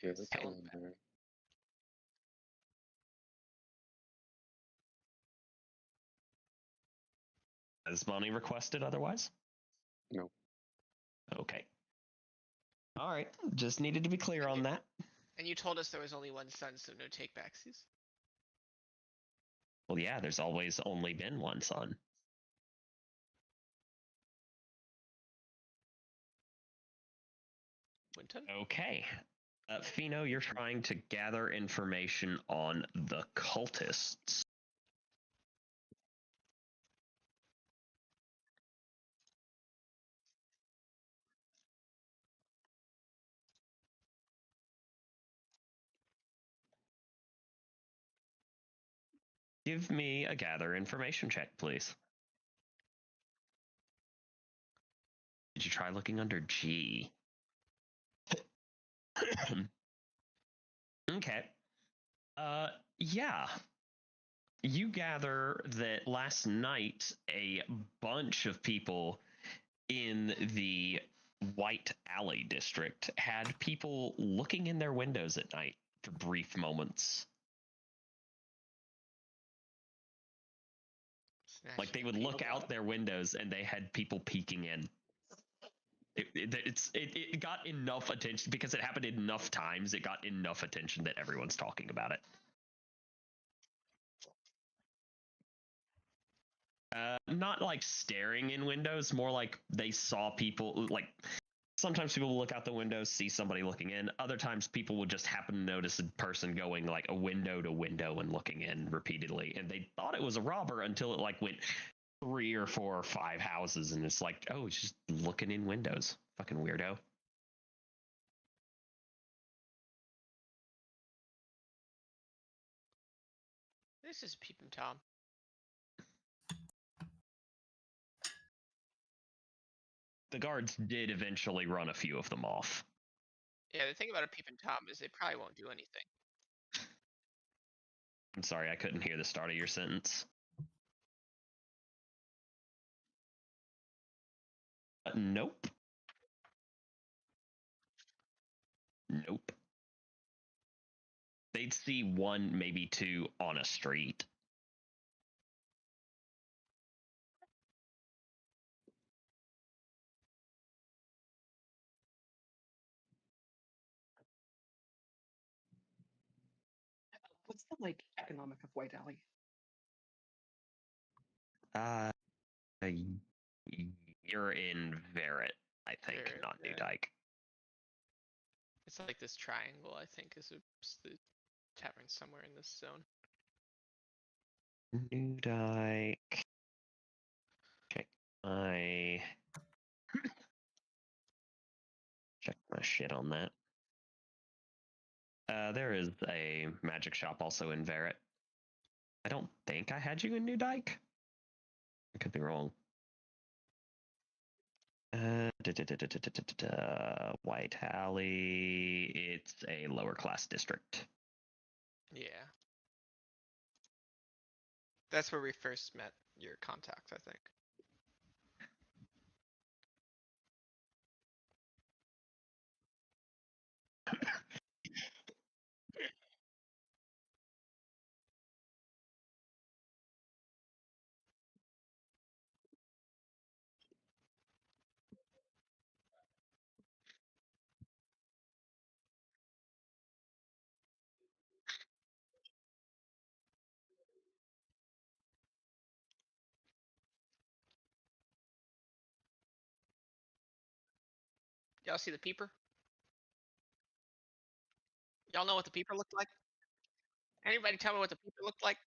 Give a Sell 'em back. calendar. Has Bonnie requested otherwise? No. Okay. All right. Just needed to be clear on that. And you told us there was only one son, so no take-backsies. Well, yeah, there's always only been one son. Winton? Okay. Fino, you're trying to gather information on the cultists. Give me a gather information check, please. Did you try looking under G? Okay. Yeah. You gather that last night a bunch of people in the White Alley district had people looking in their windows at night for brief moments. Like they would look out their windows and they had people peeking in. It got enough attention because it happened enough times. It got enough attention that everyone's talking about it. Not like staring in windows, more like they saw people. Like sometimes people will look out the windows, see somebody looking in. Other times people will just happen to notice a person going like a window to window and looking in repeatedly, and they thought it was a robber until it like went 3 or 4 or 5 houses, and it's like, oh, it's just looking in windows. Fucking weirdo. This is Peeping Tom. The guards did eventually run a few of them off. Yeah, the thing about a Peeping Tom is they probably won't do anything. I'm sorry, I couldn't hear the start of your sentence. Nope. Nope. They'd see 1, maybe 2 on a street. What's the like economic of White Alley? You're in Verret, I think, Verret, not New yeah. Dyke. It's like this triangle, I think, is the tavern somewhere in this zone. New Dyke. Check my shit on that. There is a magic shop also in Verret. I don't think I had you in New Dyke. I could be wrong. White Alley. It's a lower class district. Yeah. That's where we first met your contact, I think. Y'all see the peeper? Y'all know what the peeper looked like? Anybody tell me what the peeper looked like?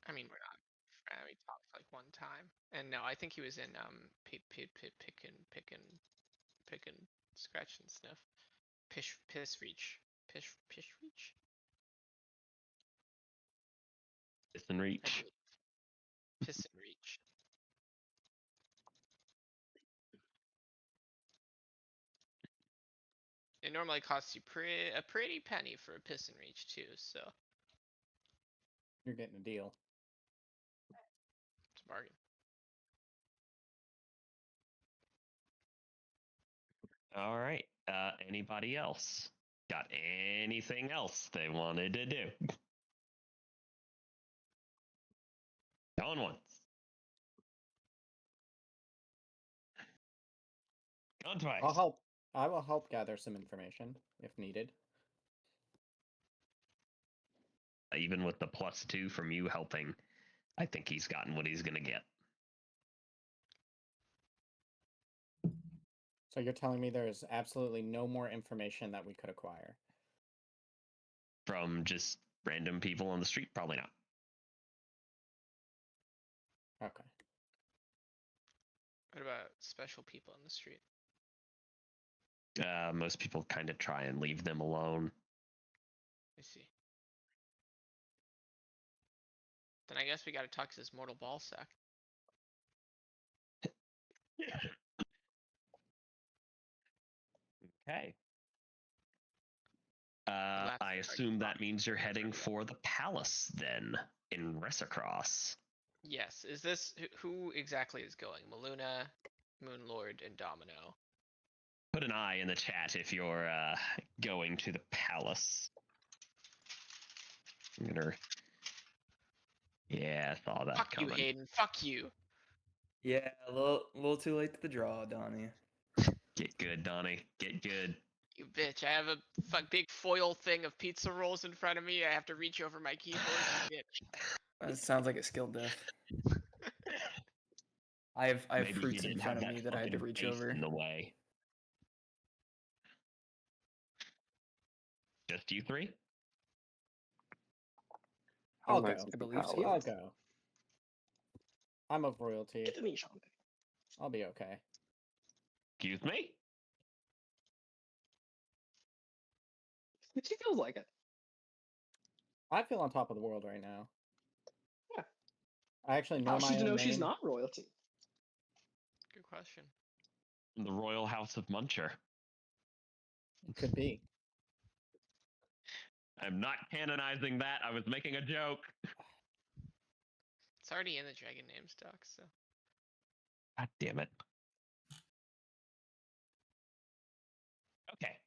I mean, we're not. We talked like one time, and no, I think he was in pickin', scratch and sniff, piss reach. Piston Reach. Piston reach. It normally costs you a pretty penny for a piston reach too, so You're getting a deal. it's a bargain. All right. Anybody else got anything else they wanted to do? Going once. Going twice. I'll help. I will help gather some information if needed. Even with the +2 from you helping, I think he's gotten what he's gonna get. So you're telling me there is absolutely no more information that we could acquire? From just random people on the street? Probably not. Okay. What about special people in the street? Most people kind of try and leave them alone. I see. Then I guess we gotta talk to this mortal ball sack. Okay. That's I the assume that means you're heading Yeah. for the palace then in Resicross. Yes, is this who exactly is going? Maluna, Moonlord, and Domino. Put an I in the chat if you're going to the palace. I'm gonna. Yeah, I saw that Fuck you, coming. Hayden. Fuck you. Yeah, a little too late to the draw, Donnie. Get good, Donnie. Get good. You bitch. I have a big foil thing of pizza rolls in front of me. I have to reach over my keyboard. You bitch. That sounds like a skill diff. I have Maybe he fruits in didn't front have of me that I had to fucking reach base over. in the way. Just you three? I'll How go. nice is I the believe so. palace? I'll go. I'm of royalty. Get me, Sean. I'll be okay. Excuse me? She feels like it. I feel on top of the world right now. Yeah. I actually know How my should you own know she's name. not royalty? Good question. The Royal House of Muncher. It could be. I'm not canonizing that. I was making a joke. It's already in the Dragon Names doc, so. God damn it. Okay.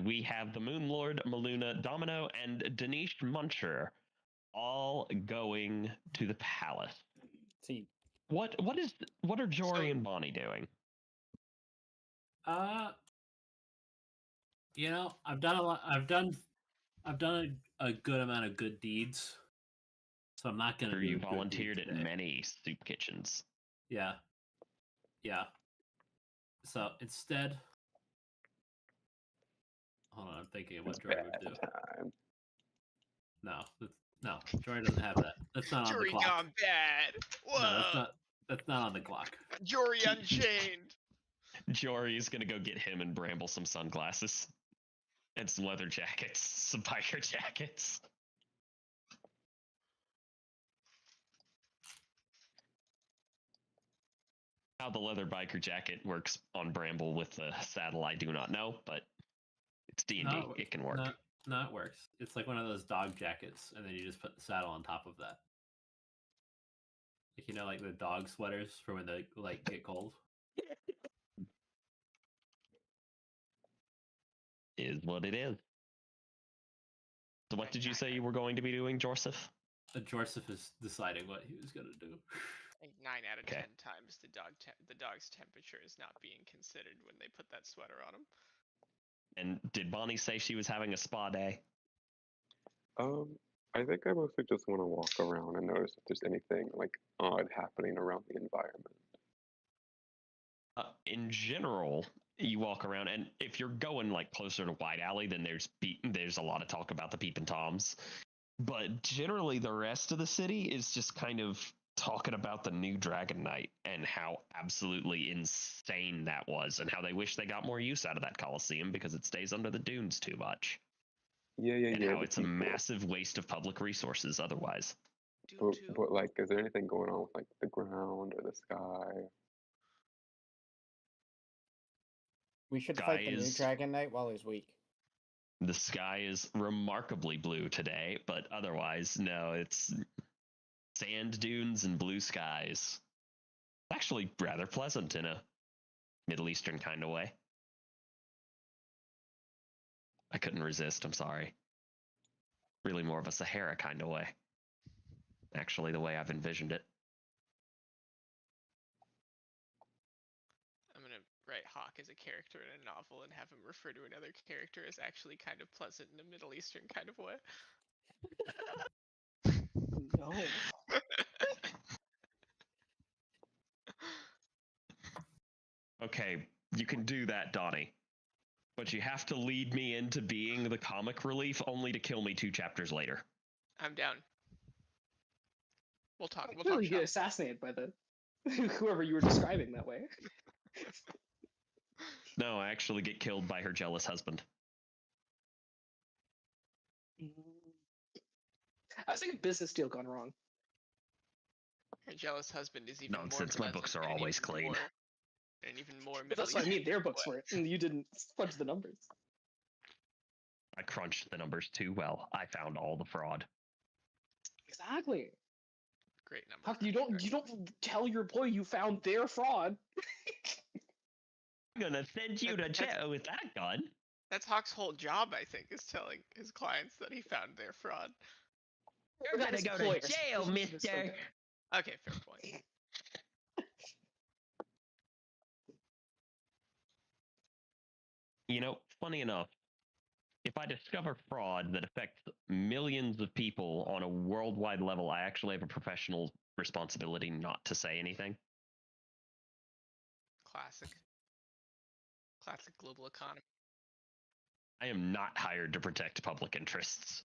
We have the Moonlord, Maluna, Domino, and Danish Muncher all going to the palace. See, What are Jory and Bonnie doing? You know, I've done a lot. I've done a good amount of good deeds, so I'm not gonna. Sure, do you a good deed volunteered at today. many soup kitchens. Yeah. So instead, hold on, I'm thinking of what Jory would do. Time. No, Jory doesn't have that. That's not on the Jory clock. gone bad. Whoa. No, that's not on the clock. Jory Unchained. Jory's gonna go get him and Bramble some sunglasses and some leather jackets, some biker jackets. How the leather biker jacket works on Bramble with the saddle, I do not know, but it's D&D. No, It can work. No, it works. It's like one of those dog jackets, and then you just put the saddle on top of that. Like, you know, like the dog sweaters for when they like get cold. Is what it is. So what did you say you were going to be doing, Joseph? Joseph is deciding what he was gonna do. Like 9 out of Okay. 10 times the dog's temperature is not being considered when they put that sweater on him. And did Bonnie say she was having a spa day? I think I mostly just want to walk around and notice if there's anything like odd happening around the environment. In general, you walk around, and if you're going like closer to White Alley, then there's a lot of talk about the Peep and Toms. But generally, the rest of the city is just kind of talking about the new Dragon Knight and how absolutely insane that was, and how they wish they got more use out of that Coliseum because it stays under the dunes too much. Yeah, And how the it's a people. massive waste of public resources otherwise. Dune 2. But like, is there anything going on with like the ground or the sky? We should Sky fight the new is- Dragon Knight while he's weak. The sky is remarkably blue today, but otherwise, no, it's sand dunes and blue skies. Actually, rather pleasant in a Middle Eastern kind of way. I couldn't resist, I'm sorry. Really more of a Sahara kind of way. Actually, the way I've envisioned it. I'm gonna write Hawk as a character in a novel and have him refer to another character as actually kind of pleasant in a Middle Eastern kind of way. No. Okay, you can do that, Donnie. But you have to lead me into being the comic relief only to kill me 2 chapters later. I'm down. We'll talk. I We'll feel talk. like you get shop. assassinated by the whoever you were describing that way. No, I actually get killed by her jealous husband. I was thinking business deal gone wrong. Her jealous husband is even more Nonsense, my pleasant books are and always even clean. And even more But Middle that's what I mean. Eastern Their books way. were, and you didn't fudge the numbers. I crunched the numbers too well. I found all the fraud. Exactly. Great number. How you don't tell your employee you found their fraud. I'm gonna send you to That's- jail with that gun. That's Hawk's whole job, I think, is telling his clients that he found their fraud. You're That gonna is go to employers. jail, This is so mister. bad. Okay, fair point. You know, funny enough, if I discover fraud that affects millions of people on a worldwide level, I actually have a professional responsibility not to say anything. Classic. Classic global economy. I am not hired to protect public interests.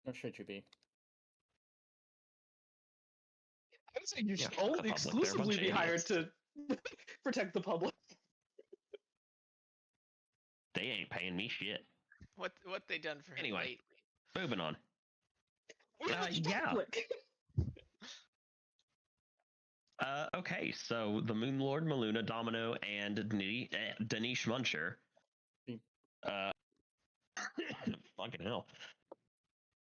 Or should you be? I would say you Yeah, should fuck the only public, they're a exclusively bunch of be hired idiots. to protect the public. They ain't paying me shit. What they done for him Anyway. lately? Moving on. We're the Yeah. public. Okay, so the Moon Lord, Maluna, Domino, and Danish Muncher. Hmm. Fucking hell.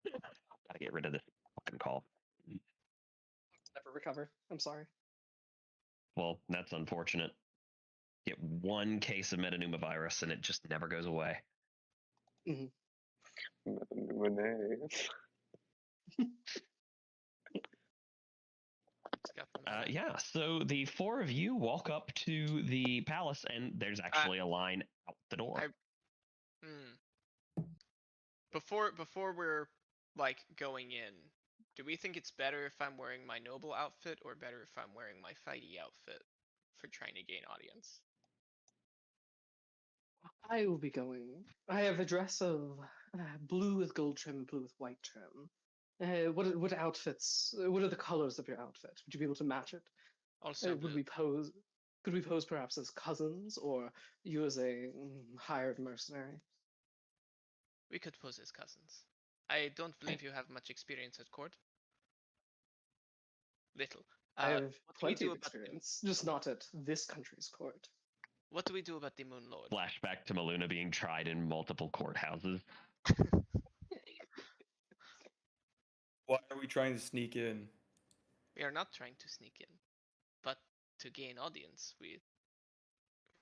Gotta get rid of this fucking call. Never recover. I'm sorry. Well, that's unfortunate. Get 1 case of metapneumovirus and it just never goes away. Renee. It's got the memo. Yeah, so the 4 of you walk up to the palace and there's actually a line out the door. Before we're like going in, do we think it's better if I'm wearing my noble outfit or better if I'm wearing my fighty outfit for trying to gain audience? I will be going. I have a dress of blue with gold trim, blue with white trim. What outfits? What are the colors of your outfit? Would you be able to match it? Also, Would blue. we pose? Could we pose perhaps as cousins, or you as a hired mercenary? We could pose as cousins. I don't believe you have much experience at court. Little. I have What do we plenty do of about the- experience, just not at this country's court. What do we do about the Moon Lord? Flashback to Maluna being tried in multiple courthouses. Why are we trying to sneak in? We are not trying to sneak in, but to gain audience, we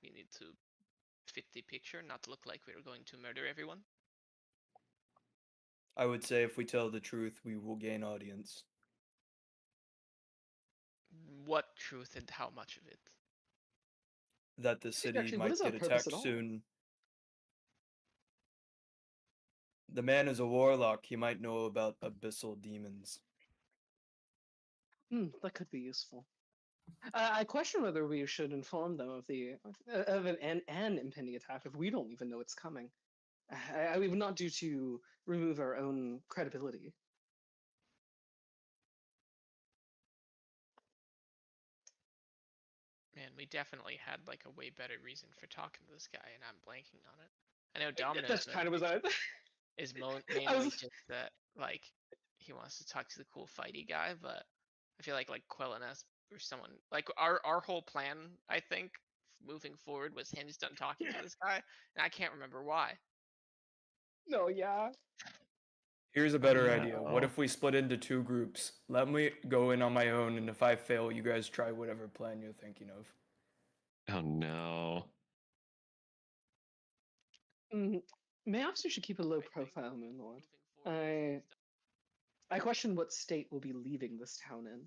need to fit the picture, not look like we're going to murder everyone. I would say if we tell the truth, we will gain audience. What truth and how much of it? That the city actually, what might is our get purpose attacked at all? soon. The man is a warlock. He might know about abyssal demons. That could be useful. I question whether we should inform them of the of an impending attack if we don't even know it's coming. I would not do to remove our own credibility. Man, we definitely had like a way better reason for talking to this guy, and I'm blanking on it. I know Domino's That's kind of what I. is I mainly was- just that, like, he wants to talk to the cool fighty guy, but I feel like Quelleness or someone like our whole plan, I think, moving forward was hinged on talking to this guy, and I can't remember why. No, yeah. Here's a better yeah. idea. What if we split into 2 groups? Let me go in on my own, and if I fail, you guys try whatever plan you're thinking of. Oh no. Perhaps we should keep a low profile, Moonlord. I question what state we'll be leaving this town in.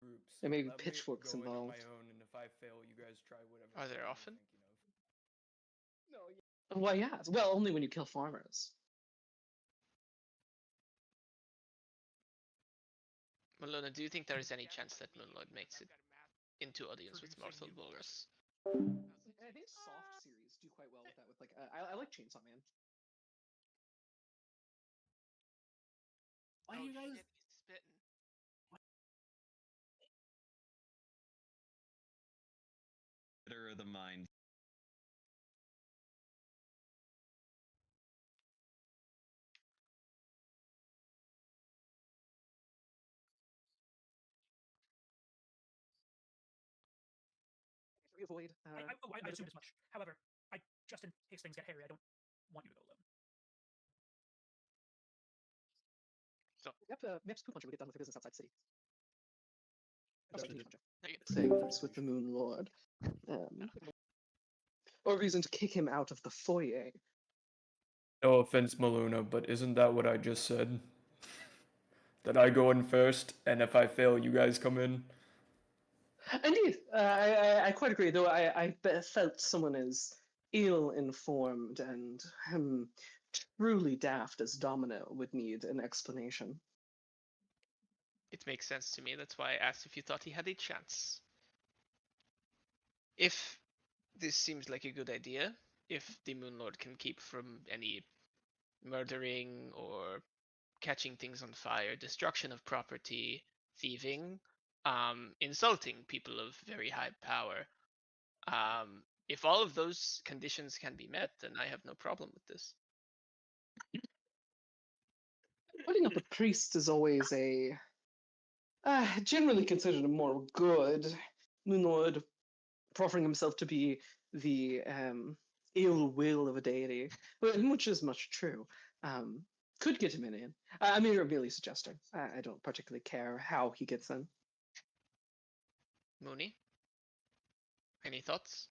Groups. There may be Let me pitchforks go in on involved. my own, and if I fail, you guys try whatever. Are there plan you're often? thinking of. No, yeah. Why, yes. Well, only when you kill farmers. Malona, do you think there is any chance that Moonlord makes it into audience with Marthel Volrus? I think soft series do quite well with that. With like, I like Chainsaw Man. Why do you guys? Shit, he's spitting. Theater of the mind. We avoid. I assumed as much. However, just in case things get hairy, I don't want you to go alone. Yep, Mip's Poop Puncher would get done with her business outside the city. Okay. Sorry, Puncher. No, you get Saying this with the Moon Lord. Or a reason to kick him out of the foyer. No offense, Maluna, but isn't that what I just said? That I go in first, and if I fail, you guys come in? Indeed, I quite agree. Though I felt someone as ill-informed and truly daft as Domino would need an explanation. It makes sense to me. That's why I asked if you thought he had a chance. If this seems like a good idea, if the Moonlord can keep from any murdering or catching things on fire, destruction of property, thieving, insulting people of very high power. If all of those conditions can be met, then I have no problem with this. Putting up a priest is always a generally considered a moral good. Moonlord proffering himself to be the ill will of a deity, which is much true, could get him in. I mean, you're merely suggesting. I don't particularly care how he gets in. Mooney? Any thoughts?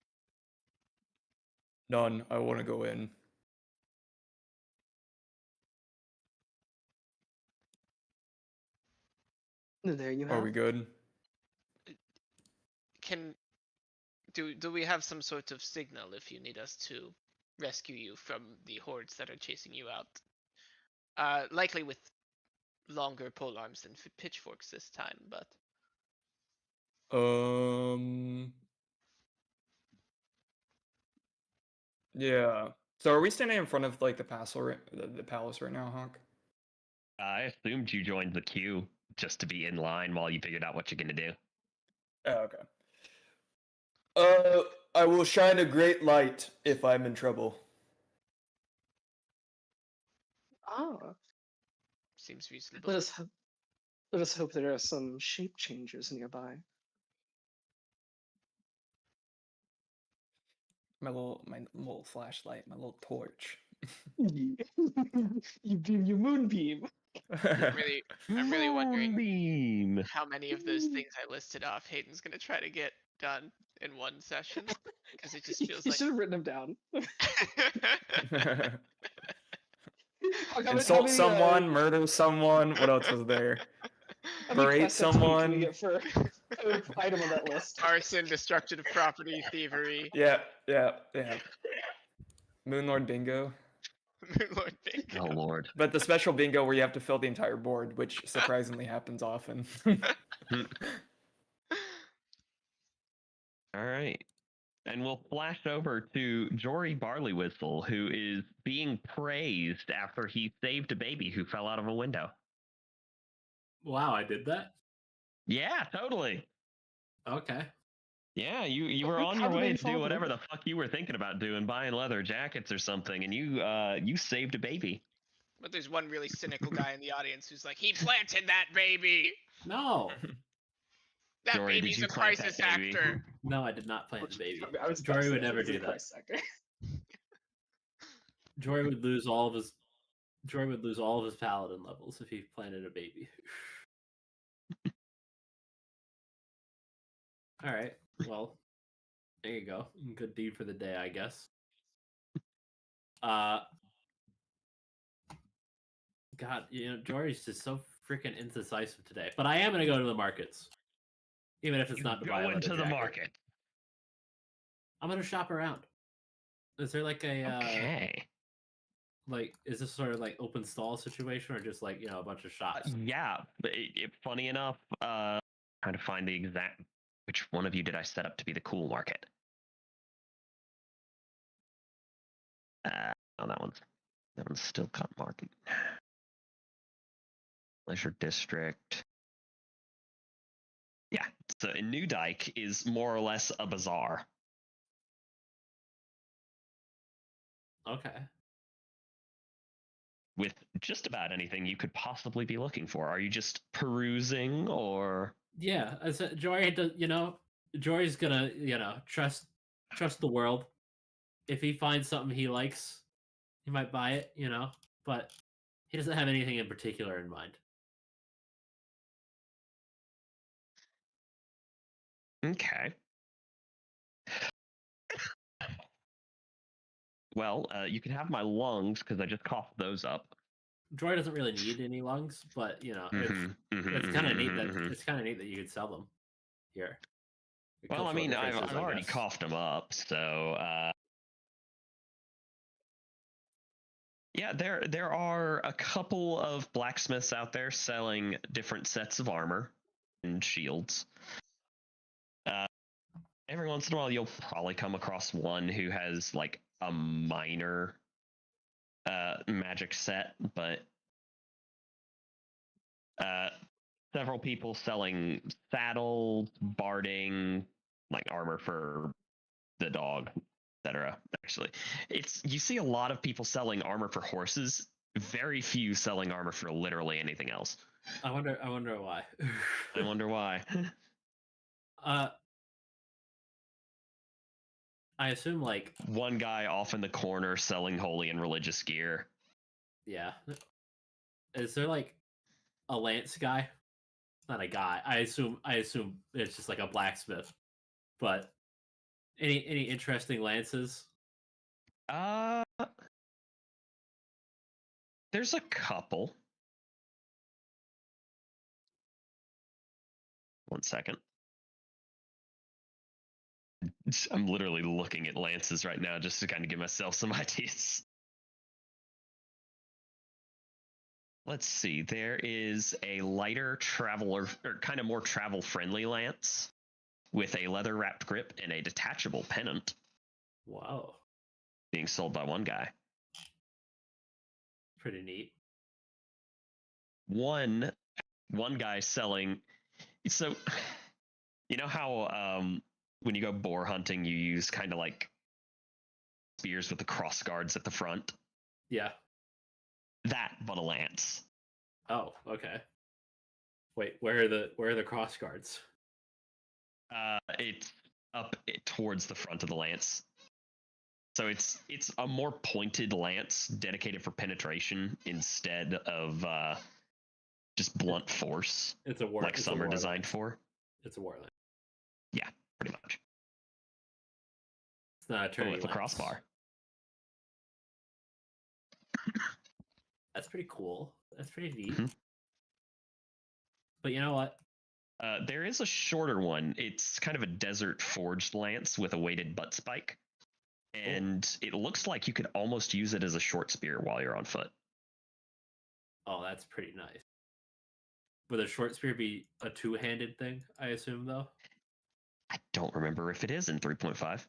None. I want to go in. There you Are have. we good? Do we have some sort of signal if you need us to rescue you from the hordes that are chasing you out? Likely with longer polearms than pitchforks this time, but Yeah. So are we standing in front of like the palace right now, Hawk? I assumed you joined the queue just to be in line while you figured out what you're gonna do. Oh, okay. I will shine a great light if I'm in trouble. seems reasonable. Let us hope there are some shape changers nearby. My little flashlight, my little torch. you moonbeam. I'm really wondering Moonbeam. how many of those things I listed off Hayden's gonna try to get done in one session, because it just feels You like should have written them down. Insult someone, murder someone. What else was there? Berate someone. For item on that list. arson, destruction of property, thievery. Yeah. Moonlord bingo. Lord Bingo. Oh lord. But the special bingo where you have to fill the entire board, which surprisingly happens often. All right. And we'll flash over to Jory Barleywhistle, who is being praised after he saved a baby who fell out of a window. Wow, I did that. Yeah, totally. Okay. Yeah, you were on How your did way they to fall do out of whatever the the fuck you were thinking about doing, buying leather jackets or something, and you saved a baby. But there's one really cynical guy in the audience who's like, he planted that baby. No, That Jory, did baby's you a plant that crisis baby? actor. no, I did not plant the baby. I was Jory about would to say, never he's a do that. price sucker. Jory would lose all of his. Jory would lose all of his paladin levels if he planted a baby. All right. Well, there you go. Good deed for the day, I guess. God, Jory's just so freaking indecisive today. But I am gonna go to the markets, even if it's not to buy a Go leather into the jacket. market. I'm gonna shop around. Is there like a Okay. like? Is this sort of like open stall situation, or just like a bunch of shops? Yeah, but funny enough, trying to find the exact which one of you did I set up to be the cool market? Oh, that one's still cut market. Leisure district. Yeah, so in New Dyke is more or less a bazaar. Okay. With just about anything you could possibly be looking for. Are you just perusing or? Yeah, I said Jory does. Jory's gonna trust the world. If he finds something he likes, he might buy it. But he doesn't have anything in particular in mind. Okay. Well, you can have my lungs because I just coughed those up. Jory doesn't really need any lungs, but it's kind of neat that it's kind of neat that you could sell them here. Well, I mean, I've Cultural already differences, I guess. coughed them up, so yeah, there are a couple of blacksmiths out there selling different sets of armor and shields. Every once in a while, you'll probably come across one who has like a minor magic set, but several people selling saddles, barding, like armor for the dog, etc. Actually, you see a lot of people selling armor for horses. Very few selling armor for literally anything else. I wonder why. I wonder why. I assume like One guy off in the corner selling holy and religious gear. yeah. Is there like a lance guy? Not a guy. I assume it's just like a blacksmith. But any interesting lances? There's a couple. One second. I'm literally looking at lances right now just to kind of give myself some ideas. Let's see. There is a lighter traveler, or kind of more travel-friendly lance with a leather-wrapped grip and a detachable pennant. Wow. Being sold by one guy. Pretty neat. One guy selling. So, you know how when you go boar hunting, you use kind of like spears with the cross guards at the front? Yeah. That, but a lance. Oh, okay. Wait, where are the cross guards? It's up towards the front of the lance. So it's a more pointed lance dedicated for penetration instead of just blunt force. It's a war. Like some are designed for. It's a war lance. Yeah, pretty much. It's not a turning with a lance. crossbar. That's pretty cool. That's pretty neat. Mhm. But you know what? There is a shorter one. It's kind of a desert forged lance with a weighted butt spike. And it looks like you could almost use it as a short spear while you're on foot. Oh, that's pretty nice. Would a short spear be a two-handed thing, I assume, though? I don't remember if it is in 3.5.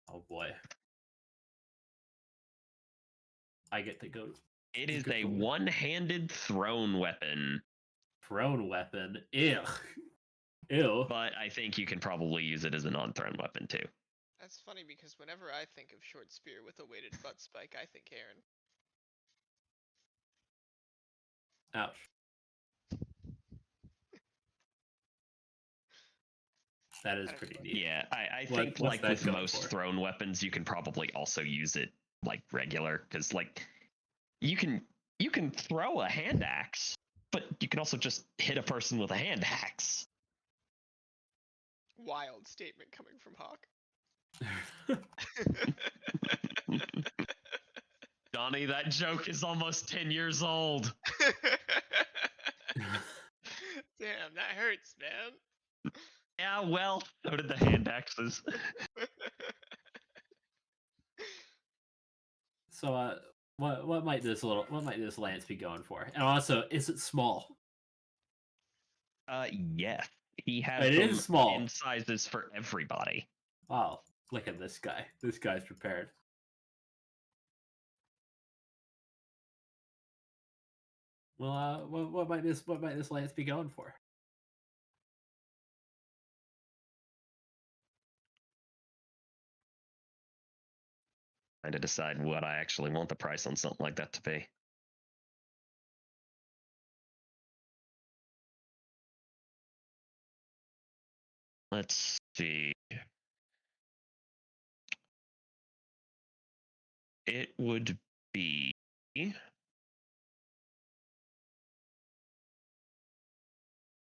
Oh, boy. I get to go. It is Good a for me. one-handed thrown weapon. Thrown weapon. Ew. Ew. But I think you can probably use it as a non-thrown weapon too. That's funny because whenever I think of short spear with a weighted butt spike, I think Aaron. Ouch. That is I don't pretty know. neat. Yeah, I What- think what's like that with going most for? thrown weapons, you can probably also use it like regular, because like you can throw a hand axe, but you can also just hit a person with a hand axe. Wild statement coming from Hawk. Johnny, that joke is almost 10 years old. Damn, that hurts, man. Yeah, well, so did the hand axes. So, what might this lance be going for? And also, is it small? Yes. He has It is them small. in sizes for everybody. Wow, look at this guy. This guy's prepared. Well, what might this lance be going for? Trying to decide what I actually want the price on something like that to be. Let's see. It would be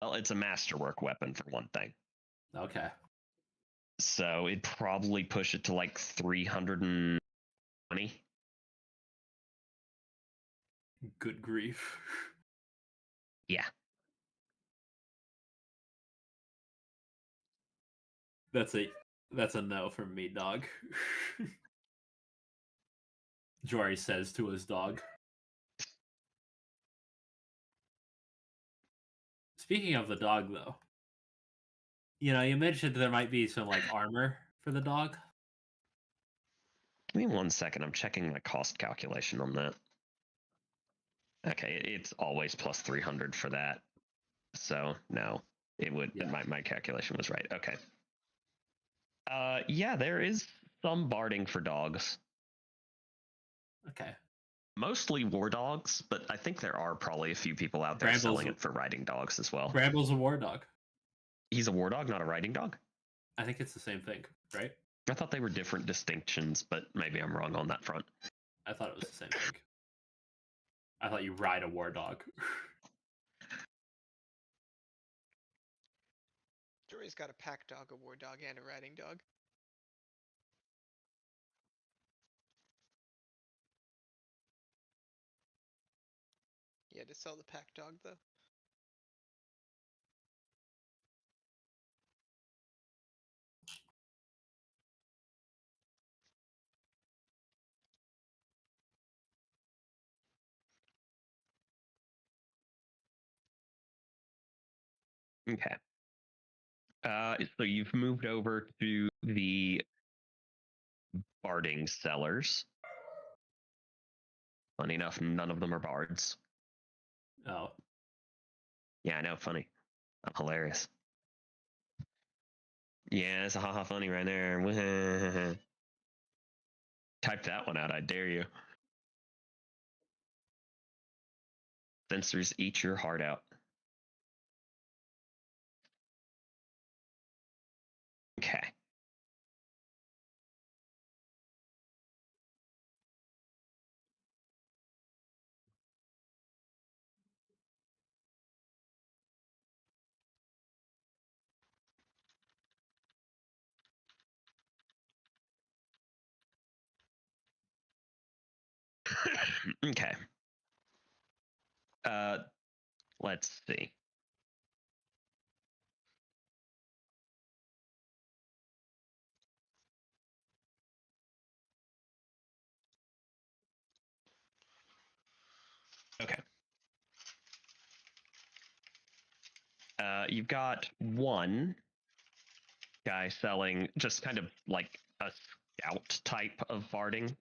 well, it's a masterwork weapon for one thing. Okay. So it'd probably push it to like 320. Good grief. Yeah. That's a no from me, dog. Jory says to his dog. Speaking of the dog, though, you mentioned there might be some like armor for the dog. Give me 1 second. I'm checking my cost calculation on that. Okay, it's always plus 300 for that. So no, it would. Yeah. My calculation was right. Okay. Yeah, there is some barding for dogs. Okay. Mostly war dogs, but I think there are probably a few people out there Bramble's- selling it for riding dogs as well. Bramble's a war dog. He's a war dog, not a riding dog? I think it's the same thing, right? I thought they were different distinctions, but maybe I'm wrong on that front. I thought it was the same thing. I thought you ride a war dog. Jory's got a pack dog, a war dog, and a riding dog. He had to sell the pack dog though. Okay. So you've moved over to the barding sellers. Funny enough, none of them are bards. Oh. Yeah, I know, funny. I'm hilarious. Yeah, it's a haha funny right there. Type that one out, I dare you. Censors eat your heart out. Okay. Okay. Let's see. Okay. You've got one guy selling just kind of like a scout type of barding,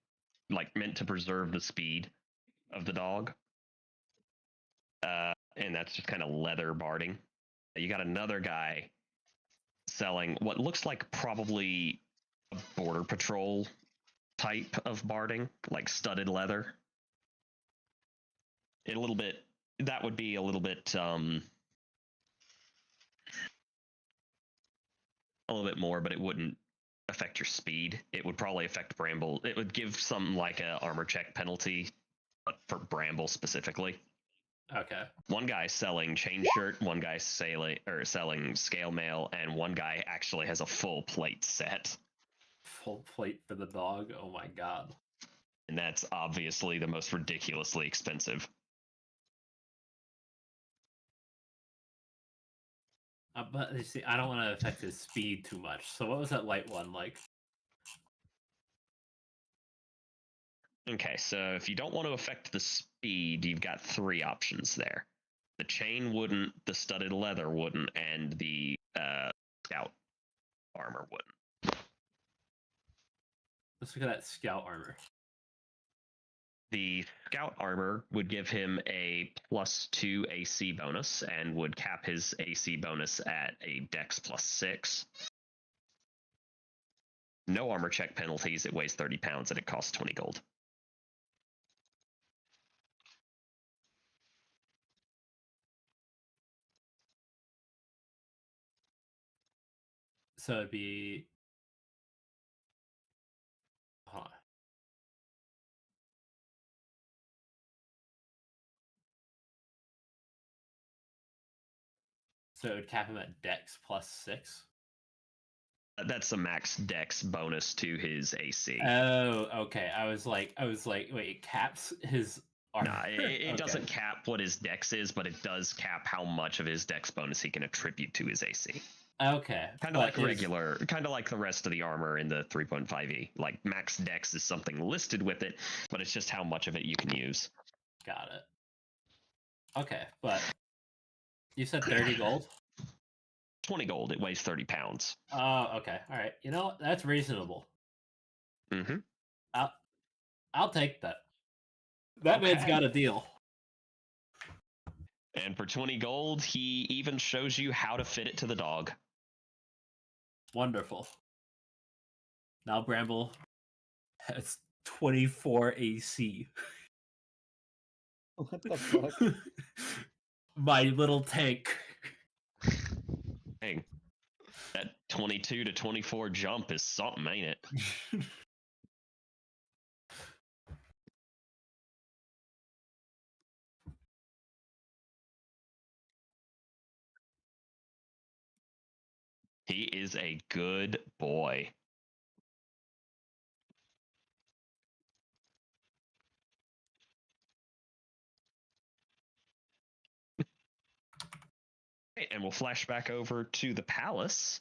like meant to preserve the speed of the dog. And that's just kind of leather barding. You got another guy selling what looks like probably a border patrol type of barding, like studded leather. That would be a little bit more, but it wouldn't affect your speed. It would probably affect Bramble. It would give something like a armor check penalty, but for Bramble specifically. Okay. One guy selling chain shirt, one guy selling scale mail, and one guy actually has a full plate set. Full plate for the dog. Oh my god. And that's obviously the most ridiculously expensive. But you see, I don't want to affect his speed too much. So what was that light one like? Okay, so if you don't want to affect the speed, you've got 3 options there. The chain wouldn't, the studded leather wouldn't, and the scout armor wouldn't. Let's look at that scout armor. The scout armor would give him a +2 AC bonus and would cap his AC bonus at a dex +6. No armor check penalties. It weighs 30 pounds and it costs 20 gold. So it'd be. Hold on. So it would cap him at dex +6. That's a max dex bonus to his AC. Oh, okay. I was like, wait, it caps his armor. Nah, it Okay. doesn't cap what his dex is, but it does cap how much of his dex bonus he can attribute to his AC. Okay. Kind of like kind of like the rest of the armor in the 3.5e. Like max dex is something listed with it, but it's just how much of it you can use. Got it. Okay, but you said 30 gold? 20 gold. It weighs 30 pounds. Oh, okay. All right. You know what? That's reasonable. Mm-hmm. I'll take that. That man's got a deal. And for 20 gold, he even shows you how to fit it to the dog. Wonderful. Now Bramble has 24 AC. What the fuck? My little tank. Dang. That 22 to 24 jump is something, ain't it? He is a good boy. And we'll flash back over to the palace,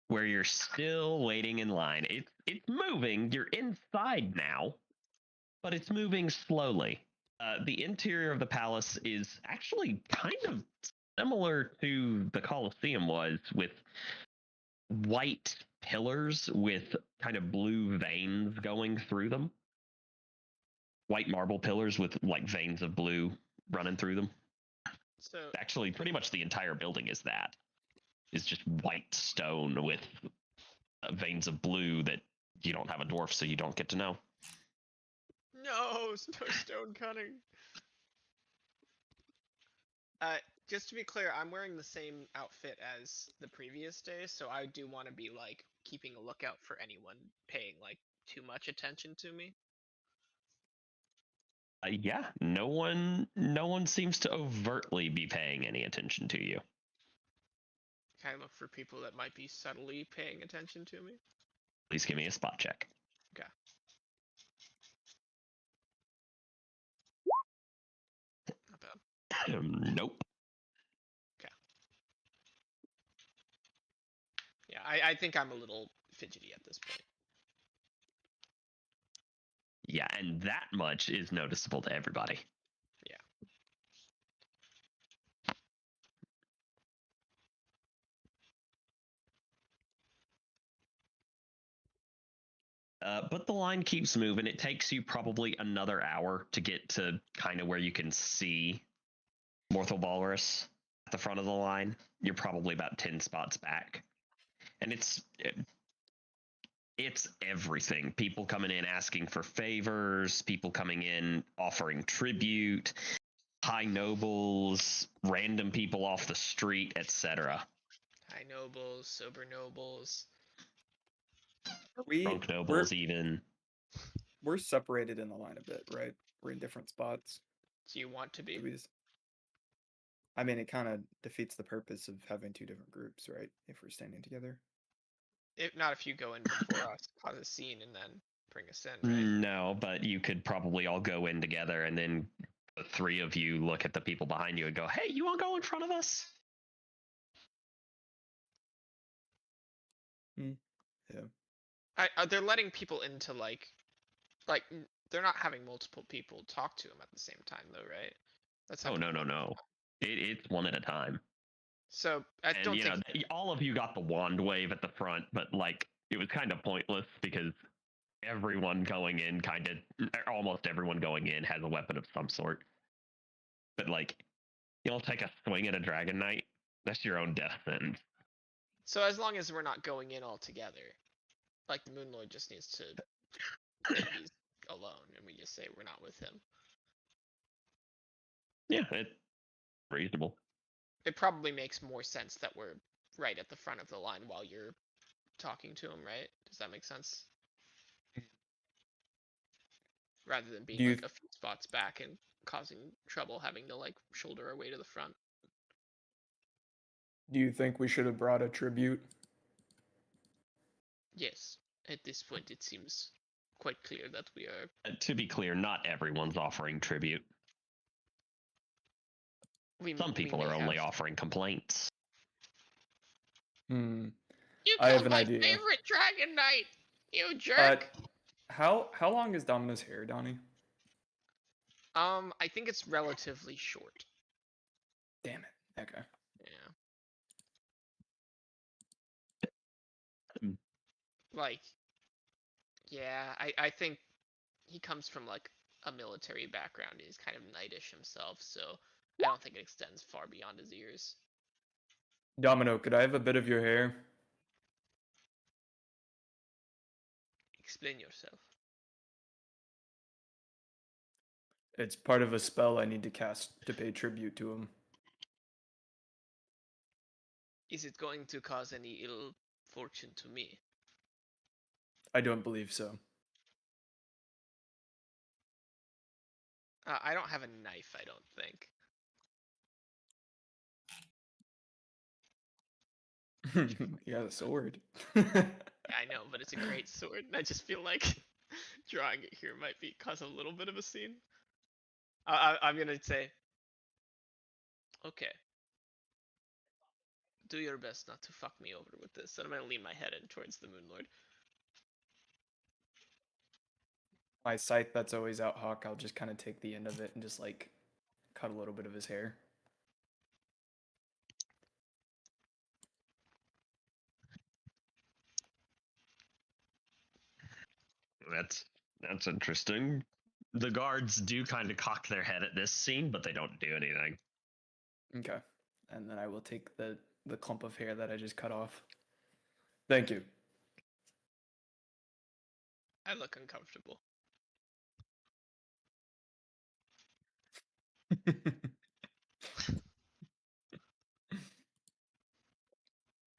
where you're still waiting in line. It's moving. You're inside now, but it's moving slowly. The interior of the palace is actually kind of similar to the Colosseum was, with white pillars with kind of blue veins going through them. White marble pillars with like veins of blue running through them. So Actually, pretty much the entire building is that. Is just white stone with veins of blue that you don't have a dwarf, so you don't get to know. no stone cutting. Just to be clear, I'm wearing the same outfit as the previous day, so I do want to be like keeping a lookout for anyone paying like too much attention to me. Yeah, no one seems to overtly be paying any attention to you. Can I look for people that might be subtly paying attention to me? Please give me a spot check. Okay. Not bad. Nope. Yeah, I think I'm a little fidgety at this point. Yeah, and that much is noticeable to everybody. But the line keeps moving. It takes you probably another hour to get to kind of where you can see Morthal Walrus at the front of the line. You're probably about 10 spots back. and it's everything. People coming in asking for favors, people coming in offering tribute, high nobles, random people off the street, etc. High nobles, sober nobles. Drunk nobles, even. We're separated in the line a bit, right? We're in different spots. Do you want to be? I mean, it kind of defeats the purpose of having two different groups, right? If we're standing together. If not, if you go in before us, cause a scene, and then bring us in, right? No, but you could probably all go in together, and then the three of you look at the people behind you and go, "Hey, you want to go in front of us?" Yeah. They're letting people into like they're not having multiple people talk to them at the same time, though, right? That's how. Oh no. It's one at a time. So I And don't you think. know, all of you got the wand wave at the front, but like it was kind of pointless because everyone going in almost everyone going in has a weapon of some sort. But like, you'll take a swing at a Dragon Knight, that's your own death sentence. So as long as we're not going in all together, like the Moon Lord just needs to say he's alone, and we just say we're not with him. Yeah, it's reasonable. It probably makes more sense that we're right at the front of the line while you're talking to him, right? Does that make sense? Rather than being like a few spots back and causing trouble having to like shoulder our way to the front. Do you think we should have brought a tribute? Yes. At this point, it seems quite clear that we are. To be clear, not everyone's offering tribute. Some people are only offering complaints. You I killed have an my idea. favorite Dragon Knight, you jerk. How long is Domina's hair, Donnie? I think it's relatively short. Damn it. Okay. Yeah. Like, yeah, I think he comes from like a military background. He's kind of knightish himself, so I don't think it extends far beyond his ears. Domino, could I have a bit of your hair? Explain yourself. It's part of a spell I need to cast to pay tribute to him. Is it going to cause any ill fortune to me? I don't believe so. I don't have a knife, I don't think. You got a sword. I know, but it's a great sword, and I just feel like drawing it here might cause a little bit of a scene. I'm gonna say, okay. Do your best not to fuck me over with this, and I'm gonna lean my head in towards the Moon Lord. My scythe that's always out, Hawk, I'll just kind of take the end of it and just like cut a little bit of his hair. That's interesting. The guards do kind of cock their head at this scene, but they don't do anything. Okay. And then I will take the clump of hair that I just cut off. Thank you. I look uncomfortable.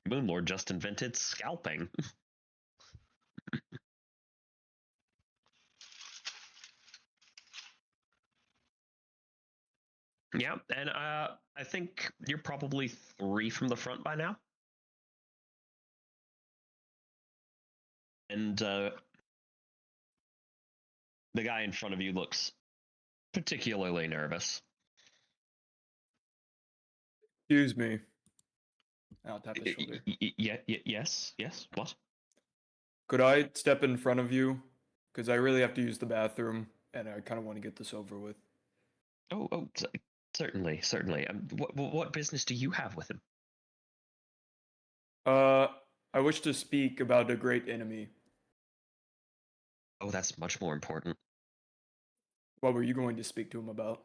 Moonlord just invented scalping. Yeah, and I think you're probably 3 from the front by now. And the guy in front of you looks particularly nervous. Excuse me. I'll tap his shoulder. Yes, what? Could I step in front of you? Because I really have to use the bathroom, and I kind of want to get this over with. Oh, certainly. What business do you have with him? I wish to speak about a great enemy. Oh, that's much more important. What were you going to speak to him about?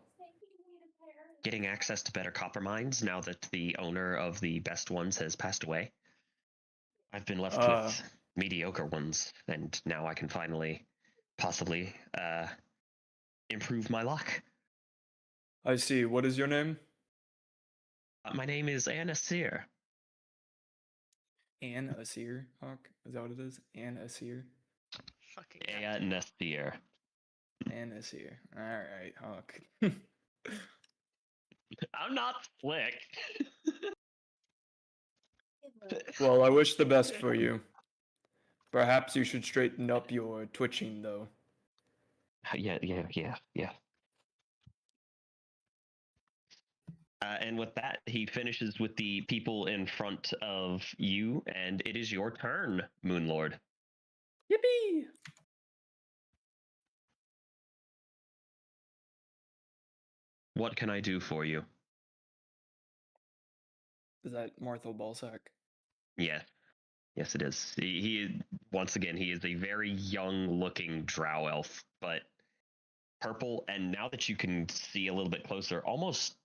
Getting access to better copper mines now that the owner of the best ones has passed away. I've been left Uh. with mediocre ones, and now I can finally, possibly, improve my luck. I see. What is your name? My name is Anna Sear. Ann Asir, Hawk? Is that what it is? Ann Asir? Fucking Anna Sear. Ann Asir. Alright, Hawk. I'm not slick. Well, I wish the best for you. Perhaps you should straighten up your twitching, though. Yeah. And with that, he finishes with the people in front of you, and it is your turn, Moonlord. Yippee! What can I do for you? Is that Marthel Balsac? Yes. Yes, it is. He once again, he is a very young-looking drow elf, but purple. And now that you can see a little bit closer, almost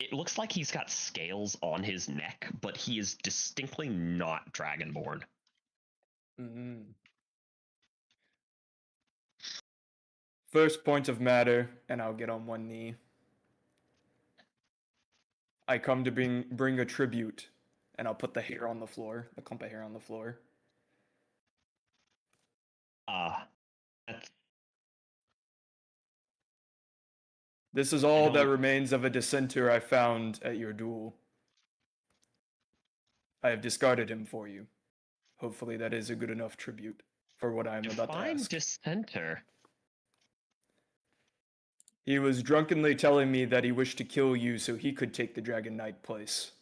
it looks like he's got scales on his neck, but he is distinctly not dragonborn. Mm-hmm. First point of matter, and I'll get on one knee. I come to bring a tribute, and I'll put the hair on the floor, the clump of hair on the floor. That's This is all that don't- remains of a dissenter I found at your duel. I have discarded him for you. Hopefully that is a good enough tribute for what I am about to define ask. dissenter. He was drunkenly telling me that he wished to kill you so he could take the Dragon Knight place.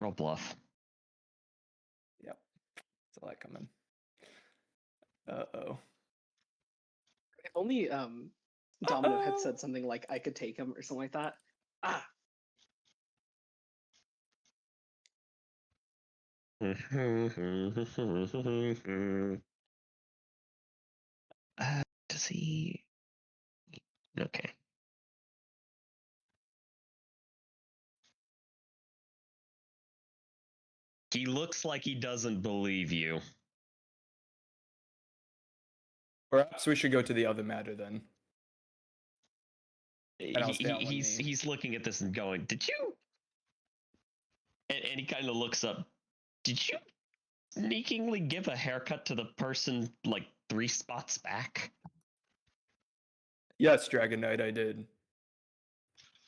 Roll bluff. Yep. Saw that coming. Uh-oh. If only Domino had said something like I could take him or something like that. Ah, Does he? Okay. He looks like he doesn't believe you. Perhaps we should go to the other matter then. And I'll stay on one knee. He's looking at this and going, "Did you?" And he kind of looks up. Did you sneakingly give a haircut to the person like 3 spots back? Yes, Dragon Knight, I did.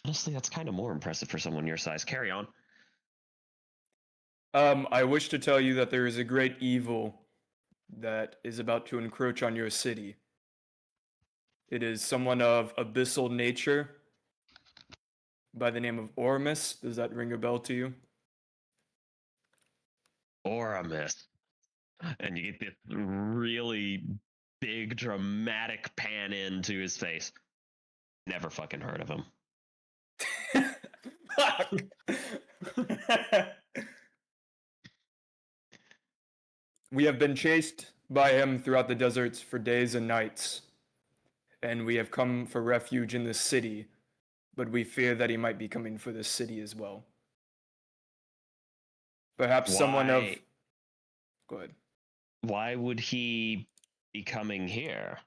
Honestly, that's kind of more impressive for someone your size. Carry on. I wish to tell you that there is a great evil that is about to encroach on your city. It is someone of abyssal nature by the name of Oramus. Does that ring a bell to you? Oramus. And you get this really big, dramatic pan into his face. Never fucking heard of him. Fuck! We have been chased by him throughout the deserts for days and nights, and we have come for refuge in this city, but we fear that he might be coming for this city as well. Perhaps someone of... Why- Go ahead. Why would he be coming here?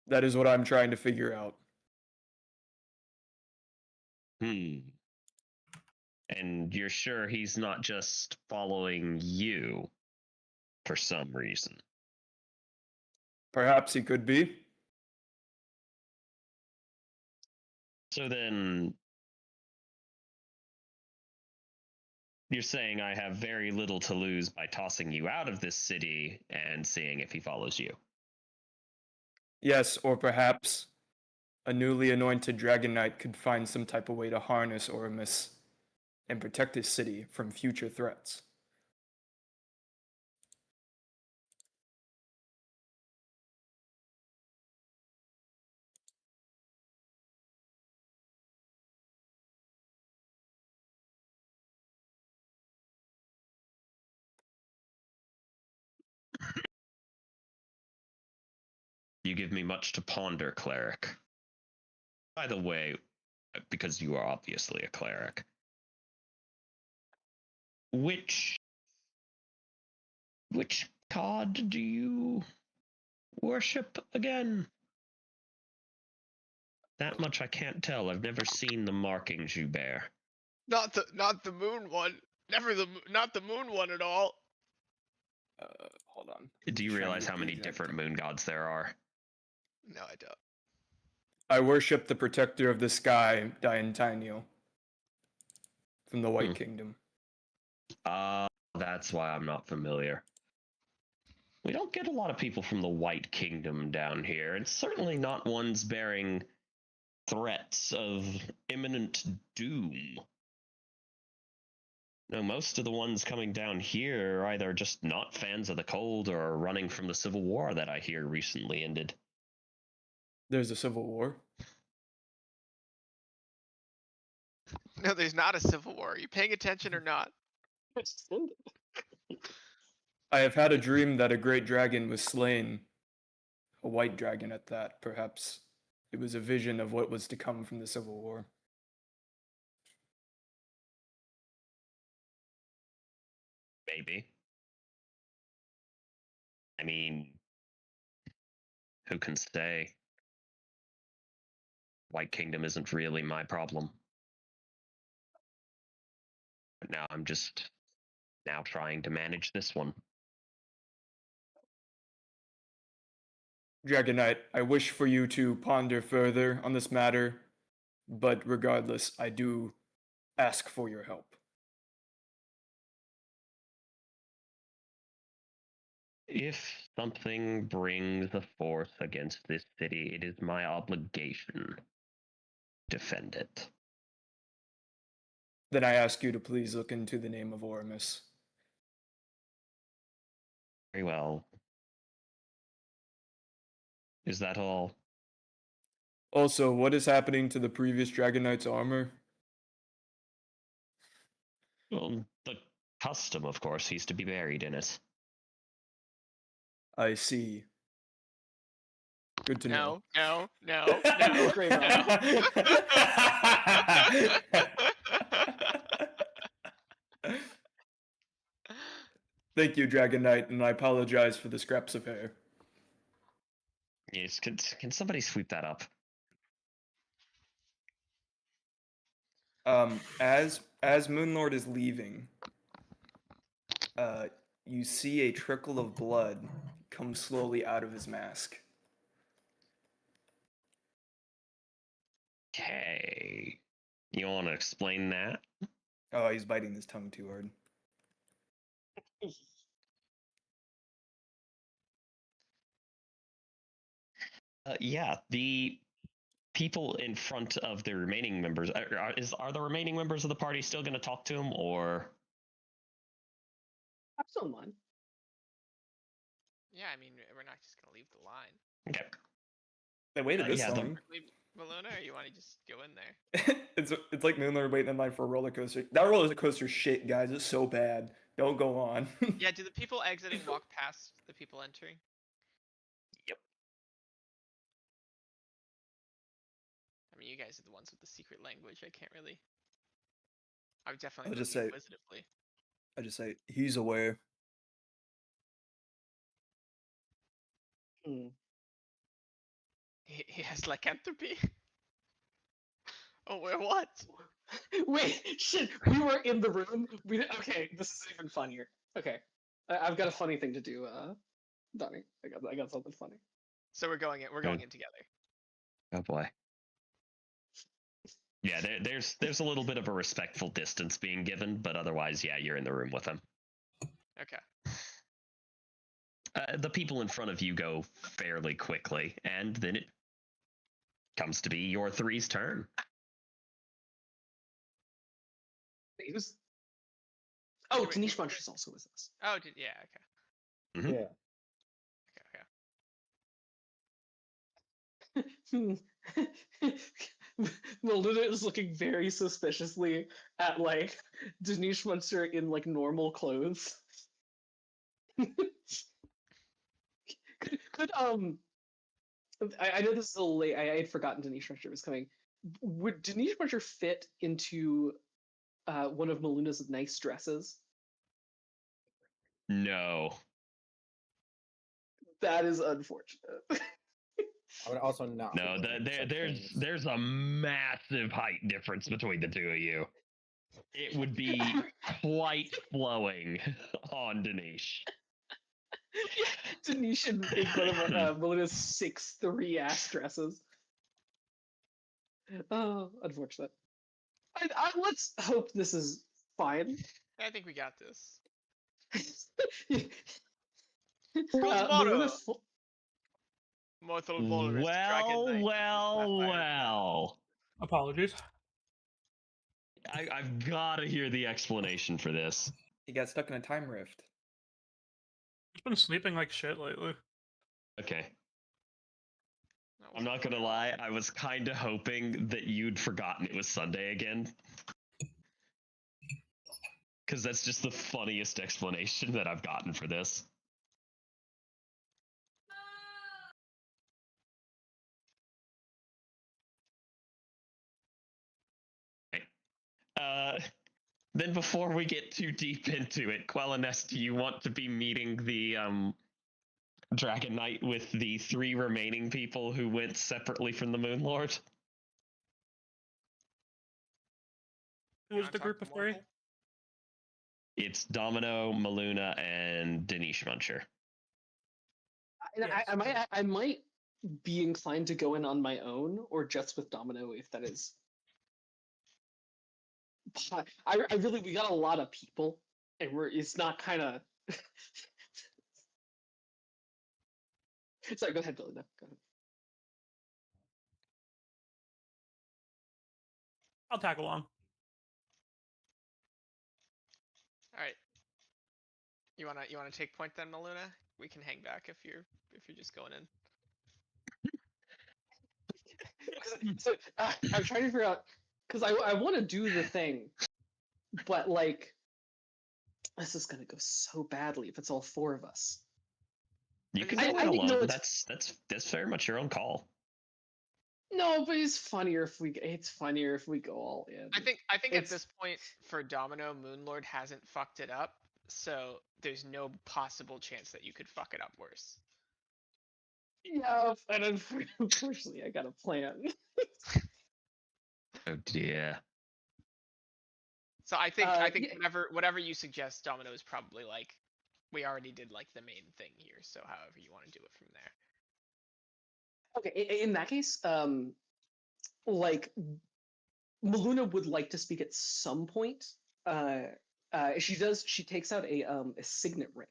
That is what I'm trying to figure out. And you're sure he's not just following you for some reason? Perhaps he could be. So then, you're saying I have very little to lose by tossing you out of this city and seeing if he follows you? Yes, or perhaps a newly anointed Dragon Knight could find some type of way to harness Oramus and protect his city from future threats. You give me much to ponder, cleric. By the way, because you are obviously a cleric, Which god do you worship again? That much I can't tell. I've never seen the markings you bear. Not the moon one. Never not the moon one at all. Hold on. Do you Trying to realize get how the many exact- different moon gods there are? No, I don't. I worship the protector of the sky, Diantinio, from the White Kingdom. That's why I'm not familiar. We don't get a lot of people from the White Kingdom down here, and certainly not ones bearing threats of imminent doom. No, most of the ones coming down here are either just not fans of the cold or are running from the Civil War that I hear recently ended. There's a civil war. No, there's not a civil war. Are you paying attention or not? I have had a dream that a great dragon was slain. A white dragon at that, perhaps. It was a vision of what was to come from the Civil War. Maybe. I mean, who can say? White Kingdom isn't really my problem. But now I'm just now trying to manage this one. Dragon Knight, I wish for you to ponder further on this matter, but regardless, I do ask for your help. If something brings a force against this city, it is my obligation to defend it. Then I ask you to please look into the name of Oramus. Very well. Is that all? Also, what is happening to the previous Dragon Knight's armor? Well, the custom, of course, he's to be buried in it. I see. Good to know. No. Great no. Thank you, Dragon Knight, and I apologize for the scraps of hair. Yes, can somebody sweep that up? As Moonlord is leaving, you see a trickle of blood come slowly out of his mask. Okay. You want to explain that? Oh, he's biting his tongue too hard. Yeah, the people in front of the remaining members are the remaining members of the party still going to talk to him, or? I'm still in line. Yeah, I mean, we're not just gonna leave the line. Okay. They waited this yeah, long. Leave Malona, or you want to just go in there? It's like Moonlord waiting in line for a roller coaster. That roller coaster shit, guys. It's so bad. Don't go on. Yeah, do the people exiting walk past the people entering? Yep. I mean, you guys are the ones with the secret language. I can't really. I would definitely I'll just look say- inquisitively. I just say he's aware. Hmm. He has lycanthropy. Oh, where what? Wait, shit, we were in the room. Okay, this is even funnier. Okay, I've got a funny thing to do, Donnie. I got something funny. So we're going in. We're going in together. Oh boy. Yeah, there's a little bit of a respectful distance being given, but otherwise, yeah, you're in the room with him. Okay. The people in front of you go fairly quickly, and then it comes to be your three's turn. It was. Oh, Wait, Tanish Munch is also with us. Oh, yeah. Okay. Mhm. Yeah. Melinda is looking very suspiciously at like Danish Munster in like normal clothes. could I know this is a little late. I had forgotten Danish Munster was coming. Would Danish Munster fit into one of Melinda's nice dresses? No. That is unfortunate. I would also not. No, recommend such things. there's a massive height difference between the two of you. It would be quite flowing on Danish. Denise should make one of Melona's 6'3" ass dresses. Oh, unfortunate. Let's hope this is fine. I think we got this. Meluna Mortal Walrus, Dragon Knight, Well. Apologies. I've got to hear the explanation for this. He got stuck in a time rift. I've been sleeping like shit lately. Okay. That I'm not gonna lie, I was kind of hoping that you'd forgotten it was Sunday again. Because that's just the funniest explanation that I've gotten for this. Okay. Then before we get too deep into it, Quelliness, do you want to be meeting the Dragon Knight with the 3 remaining people who went separately from the Moon Lord? Who's the group of 3? It's Domino, Meluna, and Danish Muncher. I might be inclined to go in on my own or just with Domino if that is. I really, we got a lot of people and it's not kind of. Sorry, go ahead, Billy. No, go ahead. I'll tag along. All right. You wanna take point then, Meluna? We can hang back if you're just going in. So I'm trying to figure out because I want to do the thing, but like this is gonna go so badly if it's all 4 of us. You can I go in think, no, alone. it's- That's very much your own call. No, but it's funnier if we go all in. I think at It's- this point for Domino, Moonlord hasn't fucked it up, so there's no possible chance that you could fuck it up worse. Yeah, and unfortunately, I got a plan. Oh dear. So I think yeah. whatever you suggest, Domino is probably like, we already did like the main thing here, so however you want to do it from there. Okay, in that case, like Meluna would like to speak at some point. She takes out a signet ring.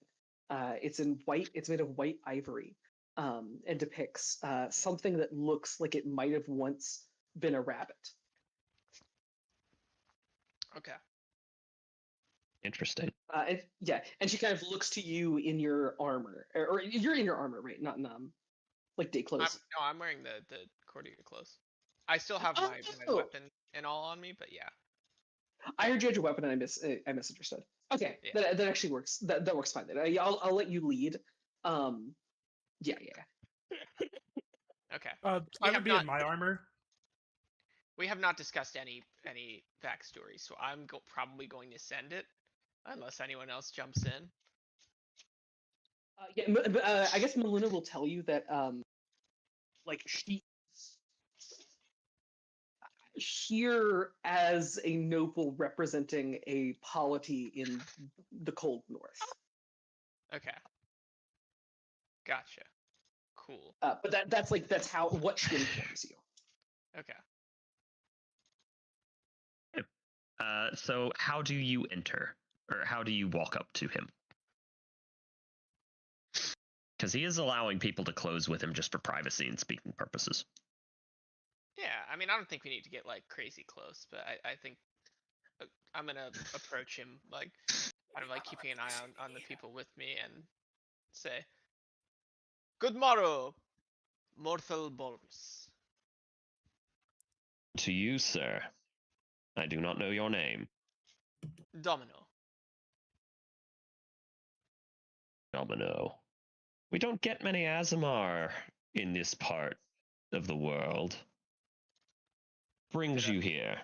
It's in white. It's made of white ivory, and depicts something that looks like it might have once been a rabbit. Okay. Interesting. And she kind of looks to you in your armor, or you're in your armor, right? Not in like day clothes. I'm wearing the courtier clothes. I still have my Oh. weapon and all on me, but yeah. I heard you had your weapon, and I misunderstood. Okay, Yeah. that actually works. That works fine. Then I'll let you lead. Yeah. Okay. I have would be not- in my armor. We have not discussed any backstory, so I'm probably going to send it, unless anyone else jumps in. But I guess Meluna will tell you that like she's here as a noble representing a polity in the cold north. Okay. Gotcha. Cool. But that's what she informs you. Okay. So how do you enter, or how do you walk up to him? Because he is allowing people to close with him just for privacy and speaking purposes. Yeah, I mean, I don't think we need to get like crazy close, but I think I'm gonna approach him like kind of like keeping an eye on the people with me and say, "Good morrow, mortal Bolms." To you, sir. I do not know your name. Domino. Domino. We don't get many Azamar in this part of the world. Brings you here?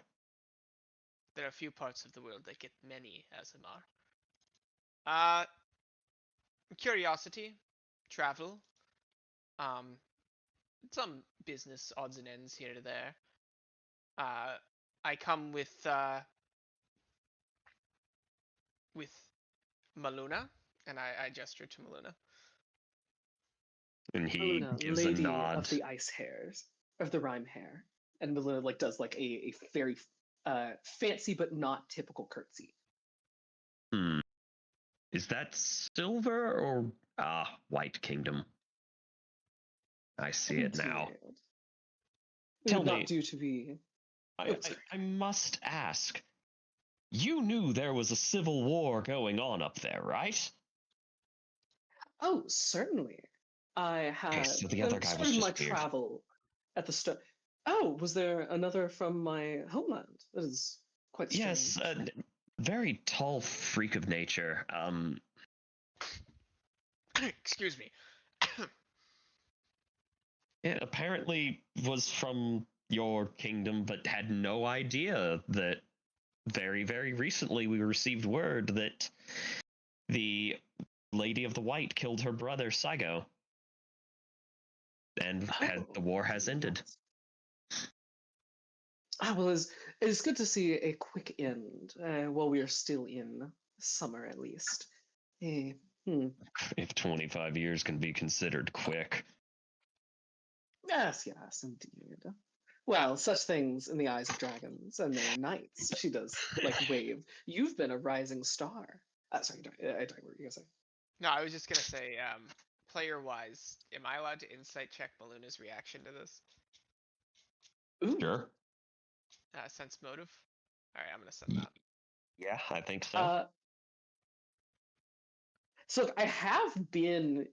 There are a few parts of the world that get many Azamar. curiosity, travel, some business odds and ends here to there. I come with Maluna, and I gesture to Maluna. And he Meluna, gives a lady nod. of the ice hairs, of the rhyme hair, and Meluna like does like a very fancy but not typical curtsy. Hmm. Is that silver or White Kingdom? I see it now. Tell Not me- due to be. I must ask. You knew there was a civil war going on up there, right? Oh, certainly. I had so the other guy was started my just weird. travel at the start. Oh, was there another from my homeland? That is quite strange. Yes, a very tall freak of nature. Excuse me. It apparently was from your kingdom, but had no idea that very, very recently we received word that the Lady of the White killed her brother, Saigo. And the war has ended. Well, it's good to see a quick end while we are still in summer, at least. If 25 years can be considered quick. Yes, indeed. Well, such things in the eyes of dragons and their knights. She does like wave. You've been a rising star. Sorry, I what were you gonna say? No, I was just gonna say, player-wise, am I allowed to insight check Maluna's reaction to this? Ooh. Sure. Sense motive. All right, I'm gonna send that. Yeah, I think so. So I have been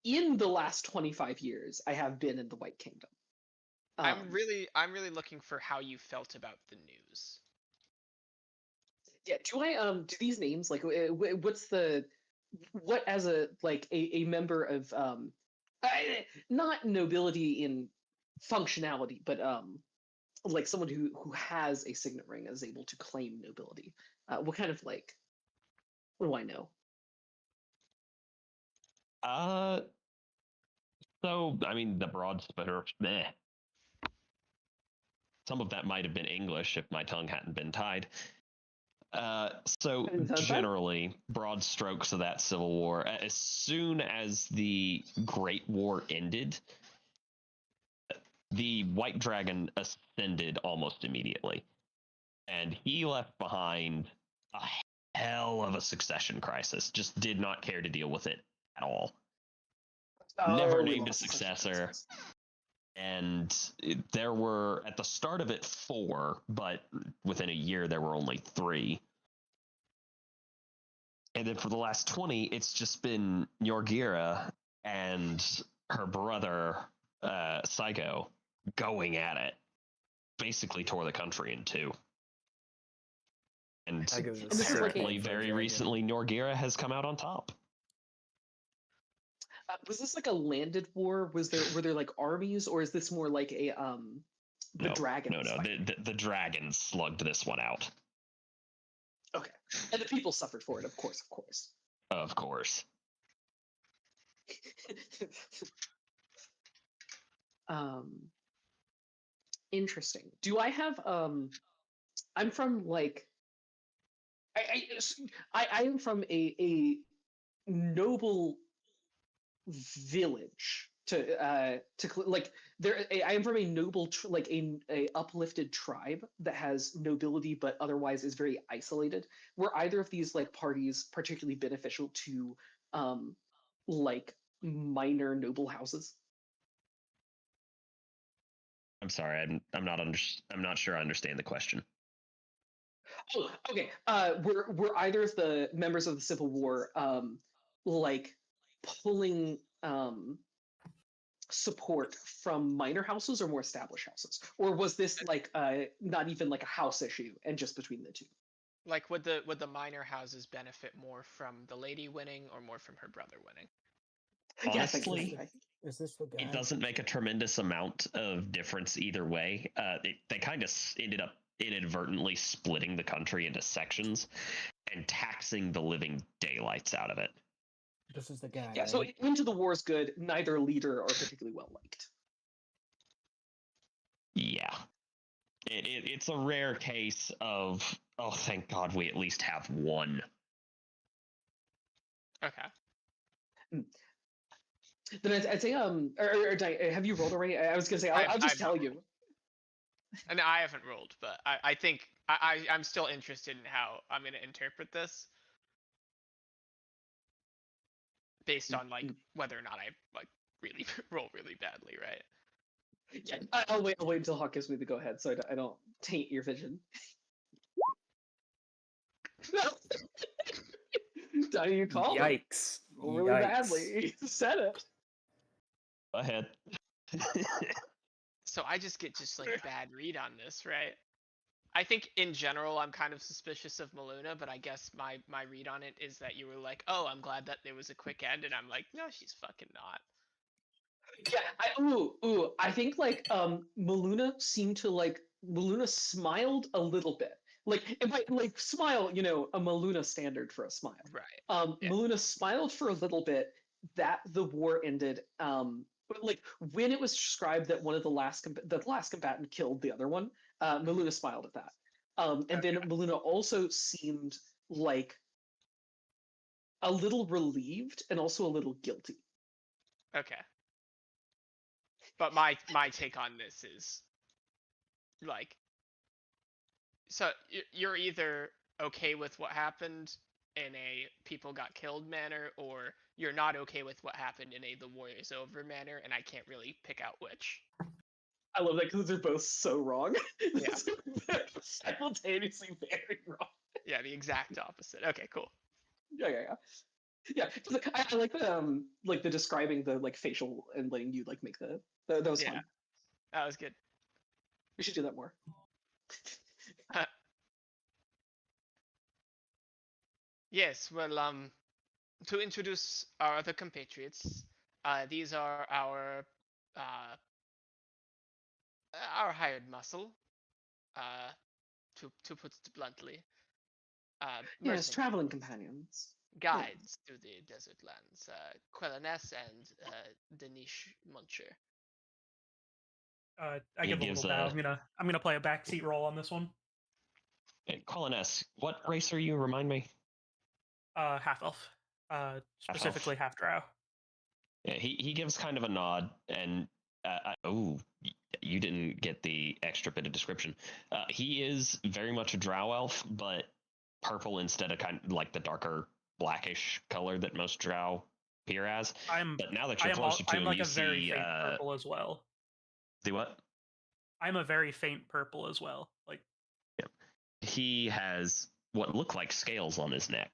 in the last 25 years. I have been in the White Kingdom. I'm really looking for how you felt about the news. Yeah. Do these names like what as a like a member of not nobility in functionality, but like someone who has a signet ring and is able to claim nobility. What kind of like what do I know? So I mean the broad meh. Some of that might have been English if my tongue hadn't been tied. So generally, broad strokes of that civil war. As soon as the Great War ended, the White Dragon ascended almost immediately, and he left behind a hell of a succession crisis. Just did not care to deal with it at all. Never named a successor. And there were, at the start of it, 4, but within a year there were only 3. And then for the last 20, it's just been Yorgira and her brother, Saigo, going at it. Basically tore the country in 2. And apparently, very recently, Yorgira has come out on top. Was this like a landed war? Were there like armies, or is this more like a the dragons? No. The dragons slugged this one out. Okay, and the people suffered for it, of course. Of course. Interesting. Do I have I'm from like I am from a noble village to like there I am from a noble like a uplifted tribe that has nobility but otherwise is very isolated. Were either of these like parties particularly beneficial to like minor noble houses? I'm sorry, I'm not sure I understand the question. Oh, okay. Were either of the members of the Civil War like pulling support from minor houses or more established houses, or was this like not even like a house issue and just between the two? Like, would the minor houses benefit more from the lady winning or more from her brother winning? Honestly, is this the guy? it doesn't make a tremendous amount of difference either way. They kind of ended up inadvertently splitting the country into sections and taxing the living daylights out of it. This is the guy. Yeah, so right? Into the War is good. Neither leader are particularly well liked. Yeah. It's a rare case of, oh, thank God we at least have one. Okay. Then I'd say have you rolled already? I was gonna say I'll just I've tell not you. And I haven't rolled, but I think I'm still interested in how I'm gonna interpret this based on like whether or not I like really roll really badly, right? Yeah, I'll wait until Hawk gives me the go ahead, so I don't taint your vision. Donnie, you called it. Yikes! Roll really Yikes. badly. You said it. Go ahead. So I just get like a bad read on this, right? I think in general I'm kind of suspicious of Maluna, but I guess my read on it is that you were like, oh, I'm glad that there was a quick end, and I'm like, no, she's fucking not. Yeah, I think like Maluna seemed to like Maluna smiled a little bit. Like if I like smile, you know, a Maluna standard for a smile. Right. Yeah. Maluna smiled for a little bit that the war ended. But like when it was described that one of the last combatant killed the other one, Maluna smiled at that. And then Maluna also seemed like a little relieved and also a little guilty. Okay. But my take on this is like, so you're either okay with what happened in a people got killed manner, or you're not okay with what happened in a the war is over manner, and I can't really pick out which. I love that because they're both so wrong. Yeah. They're simultaneously very wrong. Yeah, the exact opposite. Okay, cool. Yeah. 'Cause, like, I like the describing the like facial and letting you like make the that was Yeah. fun. That was good. We should do that more. Yes, well, to introduce our other compatriots, these are our hired muscle, to put it bluntly. Yes, mercenaries, traveling companions. guides through the desert lands, Quellanes and Danish Muncher. I He give a gives little bow. a- I'm gonna play a backseat role on this one. Colin S., what race are you? Remind me. Half elf. Specifically half drow. Yeah, he gives kind of a nod, and you didn't get the extra bit of description. He is very much a drow elf, but purple instead of kind of like the darker blackish color that most drow appear as. But now that you're closer to I'm him, like you a very see faint purple as well. the what? I'm a very faint purple as well. Like, Yep. He has what look like scales on his neck.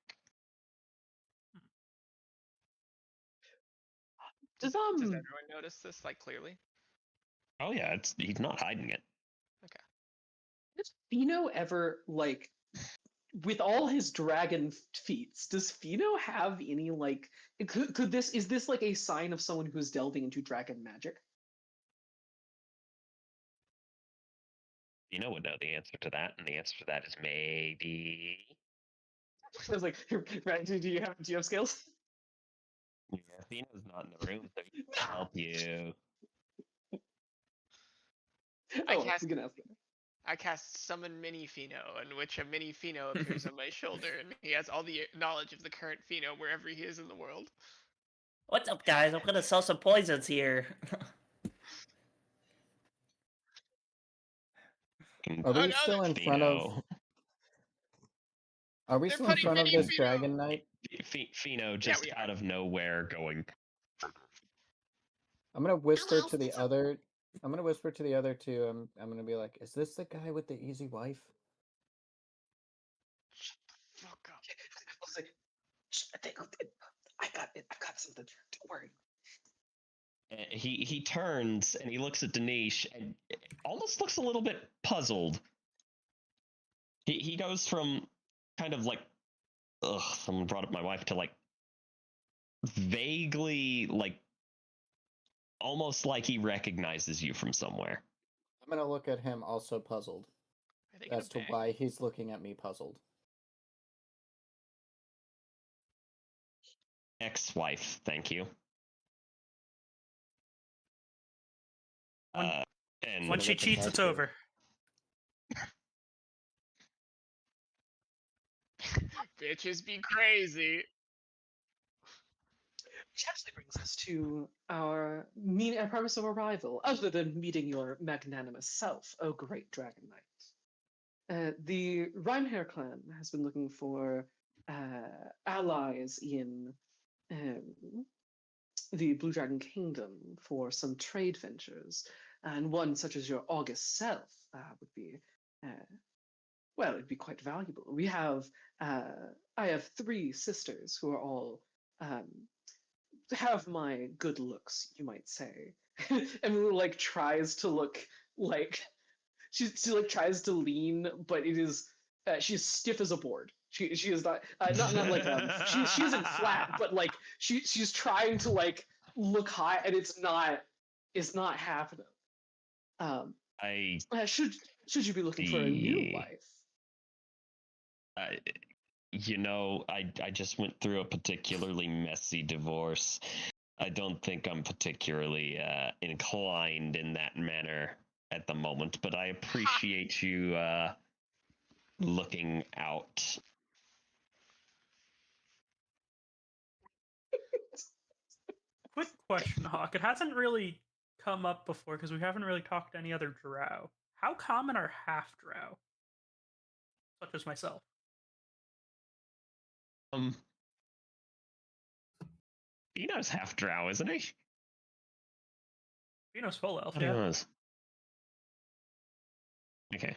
Does everyone notice this like clearly? Oh yeah, he's not hiding it. does Fino ever like with all his dragon feats? Does Fino have any like? Could this is this like a sign of someone who's delving into dragon magic? You would know the answer to that, and the answer to that is maybe. I was like, right? Do you have scales? Yeah, Athena's not in the room, so he can help you. I cast Summon Mini Fino, in which a Mini Fino appears on my shoulder, and he has all the knowledge of the current Fino wherever he is in the world. What's up, guys? I'm gonna sell some poisons here. Are we still in front of? Are we They're still in putting front of Mini this Fino. Dragon Knight? Fino just we out of nowhere going. I'm gonna whisper to the other. I'm gonna whisper to the other two. I'm gonna be like, "Is this the guy with the easy wife?" Fuck up. I was like, I got it. I've got something. Don't worry. He turns and he looks at Danish and almost looks a little bit puzzled. He goes from kind of like, ugh, someone brought up my wife, to like vaguely like almost like he recognizes you from somewhere. I'm gonna look at him also puzzled as to why he's looking at me puzzled. Ex-wife, thank you. When- And When she look at cheats, that it's too. over. Bitches be crazy. Which actually brings us to our purpose of arrival, other than meeting your magnanimous self, O great Dragon Knight. The Rhymehair clan has been looking for allies in the Blue Dragon Kingdom for some trade ventures, and one such as your august self would be, well, it'd be quite valuable. I have 3 sisters who are all have my good looks, you might say. And like tries to look like she like tries to lean, but it is she's stiff as a board. She is not not like she isn't flat, but like she's trying to like look high, and it's not happening. I Should you be looking for a new see. wife? I just went through a particularly messy divorce. I don't think I'm particularly inclined in that manner at the moment, but I appreciate you looking out. Quick question, Hawk. It hasn't really come up before because we haven't really talked to any other drow. How common are half drow? Such as myself. Eno's half drow, isn't he? Eno's full elf, I thought he yeah. was. Okay.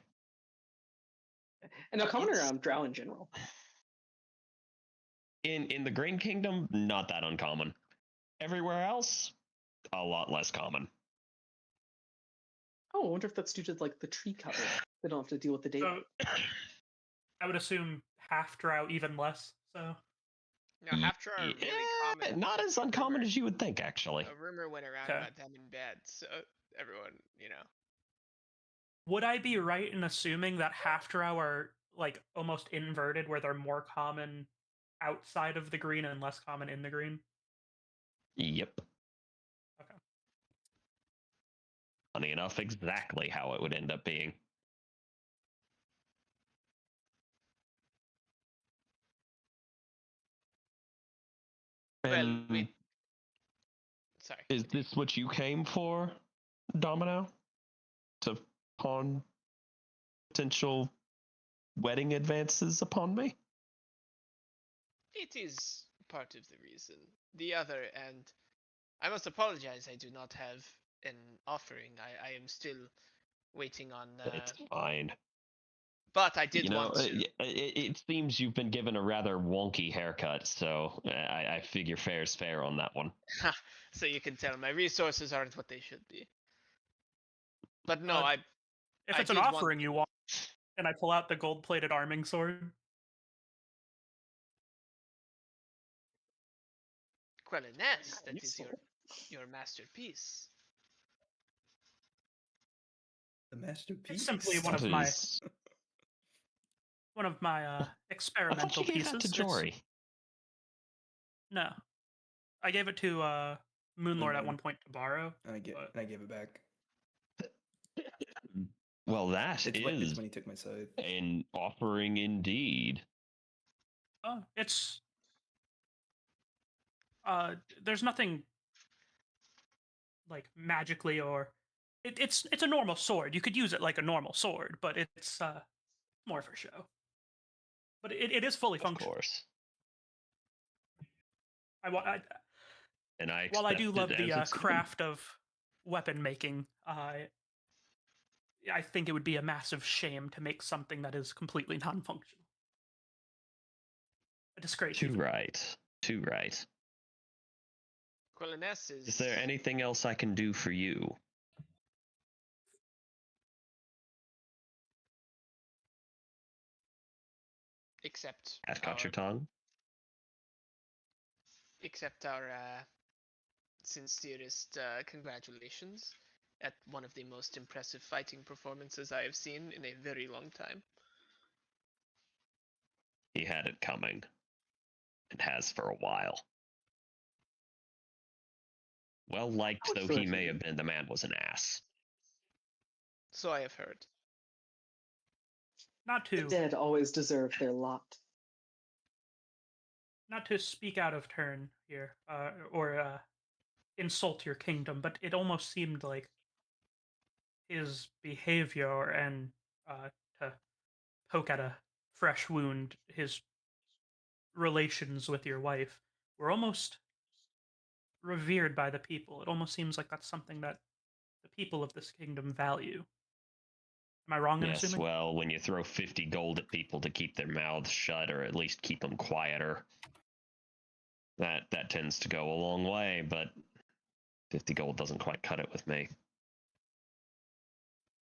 And now common around drow in general. In the Green Kingdom, not that uncommon. Everywhere else, a lot less common. Oh, I wonder if that's due to like the tree cover. They don't have to deal with the data. So I would assume half drow even less. So No, half drow are really common. Not as uncommon as you would think, actually. A rumor went around Okay. about them in bed, so everyone, would I be right in assuming that half drow are like almost inverted, where they're more common outside of the green and less common in the green? Yep. Okay. Funny enough, exactly how it would end up being. Well, And sorry. is this what you came for, Domino? To pawn potential wedding advances upon me? It is part of the reason. The other, and I must apologize, I do not have an offering. I am still waiting on. It's fine. But I did want to. It seems you've been given a rather wonky haircut, so I figure fair is fair on that one. So you can tell my resources aren't what they should be. But no, If I it's an did want- offering you want, and I pull out the gold-plated arming sword. Quelliness, that is Useful. your masterpiece. The masterpiece. It's simply one That of my is- I thought experimental you gave pieces. that to It's- Jory. No, I gave it to Moonlord at Moonlord. one point to borrow. And I But- gave it back. Well, that It's is when he took my side. an offering indeed. It's there's nothing like magically or it's a normal sword. You could use it like a normal sword, but it's more for show. But it is fully Of functional. course. And I while I do accept love it the as it's given. craft of weapon making, I think it would be a massive shame to make something that is completely non-functional. A disgrace. Too even. right. Too right. Quelliness Is there anything else I can do for you? except I've got our, your tongue. except our sincerest congratulations at one of the most impressive fighting performances I have seen in a very long time. He had it coming. And has for a while. Well liked would though feel he like may he- have been, the man was an ass. So I have heard. Not The to dead always deserve their lot. not to speak out of turn here, or insult your kingdom, but it almost seemed like his behavior and to poke at a fresh wound, his relations with your wife were almost revered by the people. It almost seems like that's something that the people of this kingdom value. Am I wrong in Yes, assuming? well, when you throw 50 gold at people to keep their mouths shut or at least keep them quieter, that tends to go a long way, but 50 gold doesn't quite cut it with me.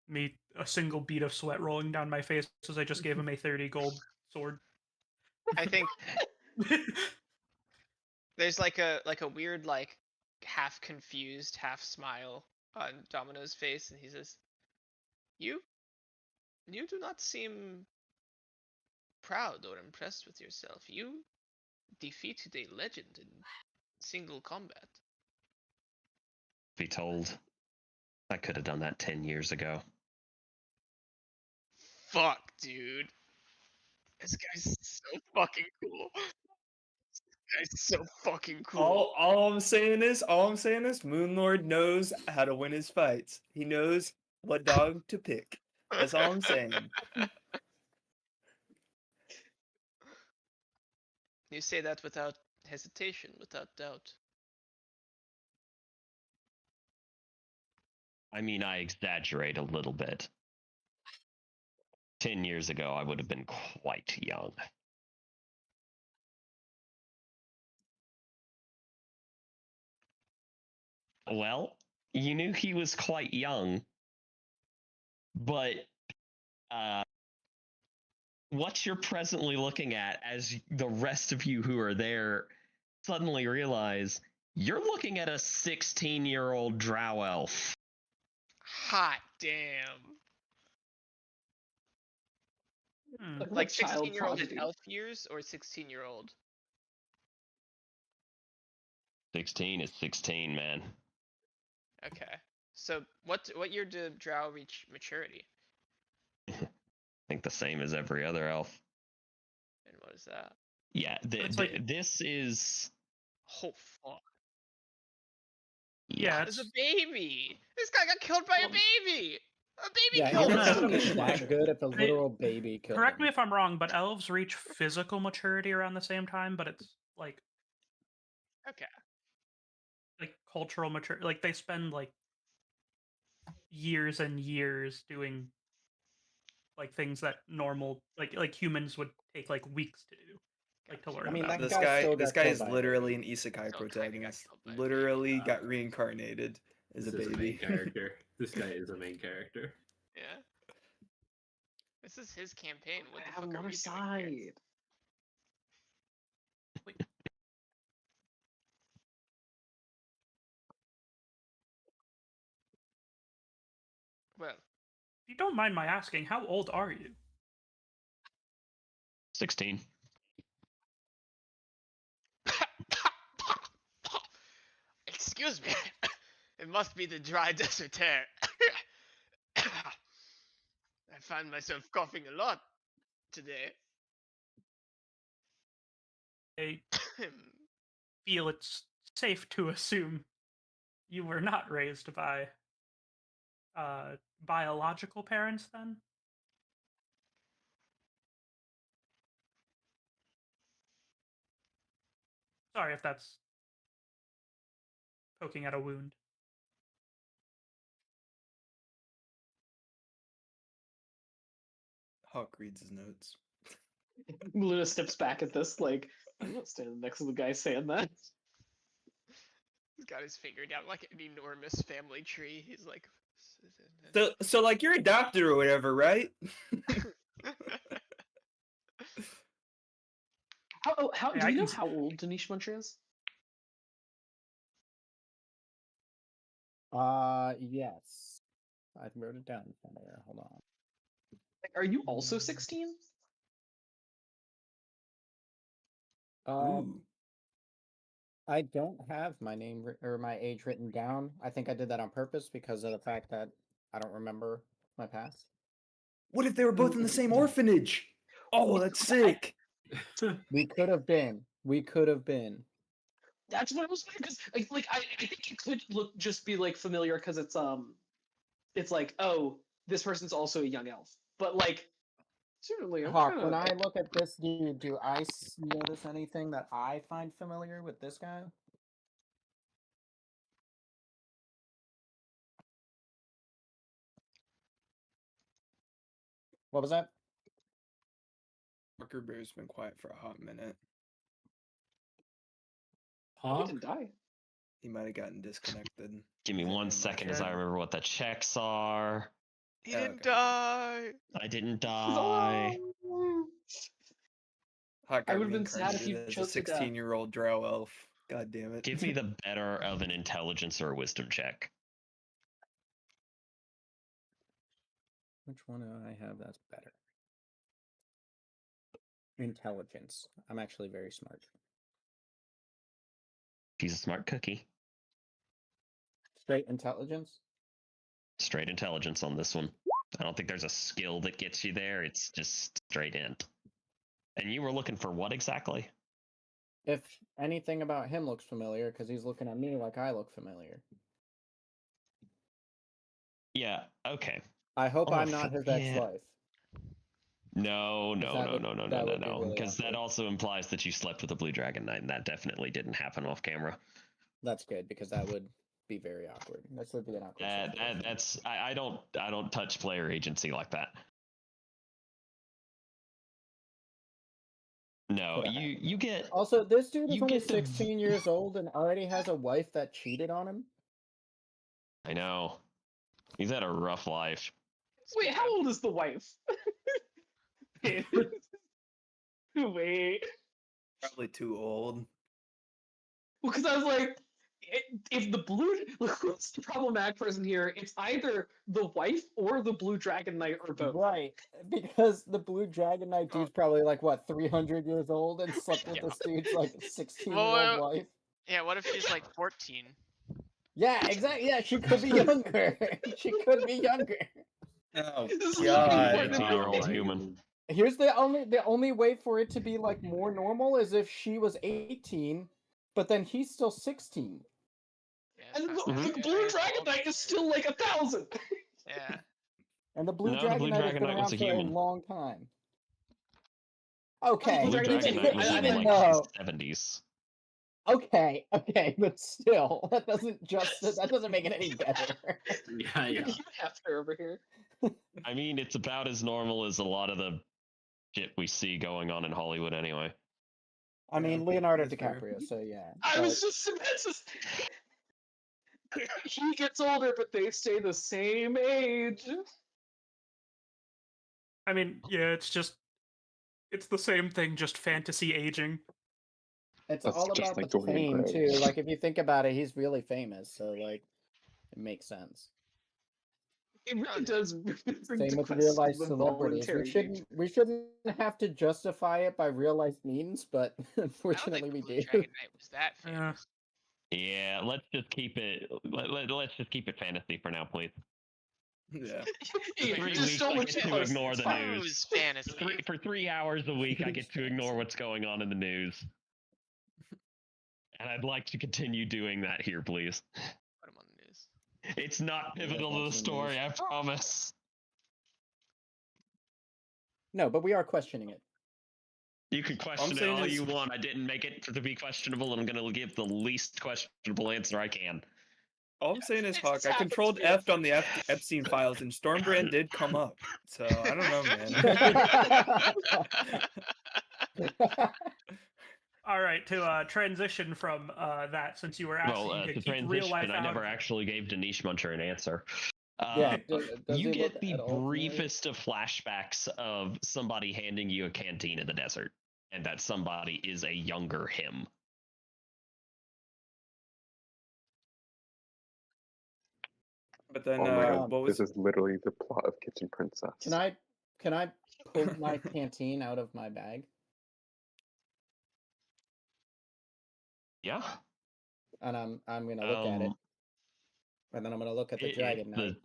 Me, a single bead of sweat rolling down my face as I just gave him a 30 gold sword. I think there's like a weird like half confused, half smile on Domino's face, and he says, "You do not seem proud or impressed with yourself. You defeated a legend in single combat." Be told, I could have done that 10 years ago. Fuck, dude. This guy's so fucking cool. This guy's so fucking cool. All I'm saying is, Moonlord knows how to win his fights. He knows what dog to pick. That's all I'm saying. You say that without hesitation, without doubt. I mean, I exaggerate a little bit. 10 years ago, I would have been quite young. Well, you knew he was quite young, but what you're presently looking at as the rest of you who are there suddenly realize you're looking at a 16-year-old drow elf. Hot damn. Like child 16-year-old in prodigy. elf years or 16-year-old? 16 is 16, man. Okay. So what year did Drow reach maturity? I think the same as every other elf. And what is that? Yeah, It's like- this is... Oh fuck. Yeah, It's a it's, baby! This guy got killed by a baby! A baby Yeah, killed even that's him! not if a he's that measure. good if a literal baby killed correct him. me if I'm wrong, but elves reach physical maturity around the same time, but it's like Okay. cultural maturity. Like they spend like years and years doing like things that normal like humans would take like weeks to do, like to learn I mean, about. that This guy still this got guy killed is by a literally baby. an isekai Still kinda got protagonist. killed by a baby. Literally got reincarnated as a This is a main baby. character. This guy is a main character. Yeah. This is his campaign. What the I have fuck are another we doing here? side. Well, If you don't mind my asking, how old are you? 16. excuse me. It must be the dry desert air. I find myself coughing a lot today. I feel it's safe to assume you were not raised by biological parents then? Sorry if that's poking at a wound. Hawk reads his notes. Luna steps back at this, like, I'm not standing next to the guy saying that. He's got his finger down like an enormous family tree. He's like, So like you're adopted or whatever, right? How Yeah, do I you know can how old Danish Munch is? Yes. I wrote it down somewhere. Hold on. Like, are you also 16? Um, Ooh. I don't have my name or my age written down. I think I did that on purpose because of the fact that I don't remember my past. What if they were both in the same orphanage? Oh, that's sick. We could have been. We could have been. That's what I was thinking. Because I think it could just be like familiar because it's like, oh, this person's also a young elf. But like, certainly, I'm Hawk, kinda, when I look at this dude, do I notice anything that I find familiar with this guy? What was that? Parker Bear's been quiet for a hot minute. he Hawk? didn't die. He might have gotten disconnected. Give me Is it one in my second as I chat? remember what the checks are. He Oh, didn't okay. die. I didn't die. Hawk I got would've been sad if reincarnated you as a chose to die. 16-year-old drow elf. God damn it. Give me the better of an intelligence or a wisdom check. Which one do I have that's better? Intelligence. I'm actually very smart. He's a smart cookie. Straight intelligence? Straight intelligence on this one. I don't think there's a skill that gets you there. It's just straight int. And you were looking for what exactly? If anything about him looks familiar, because he's looking at me like I look familiar. Yeah, okay. I hope Oh, I'm not his yeah. ex-wife. No, that would- that would be really because that awkward. also implies that you slept with a Blue Dragon Knight, and that definitely didn't happen off camera. That's good, because that would be very awkward. This would be an awkward situation. That's I don't touch player agency like that. No, Coulda you get Also, this dude is You only get the- 16 years old and already has a wife that cheated on him. I know. He's had a rough life. Wait, how old is the wife? Wait. Probably too old. Well, because I was like, if the blue, who's the problematic person here? It's either the wife or the blue dragon knight or both. Right, because the Blue Dragon Knight dude's probably like, what, 300 years old and slept with this dude's like 16-year-old Well, wife? Yeah, what if she's like 14? Yeah, exactly. Yeah, she could be younger. She could be younger. Oh, This is God. looking for 18-year-old human. Here's the only way for it to be like more normal is if she was 18, but then he's still 16. Yeah, And it's the, not the good. blue dragon knight is still like 1,000. Yeah. And the Blue No, the Dragon Blue Knight has Dragon been Knight around was a for a human. long time. Okay, Blue Blue Dragon Knight was in even like though, his 70s. okay, but still, that doesn't make it any better. Yeah, You yeah. have her over here. I mean, it's about as normal as a lot of the shit we see going on in Hollywood anyway. I mean, Yeah, Leonardo that's fair. DiCaprio, so yeah. I was just he gets older, but they stay the same age. I mean, yeah, it's the same thing, just fantasy aging. It's That's all just about like the Dorian fame Gray. too. Like if you think about it, he's really famous, so like it makes sense. It really does bring Same to with question real life the celebrities. voluntary We shouldn't have to justify it by real life means, but I don't unfortunately think we Blue do. Dragon Knight was that Yeah. famous. Yeah, let's just keep it. Let's just keep it fantasy for now, please. Yeah. Yeah, 3 just weeks, so I much get to close, ignore it's the fine. news. Who's fantasy? For 3 hours a week, I get to ignore what's going on in the news. And I'd like to continue doing that here, please. Put him on the news. It's not You guys pivotal to want the some story, news? I promise. No, but we are questioning it. You can question it saying all is- you want. I didn't make it to be questionable, and I'm going to give the least questionable answer I can. All I'm saying is, It Hawk, just I happens controlled to be F on the Epstein files, and Stormbrand did come up. So I don't know, man. All right, to transition from that, since you were asking Well, to to keep real life transition, I out never of actually gave Danish Muncher an answer. Yeah, does You he get look the at all familiar? briefest of flashbacks of somebody handing you a canteen in the desert, and that somebody is a younger him. But then, Oh my god, what was this is literally the plot of Kitchen Princess. Can I pull my canteen out of my bag? Yeah. and I'm gonna look at it, and then I'm gonna look at the Dragon Knight.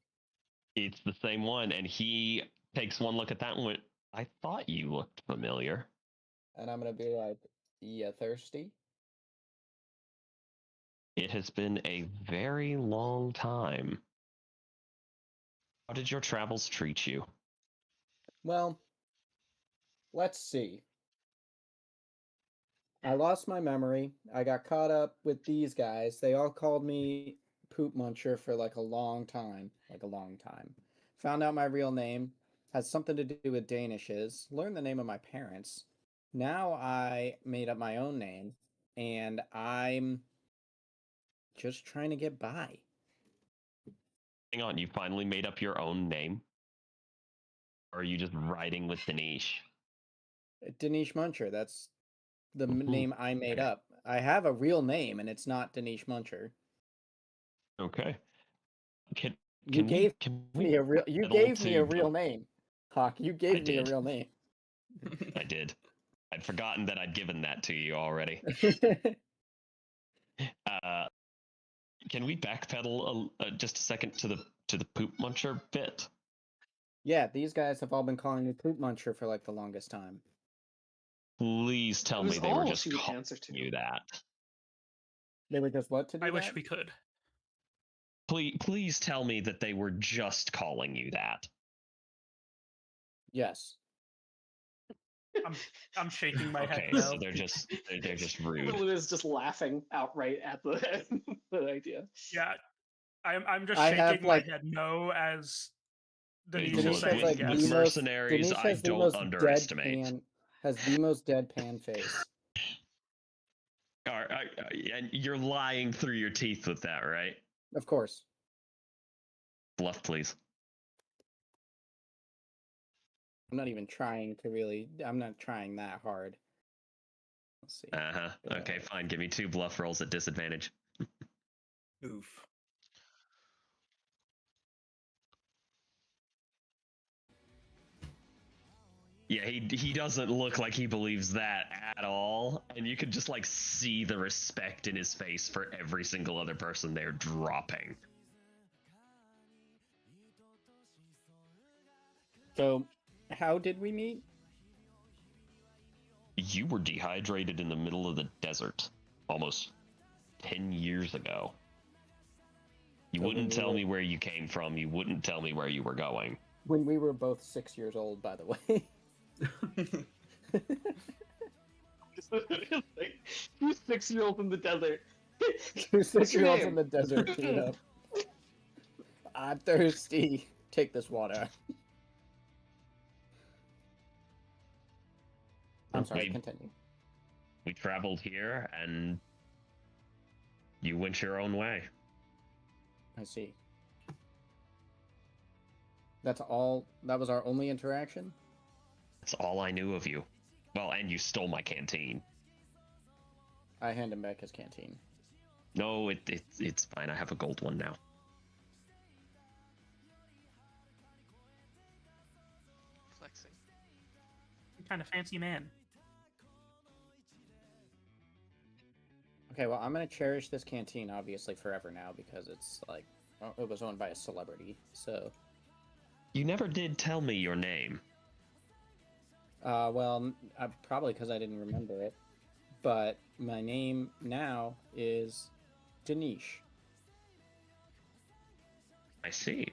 It's the same one, and he takes one look at that and went, I thought you looked familiar. And I'm gonna be like, "You thirsty?" It has been a very long time. How did your travels treat you? Well, let's see. I lost my memory. I got caught up with these guys. They all called me Poop Muncher for like a long time. Found out my real name. Has something to do with Danishes. Learned the name of my parents. Now I made up my own name. And I'm just trying to get by. Hang on, you finally made up your own name? Or are you just riding with Danish? Danish Muncher. That's the Mhm. name I made Okay. up. I have a real name, and it's not Danish Muncher. Okay. Can You we- gave can we me a real. You settle gave me a to real the- name, Hawk. You gave me a did. real name. I did. I'd forgotten that I'd given that to you already. Can we backpedal just a second to the Poop Muncher bit? Yeah, these guys have all been calling me Poop Muncher for like the longest time. Please tell It me was they were all just she would calling answer to. you that. They were just what to do I wish that? we could. Please tell me that they were just calling you that. Yes. I'm shaking my head Okay, no. so they're just rude. Lulu is just laughing outright at the, the idea. Yeah, I'm just I have, shaking like- my head no as Denise Look, is Denise saying has like yes. with the most. mercenaries, Denise I has the don't most underestimate. deadpan. Has the most deadpan face. And you're lying through your teeth with that, right? Of course. Bluff, please. I'm not even trying to really. I'm not trying that hard. Let's see. Okay, fine. Give me 2 bluff rolls at disadvantage. Oof. Yeah, he doesn't look like he believes that at all, and you can just like see the respect in his face for every single other person they're dropping. So, how did we meet? You were dehydrated in the middle of the desert almost 10 years ago. You So wouldn't we tell were- me where you came from. You wouldn't tell me where you were going. When we were both 6 years old, by the way. Like, 2 6-year-olds in the desert. 2 6-year-olds in name? the desert, you know. I'm thirsty. Take this water. I'm sorry, We- continue. We traveled here, and you went your own way. I see. That's all. That was our only interaction? That's all I knew of you. Well, and you stole my canteen. I hand him back his canteen. No, it's fine. I have a gold one now. Flexing. What kind of fancy man? Okay, well, I'm gonna cherish this canteen obviously forever now because it's like it was owned by a celebrity. So, You never did tell me your name. well, probably because I didn't remember it. But my name now is Danish. I see.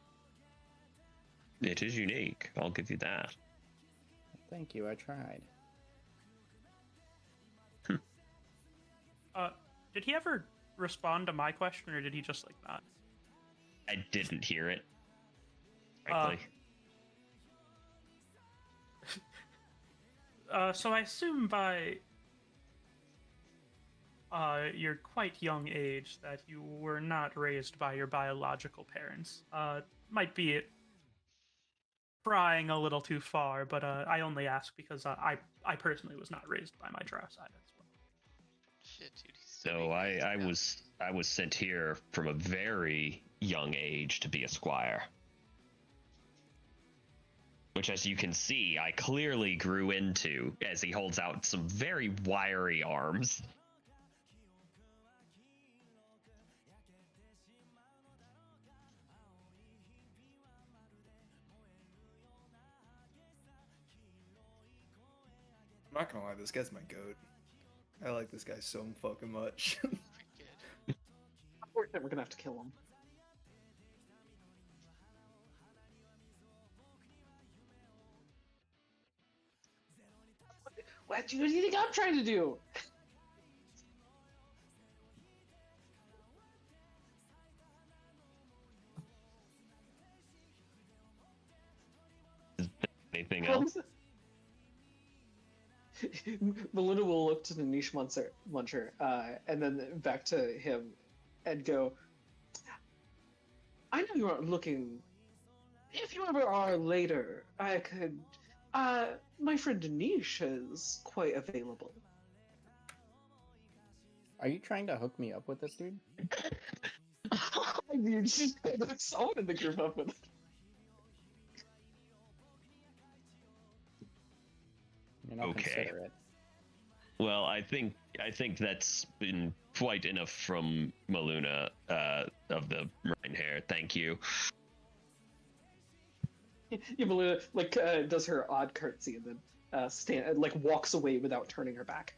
It is unique. I'll give you that. Thank you. I tried. Did he ever respond to my question, or did he just like not? I didn't hear it. Frankly. So I assume by your quite young age that you were not raised by your biological parents. Might be prying a little too far, but I only ask because I personally was not raised by my drow side as well. Shit, dude. He's still So being raised I now. was sent here from a very young age to be a squire. Which, as you can see, I clearly grew into as he holds out some very wiry arms. I'm not gonna lie, this guy's my goat. I like this guy so fucking much. Pretty good. Unfortunately, we're gonna have to kill him. What do you think I'm trying to do? Anything else? Melinda will look to the niche muncher, and then back to him, and go, I know you aren't looking. If you ever are later, I could. My friend Niche is quite available. Are you trying to hook me up with this dude? I mean, she's someone in the group up with it. You're not Okay. considerate. Well, I think that's been quite enough from Maluna of the Rhine hair. Thank you. Yeah, Melinda does her odd curtsy and then walks away without turning her back.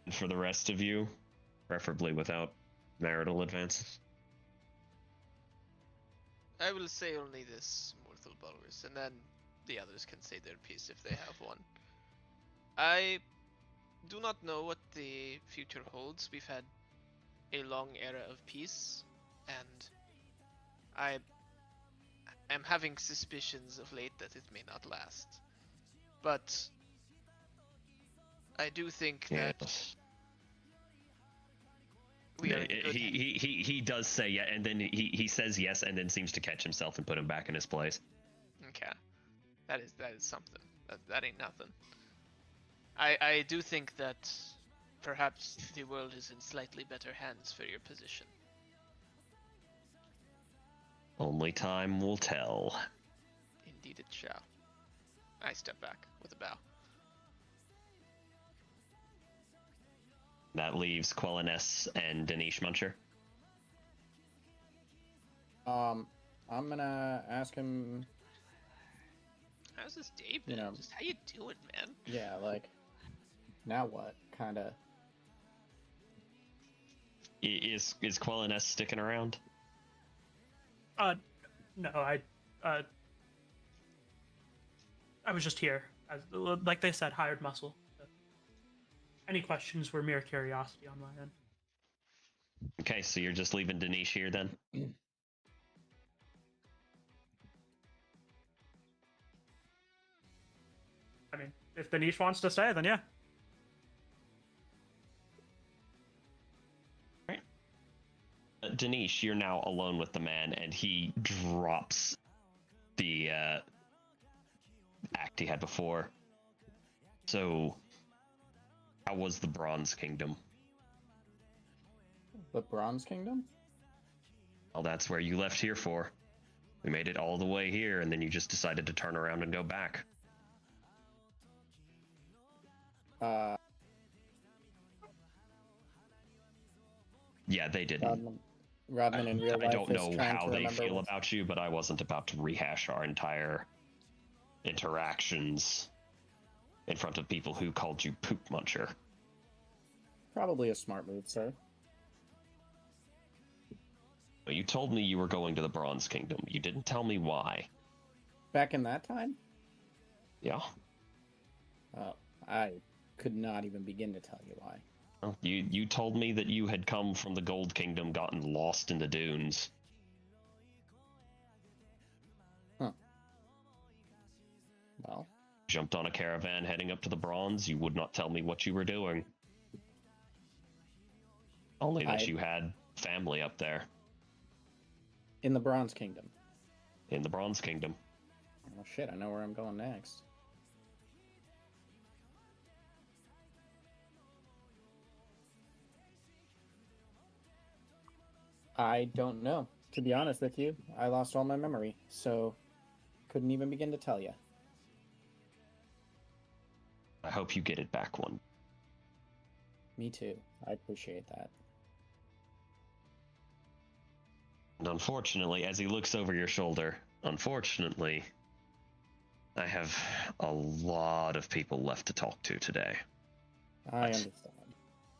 And for the rest of you, preferably without marital advances. I will say only this, Mortal Bulwers, and then the others can say their piece if they have one. I do not know what the future holds. We've had a long era of peace, and I am having suspicions of late that it may not last. But I do think that Yes. we are in good hands. He does say yeah, and then he says yes, and then seems to catch himself and put him back in his place. Okay, that is something. That ain't nothing. I do think that perhaps the world is in slightly better hands for your position. Only time will tell. Indeed it shall. I step back with a bow. That leaves Quelliness and Danish Muncher. I'm gonna ask him. How's this day You been? know. Just how you doing, man? Yeah, like, now what? Kind of. Is Quelliness sticking around? No, I was just here, as like they said, hired muscle. Any questions were mere curiosity on my end. Okay, so you're just leaving Danish here then? I mean, if the niche wants to stay, then yeah. Danish, you're now alone with the man, and he drops the act he had before. So, how was the Bronze Kingdom? The Bronze Kingdom? Well, that's where you left here for. We made it all the way here, and then you just decided to turn around and go back. Yeah, they didn't. Rodman in real life I don't is know trying how to they remember feel what's- about you, but I wasn't about to rehash our entire interactions in front of people who called you Poop Muncher. Probably a smart move, sir. But you told me you were going to the Bronze Kingdom. You didn't tell me why. Back in that time? Yeah? I could not even begin to tell you why. Well, you told me that you had come from the Gold Kingdom, gotten lost in the dunes. Well, Jumped on a caravan heading up to the Bronze. You would not tell me what you were doing. Only that I- you had family up there in the Bronze Kingdom. in the Bronze Kingdom. Oh shit, I know where I'm going next. I don't know. To be honest with you, I lost all my memory, so couldn't even begin to tell you. I hope you get it back one. Me too. I appreciate that. And unfortunately, as he looks over your shoulder, unfortunately, I have a lot of people left to talk to today. I understand.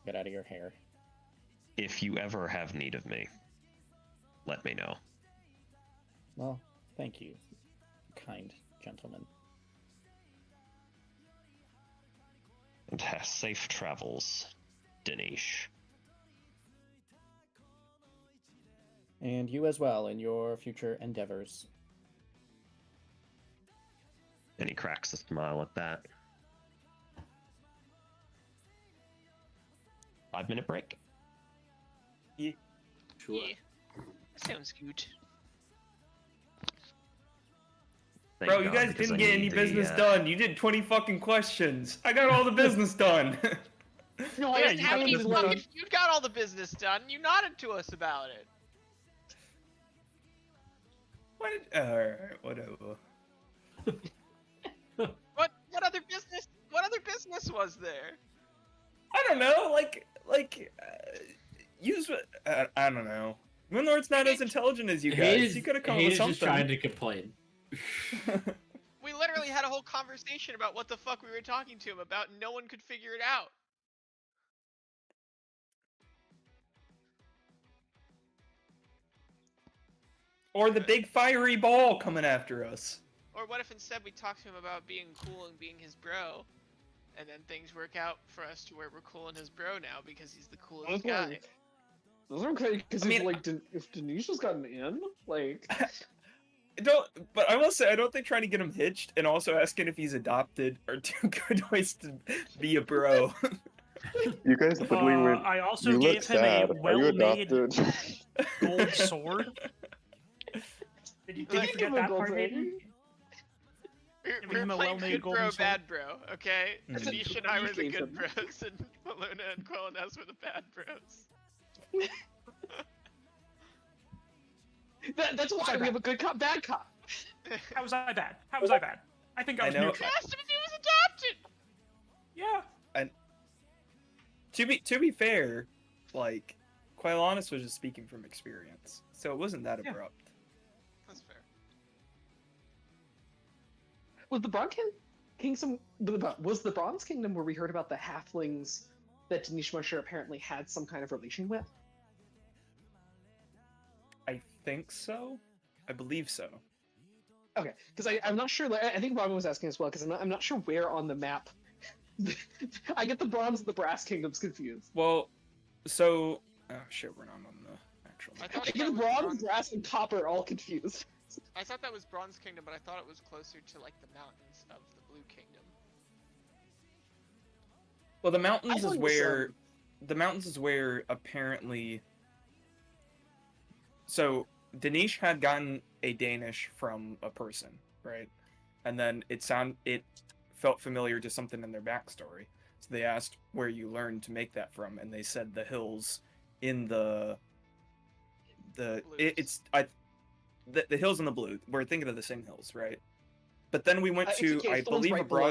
Get out of your hair. If you ever have need of me, let me know. Well, thank you, kind gentleman. And safe travels, Dinesh. And you as well in your future endeavors. And he cracks a smile at that. 5-minute break. Sure. Yeah. Sounds good. Thank Bro, you God, guys because didn't I get any need the, business done. You did 20 fucking questions. I got all the business done. No, Yeah, I you How got many the fucking, you got all the business done. You nodded to us about it. Alright, whatever. What other business? What other business was there? I don't know, use, I don't know. Moonlord's not as intelligent as you guys. He could have come up with He's just trying something. to complain. We literally had a whole conversation about what the fuck we were talking to him about, and no one could figure it out. Or the big fiery ball coming after us. Or what if instead we talked to him about being cool and being his bro, and then things work out for us to where we're cool and his bro now because he's the coolest guy. Those are okay because I mean, if Dinesh has gotten in, like, But I will say, I don't think trying to get him hitched and also asking if he's adopted are two good ways to be a bro. You guys literally went. I also You gave look him sad. a Are you well-made adopted? gold sword. Did you Like, forget that part, Aiden? We're Giving him a playing well-made good bro, golden sword. bad bro, okay? Mhm. Tanisha and I were the Gave good him. bros, and Maluna and Quilliness were the bad bros. that's why we have a good cop, bad cop. How was I bad? How was I bad? I think I I was know. neutral. Asked him if he was adopted! Yeah. To be fair, like, Quilonis was just speaking from experience, so it wasn't that Yeah. abrupt. That's fair. Was the Bronze Kingdom where we heard about the halflings that Dinesh Mosher apparently had some kind of relation with? I think so. I believe so. Okay, because I'm not sure. Like, I think Robin was asking as well because I'm not sure where on the map. I get the Bronze and the Brass Kingdoms confused. Well, so oh shit, we're not on the actual. I map. thought I that get the was Bronze, Brass, and Copper all confused. I thought that was Bronze Kingdom, but I thought it was closer to like the mountains of the Blue Kingdom. Well, the mountains I is thought it was, where apparently. So Dinesh had gotten a Danish from a person, right? And then it felt familiar to something in their backstory. So they asked where you learned to make that from, and they said the hills in the the hills in the blue. We're thinking of the same hills, right? But then we went It's to, okay, I it's the ones believe, right abroad.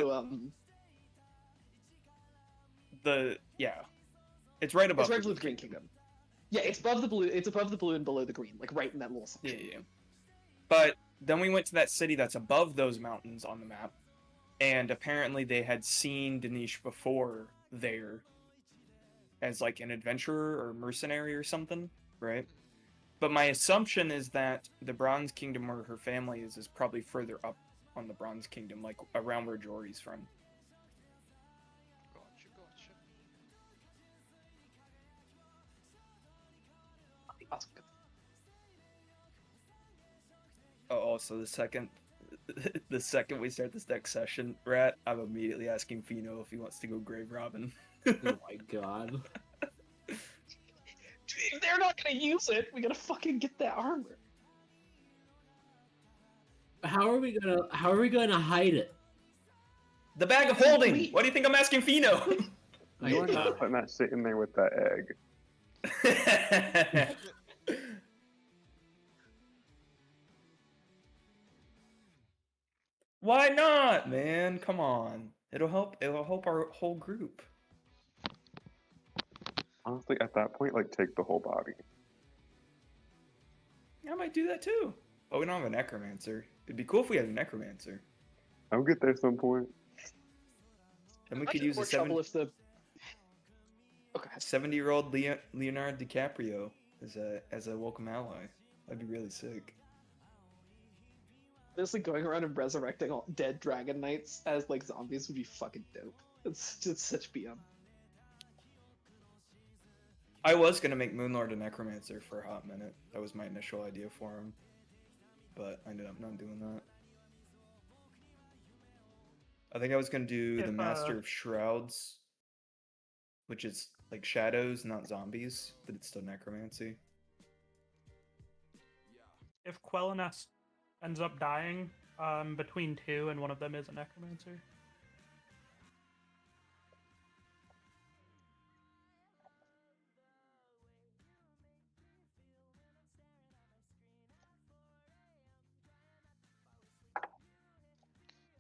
below, It's right above. it's right the below the Green Kingdom. Yeah, it's above the blue. It's above the blue and below the green, like right in that little section. Yeah. But then we went to that city that's above those mountains on the map, and apparently they had seen Dinesh before there as like an adventurer or mercenary or something, right? But my assumption is that the Bronze Kingdom, where her family is probably further up on the Bronze Kingdom, like around where Jory's from. Gotcha. Awesome. Oh, also the second we start this next session, Rat, I'm immediately asking Fino if he wants to go Grave Robin. Oh my god. If they're not gonna use it, we gotta fucking get that armor. How are we gonna hide it? The bag of holding. What do you think I'm asking Fino? You're not putting that shit in there with that egg. Why not, man? Come on. It'll help our whole group. Honestly, at that point, like, take the whole body. I might do that too. But we don't have a necromancer. It'd be cool if we had a necromancer. I'll get there at some point. And we I could get use more a trouble if the. Okay. 70-year-old Leonardo DiCaprio as a welcome ally. That'd be really sick. Honestly, going around and resurrecting all dead dragon knights as like zombies would be fucking dope. It's just such BM. I was gonna make Moonlord a necromancer for a hot minute. That was my initial idea for him, but I ended up not doing that. I think I was gonna do the Master of Shrouds, which is like shadows, not zombies, but it's still necromancy. If Quellenest ends up dying between two and one of them is a necromancer.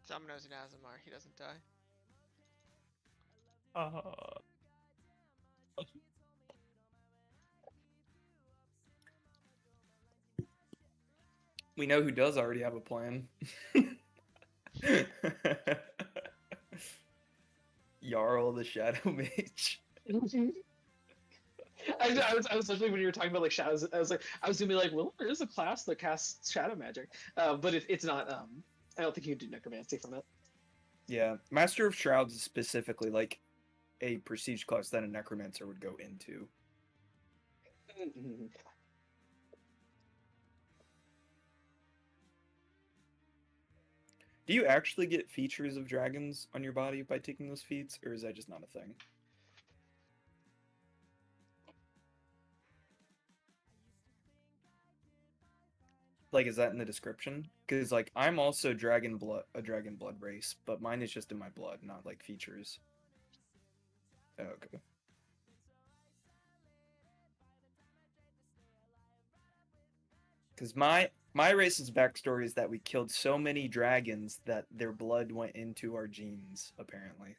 Domino's and Azamar, he doesn't die. We know who does already have a plan. Jarl the Shadow Mage. I was especially when you were talking about like shadows. I was gonna be like, well, there is a class that casts shadow magic, but it's not. I don't think you can do necromancy from it. Yeah, Master of Shrouds is specifically like a prestige class that a necromancer would go into. Do you actually get features of dragons on your body by taking those feats, or is that just not a thing? Like, is that in the description? Because like I'm also a dragon blood race, but mine is just in my blood, not like features. Oh, okay. Because my race's backstory is that we killed so many dragons that their blood went into our genes, apparently.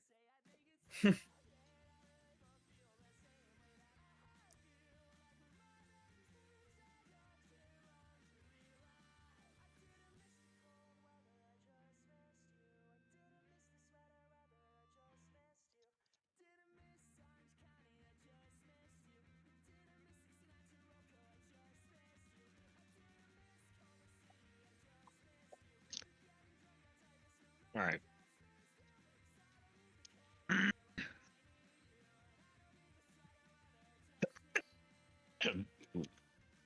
All right.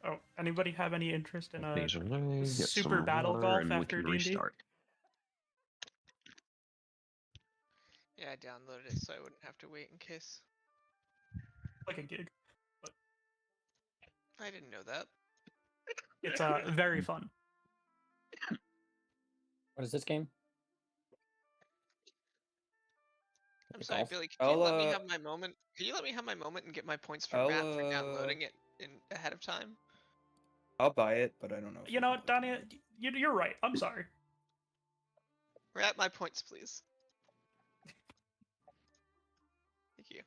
Oh, anybody have any interest in a These away, get super some battle water, golf and we after can D&D? restart. Yeah, I downloaded it so I wouldn't have to wait in case. Like a gig. I didn't know that. It's very fun. What is this game? I'm Like sorry, golf? Billy. Can you let me I'll, have my moment? Can you let me have my moment and get my points for I'll, Rat for downloading it in ahead of time? I'll buy it, but I don't know. If You I know can what, play Donnie? tonight. You're right. I'm sorry. Rat, my points, please. Thank you.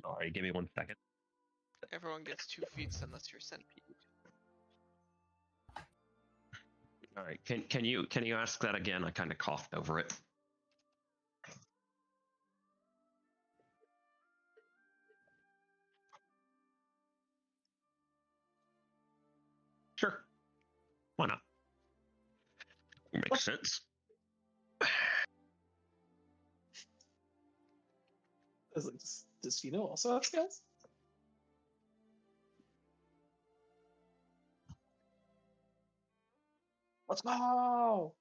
Sorry, give me 1 second. Everyone gets 2 feats unless you're centipede. All right, can you ask that again? I kind of coughed over it. Sure. Why not? Makes sense. I was like, does Fino also have scales? Let's go!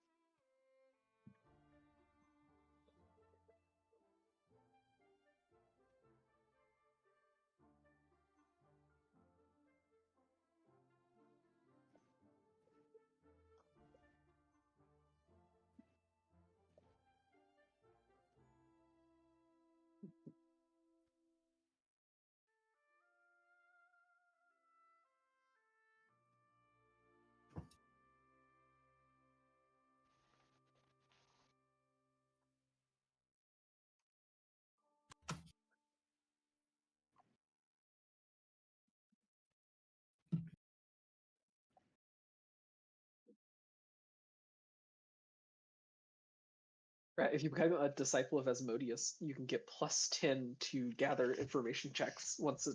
Right, if you become a disciple of Asmodeus, you can get +10 to gather information checks once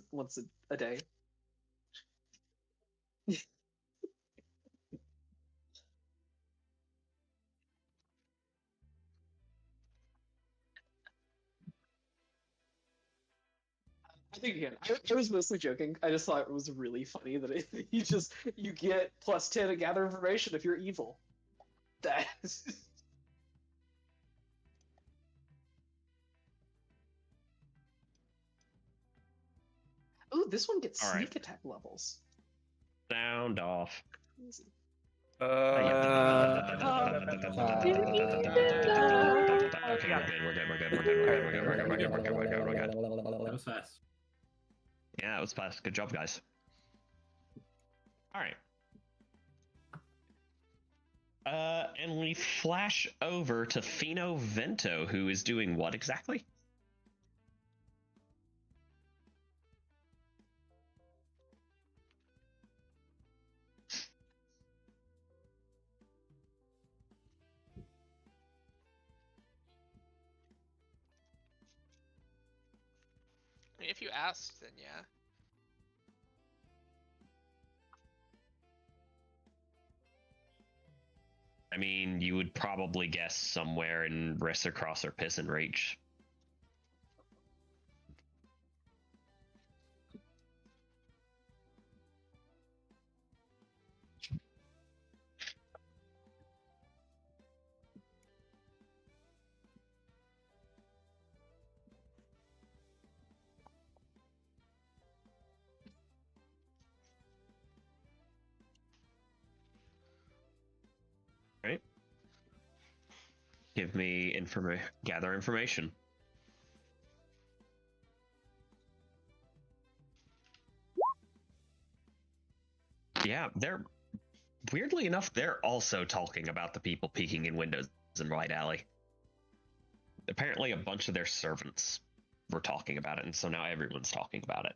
a day. I think again, I was mostly joking. I just thought it was really funny that you get +10 to gather information if you're evil. That. Ooh, this one gets All right. sneak attack levels. Sound off. Easy. Okay, we're good. That was fast. Yeah, it was fast. Good job, guys. All right. And we flash over to Fino Vento, who is doing what exactly? I mean, if you asked, then yeah. I mean, you would probably guess somewhere in Ressercross or Piston Reach. Right? Give me gather information. Yeah, weirdly enough, they're also talking about the people peeking in windows in White Alley. Apparently a bunch of their servants were talking about it, and so now everyone's talking about it.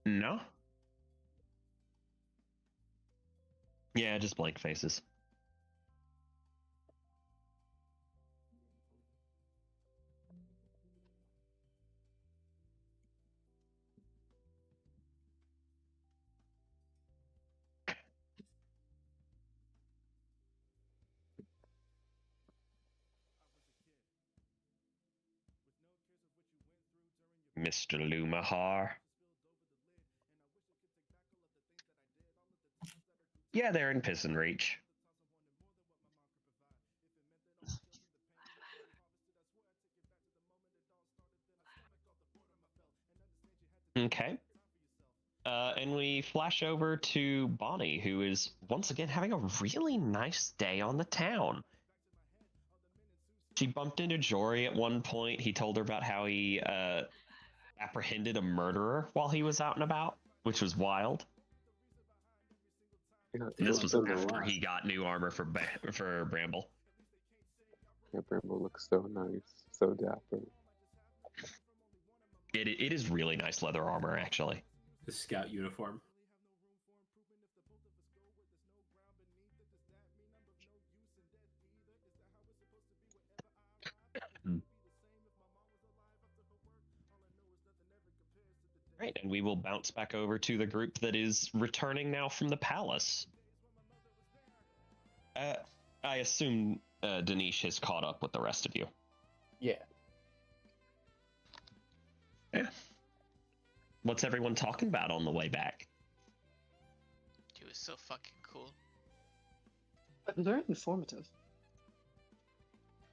No? Yeah, just blank faces. Mr. Lumahar. Yeah, they're in Piston Reach. Okay. And we flash over to Bonnie, who is once again having a really nice day on the town. She bumped into Jory at one point. He told her about how he apprehended a murderer while he was out and about, which was wild. Yeah, This it was so after nice. he got new armor for Bramble. Yeah, Bramble looks so nice, so dapper. It is really nice leather armor, actually. The scout uniform. Right, and we will bounce back over to the group that is returning now from the palace. I assume Danish has caught up with the rest of you. Yeah. Yeah. What's everyone talking about on the way back? He was so fucking cool. Very informative.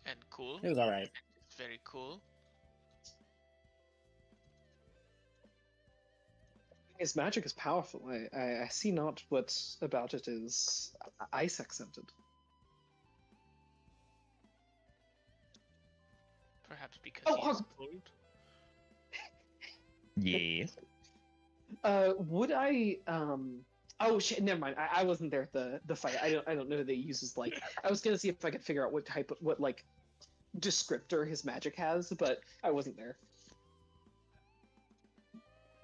And cool. It was all right. Very cool. His magic is powerful. I see not what about it is ice accented. Perhaps because Oh, he is cold. Yes. Would I Oh shit! Never mind. I wasn't there at the fight. I don't know who they uses like. I was gonna see if I could figure out what like descriptor his magic has, but I wasn't there.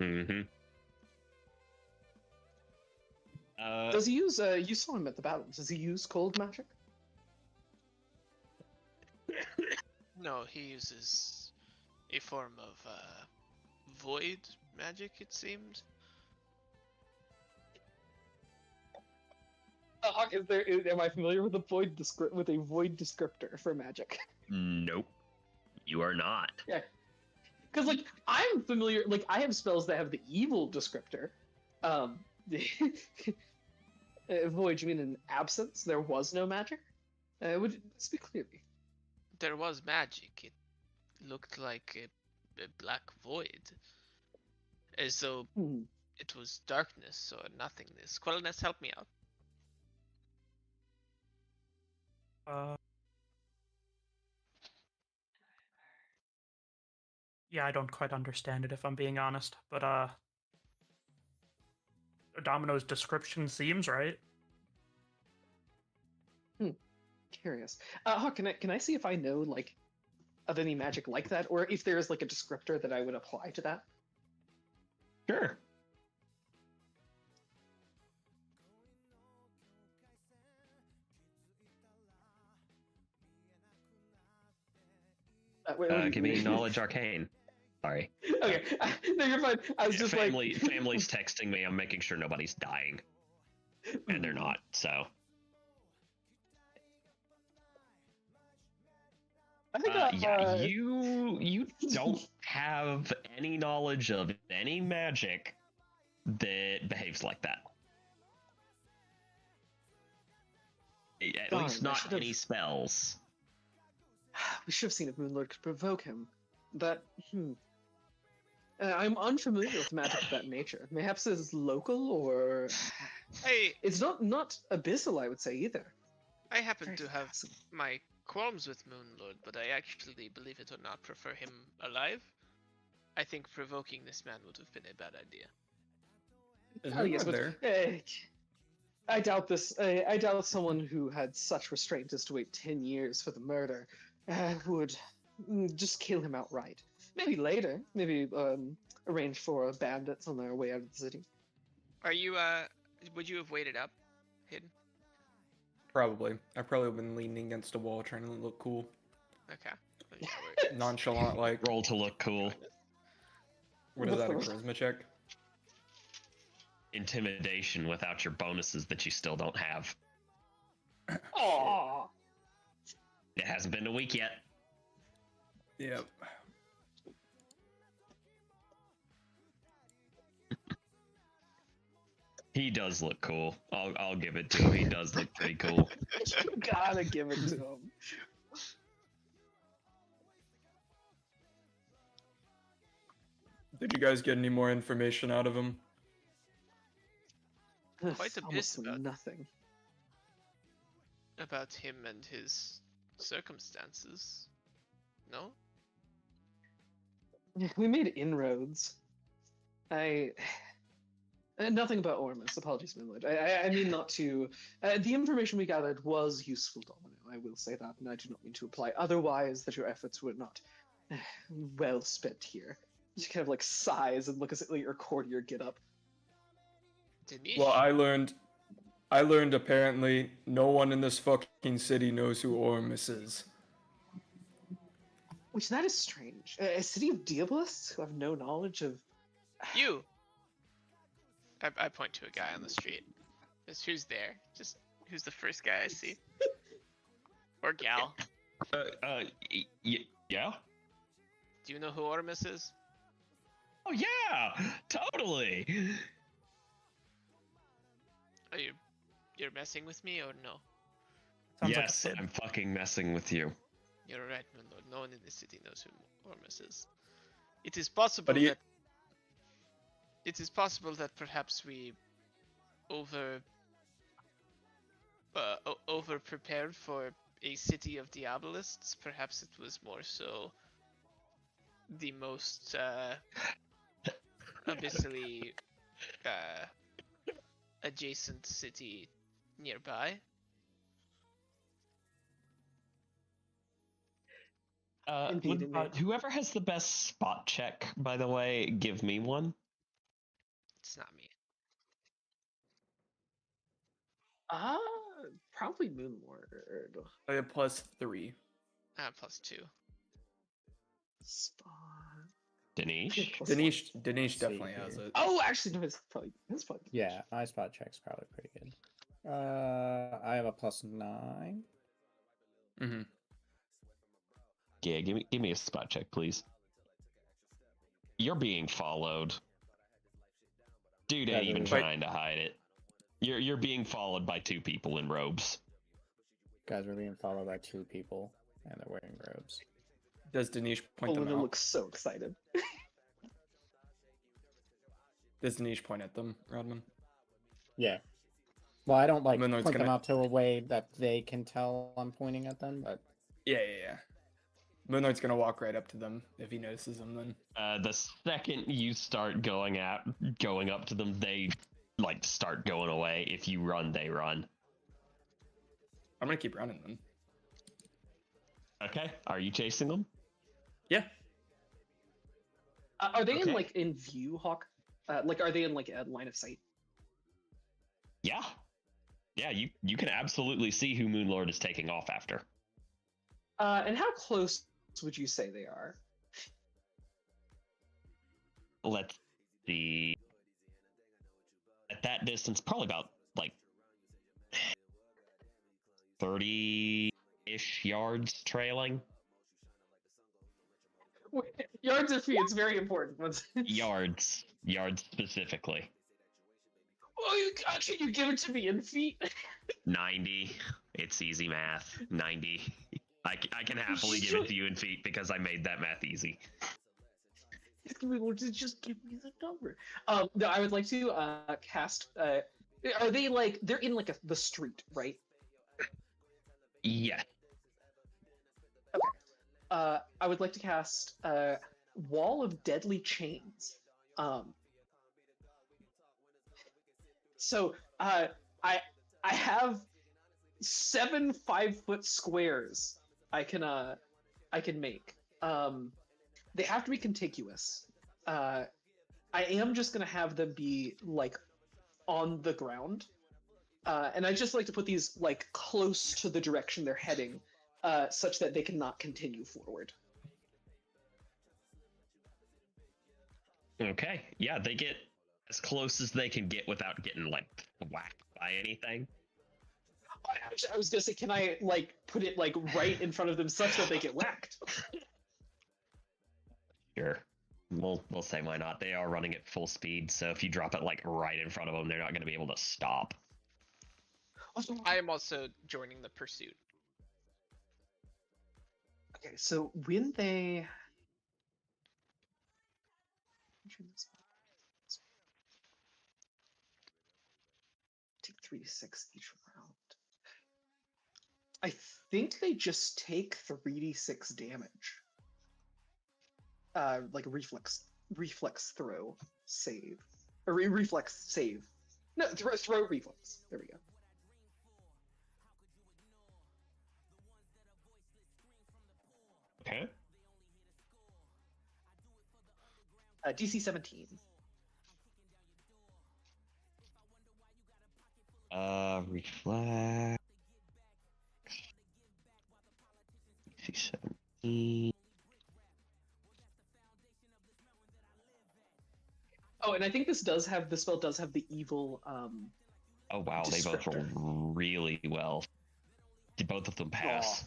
Mm-hmm. Does he use? You saw him at the battle. Does he use cold magic? No, he uses a form of void magic, it seemed. Hawk, am I familiar with a void descriptor for magic? Nope. You are not. Yeah. Because like I'm familiar, like I have spells that have the evil descriptor. Void, you mean in absence? There was no magic? Would speak clearly. There was magic. It looked like a black void. As though it was darkness or nothingness. Quelness, help me out. Yeah, I don't quite understand it if I'm being honest, but Domino's description seems right. Curious. Hawk, can I see if I know like of any magic like that, or if there's like a descriptor that I would apply to that? Sure. Give me knowledge arcane. Sorry. Okay, no, you're fine. I was just family's texting me. I'm making sure nobody's dying, and they're not. So. I think you don't have any knowledge of any magic that behaves like that. At least not any spells. We should have seen if Moonlord could provoke him. But I'm unfamiliar with magic of that nature. Perhaps it's local, or it's not abyssal. I would say either. I happen to have my qualms with Moonlord, but I actually, believe it or not, prefer him alive. I think provoking this man would have been a bad idea. Is there? I doubt this. I doubt someone who had such restraint as to wait 10 years for the murder would just kill him outright. Maybe later. Maybe arrange for bandits on their way out of the city. Are you, would you have waited up, Hidden? Probably. I probably would have been leaning against a wall trying to look cool. Okay. Nonchalant, like. Roll to look cool. What is that, a charisma check? Intimidation without your bonuses that you still don't have. Aww. It hasn't been a week yet. Yep. He does look cool. I'll give it to him. He does look pretty cool. Gotta give it to him. Did you guys get any more information out of him? Quite a bit Almost about nothing. About him and his circumstances. No? We made inroads. Nothing about Ormus. Apologies, Moonlight. I mean not to. The information we gathered was useful, Domino. I will say that, and I do not mean to imply otherwise that your efforts were not well spent here. Just kind of like sighs and look at your courtier get up. Well, I learned apparently no one in this fucking city knows who Ormus is. Which that is strange. A city of Diabolists who have no knowledge of you. I point to a guy on the street. Just who's there? Just who's the first guy I see? Or gal? Yeah. Do you know who Ormus is? Oh yeah, totally. Are you're messing with me or no? Sounds like a Yes, Sid. I'm fucking messing with you. You're right, Moonlord. No one in the city knows who Ormus is. It is possible But he- that it is possible that perhaps we over prepared for a city of Diabolists. Perhaps it was more so the most abyssally adjacent city nearby. Indeed, indeed. Whoever has the best spot check, by the way, give me one. It's not me. Probably Moonlord. I have +3. +2. Dinesh? Spot. Plus Dinesh See definitely has here. it. Oh, actually, no, it's probably. Yeah, my spot check's probably pretty good. I have a +9. Mm-hmm. Yeah, give me a spot check, please. You're being followed. Dude ain't even Wait. trying to hide it. You're being followed by 2 people in robes. Guys, we're being followed by 2 people, and they're wearing robes. Does Dinesh point them Olivia out? looks so excited. Does Dinesh point at them, Rodman? Yeah. Well, I don't like Moonlord's point them gonna- out to a way that they can tell I'm pointing at them, but Yeah. Moonlord's gonna walk right up to them if he notices them. Then The second you start going up to them, they like start going away. If you run, they run. I'm gonna keep running then. Okay. Are you chasing them? Yeah. Are they Okay. in view, Hawk? Are they in a line of sight? Yeah. Yeah, you can absolutely see who Moonlord is taking off after. And how close would you say they are? Let's see. At that distance, probably about 30-ish yards trailing. Yards or feet? It's very important. Yards specifically. Oh, can you give it to me in feet? 90. It's easy math. 90. I can happily give it to you in feet because I made that math easy. Just give me the number. No, I would like to cast. Are they they're in the street, right? Yeah. I would like to cast Wall of Deadly Chains. So I have 7 5-foot squares I can make. They have to be contiguous. I am just gonna have them be on the ground, and I just like to put these close to the direction they're heading, such that they cannot continue forward. Okay. Yeah, they get as close as they can get without getting whacked by anything. I was gonna say, can I put it right in front of them such that they get whacked? Sure. We'll say why not. They are running at full speed, so if you drop it right in front of them, they're not going to be able to stop. I am also joining the pursuit. Okay, so when they take 3d6 each round, I think they just take 3d6 damage. Reflex throw save, or reflex save. No, throw reflex. There we go. Okay. DC 17. Reflex. DC 17. Oh, and I think this spell does have the evil. Oh wow, they both roll descriptor. really well. Did both of them pass?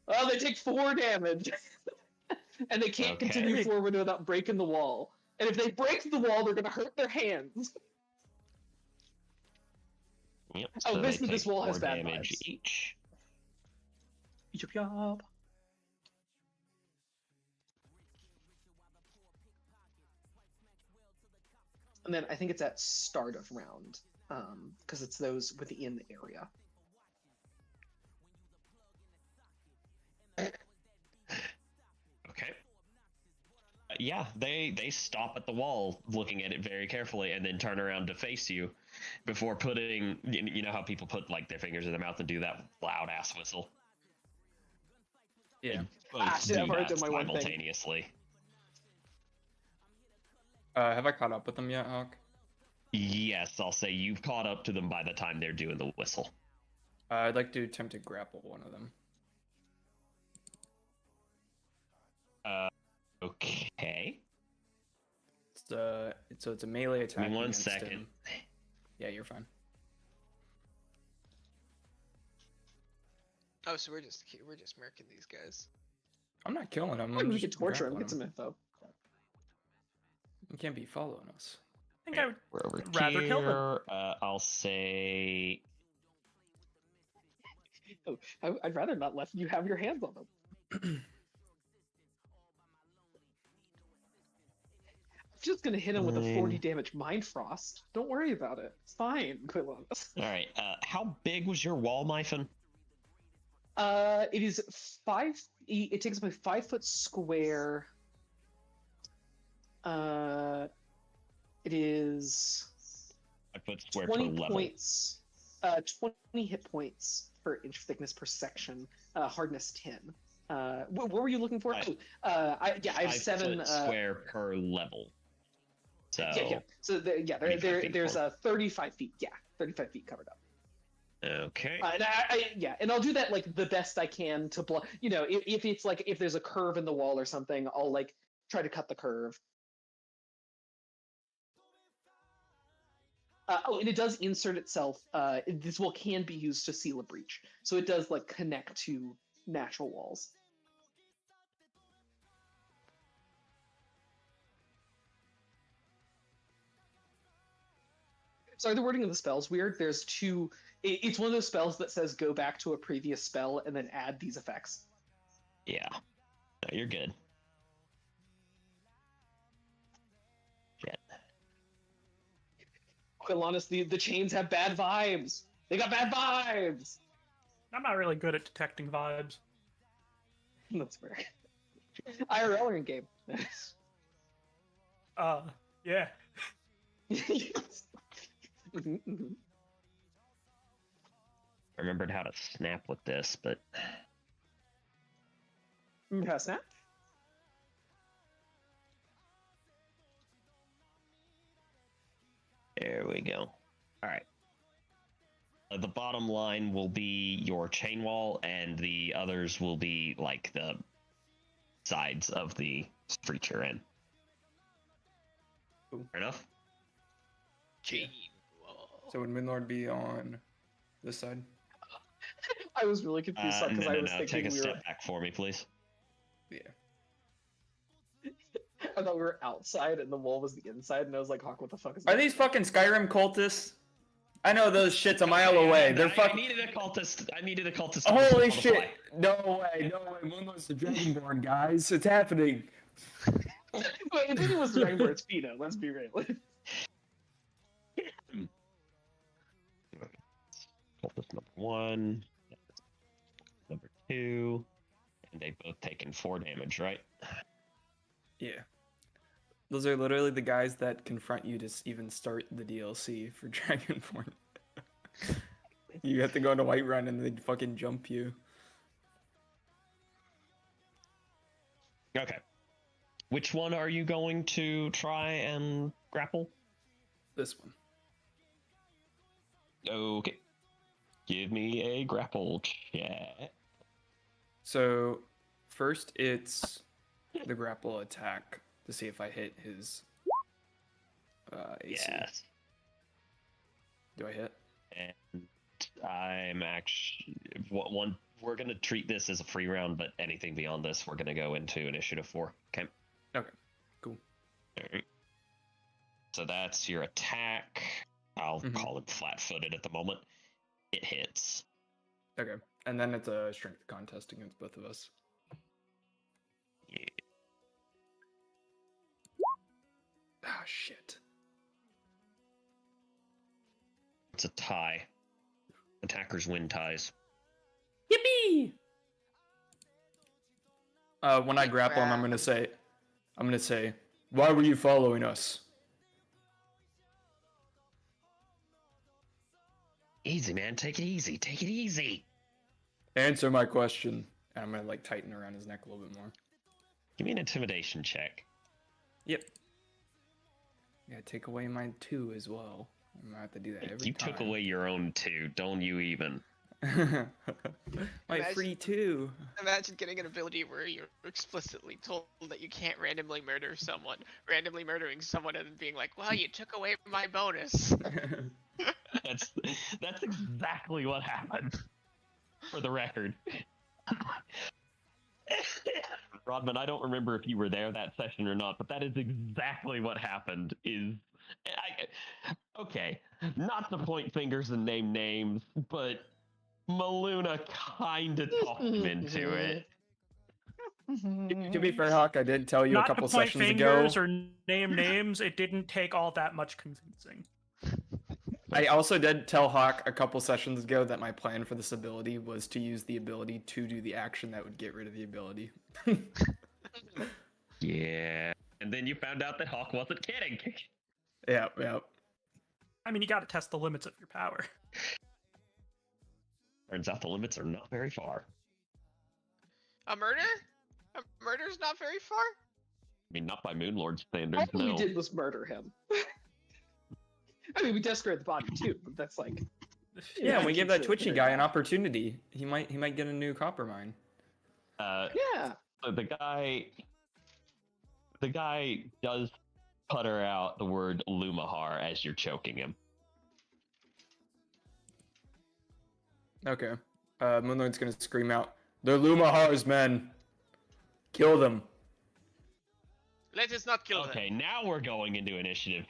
Oh, they take 4 damage, and they can't continue Okay. forward without breaking the wall. And if they break the wall, they're gonna hurt their hands. Yep. Oh, so basically they this take wall has 4 bad damage vibes. each. Yup. And then I think it's at start of round, because it's those within the area. Okay. yeah, they stop at the wall, looking at it very carefully, and then turn around to face you, before putting. You know how people put like their fingers in their mouth and do that loud ass whistle. Yeah. Both shit, do I've already that done my one thing. simultaneously. Have I caught up with them yet, Hawk? Yes, I'll say you've caught up to them by the time they're doing the whistle. I'd like to attempt to grapple one of them. Okay. It's a melee attack. Give me 1 against second. him. Yeah, you're fine. Oh, so we're just murking these guys. I'm not killing him. Maybe I'm we just could torture him, grappling get some info. You can't be following us. I think I would We're over rather here. kill them. I'll say. Oh, I'd rather not let you have your hands on them. Just gonna hit him with a 40 damage Mind Frost. Don't worry about it. It's fine, Quilonis. All right. How big was your wall, Myphon? It is 5. It takes up a 5-foot square. It is 5 foot square per 20 level. points. 20 hit points per inch thickness per section. Hardness 10. What were you looking for? I have 5 7 foot square per level. So Yeah. So there's 35 feet. Yeah, 35 feet covered up. okay. And I'll do that like the best I can to block. You know, if it's like if there's a curve in the wall or something, I'll like try to cut the curve. And it does insert itself. This wall can be used to seal a breach, so it does like connect to natural walls. Sorry, the wording of the spell's weird. There's two. It's one of those spells that says go back to a previous spell and then add these effects. Yeah. No, you're good. Shit. Quilonis, the chains have bad vibes. They got bad vibes. I'm not really good at detecting vibes. That's fair. IRL or in game? Yeah. I remembered how to snap with this, but Remember how to snap? there we go. All right. The bottom line will be your chain wall, and the others will be like the sides of the street you're in. Cool. Fair enough? Chain. So would Moonlord be on this side? I was really confused because no, I was Take thinking a we step were. back for me, please. Yeah. I thought we were outside and the wall was the inside, and I was like, "Hawk, what the fuck is?" Are that?" these fucking Skyrim cultists? I know those shits a mile away. They're I fucking. needed a cultist. I needed a cultist. Holy on the shit! fly. No way! Moonlord's the Dragonborn, guys. It's happening. Wait, if it was Dragonborn, it's Pino. Let's be real. Cultist number 1, number 2, and they both taken 4 damage, right? Yeah. Those are literally the guys that confront you to even start the DLC for Dragonborn. You have to go into Whiterun and they fucking jump you. Okay. Which one are you going to try and grapple? This one. Okay. Give me a grapple check. So, first it's the grapple attack to see if I hit his AC. Yes. Do I hit? And I'm actually one. We're gonna treat this as a free round, but anything beyond this, we're gonna go into initiative 4. Okay. Okay. Cool. All right. So that's your attack. I'll Mhm. call it flat-footed at the moment. It hits. Okay. And then it's a strength contest against both of us. Yeah. Ah, shit. It's a tie. Attackers win ties. Yippee! When I grapple him, I'm gonna say, I'm gonna say, why were you following us? Easy, man. Take it easy. Take it easy. Answer my question. And I'm gonna like tighten around his neck a little bit more. Give me an intimidation check. Yep. Yeah, take away my 2 as well. I'm gonna have to do that every You time. took away your own 2. Don't you even? my Imagine- free 2. Imagine getting an ability where you're explicitly told that you can't randomly murder someone, randomly murdering someone, and then being like, "Well, you took away my bonus." That's exactly what happened. For the record. Rodman, I don't remember if you were there that session or not, but that is exactly what happened. Okay, not to point fingers and name names, but Maluna kind of talked him into it. To be fair, Hawk, I did tell you Not a couple to point sessions fingers ago. or name names. It didn't take all that much convincing. I also did tell Hawk a couple sessions ago that my plan for this ability was to use the ability to do the action that would get rid of the ability. Yeah. And then you found out that Hawk wasn't kidding. Yeah. I mean, you got to test the limits of your power. Turns out the limits are not very far. A murder? A murder's not very far? I mean, not by Moonlord standards, All we no. did was murder him. I mean, we desecrated the body too, but that's like. Yeah, and we give that consider Twitchy it guy an that. opportunity. He might get a new copper mine. Yeah. So the guy does putter out the word Lumahar as you're choking him. Okay. Moonlord's gonna scream out, "They're Lumahar's men! Kill them!" Let us not kill them. Okay, now we're going into initiative.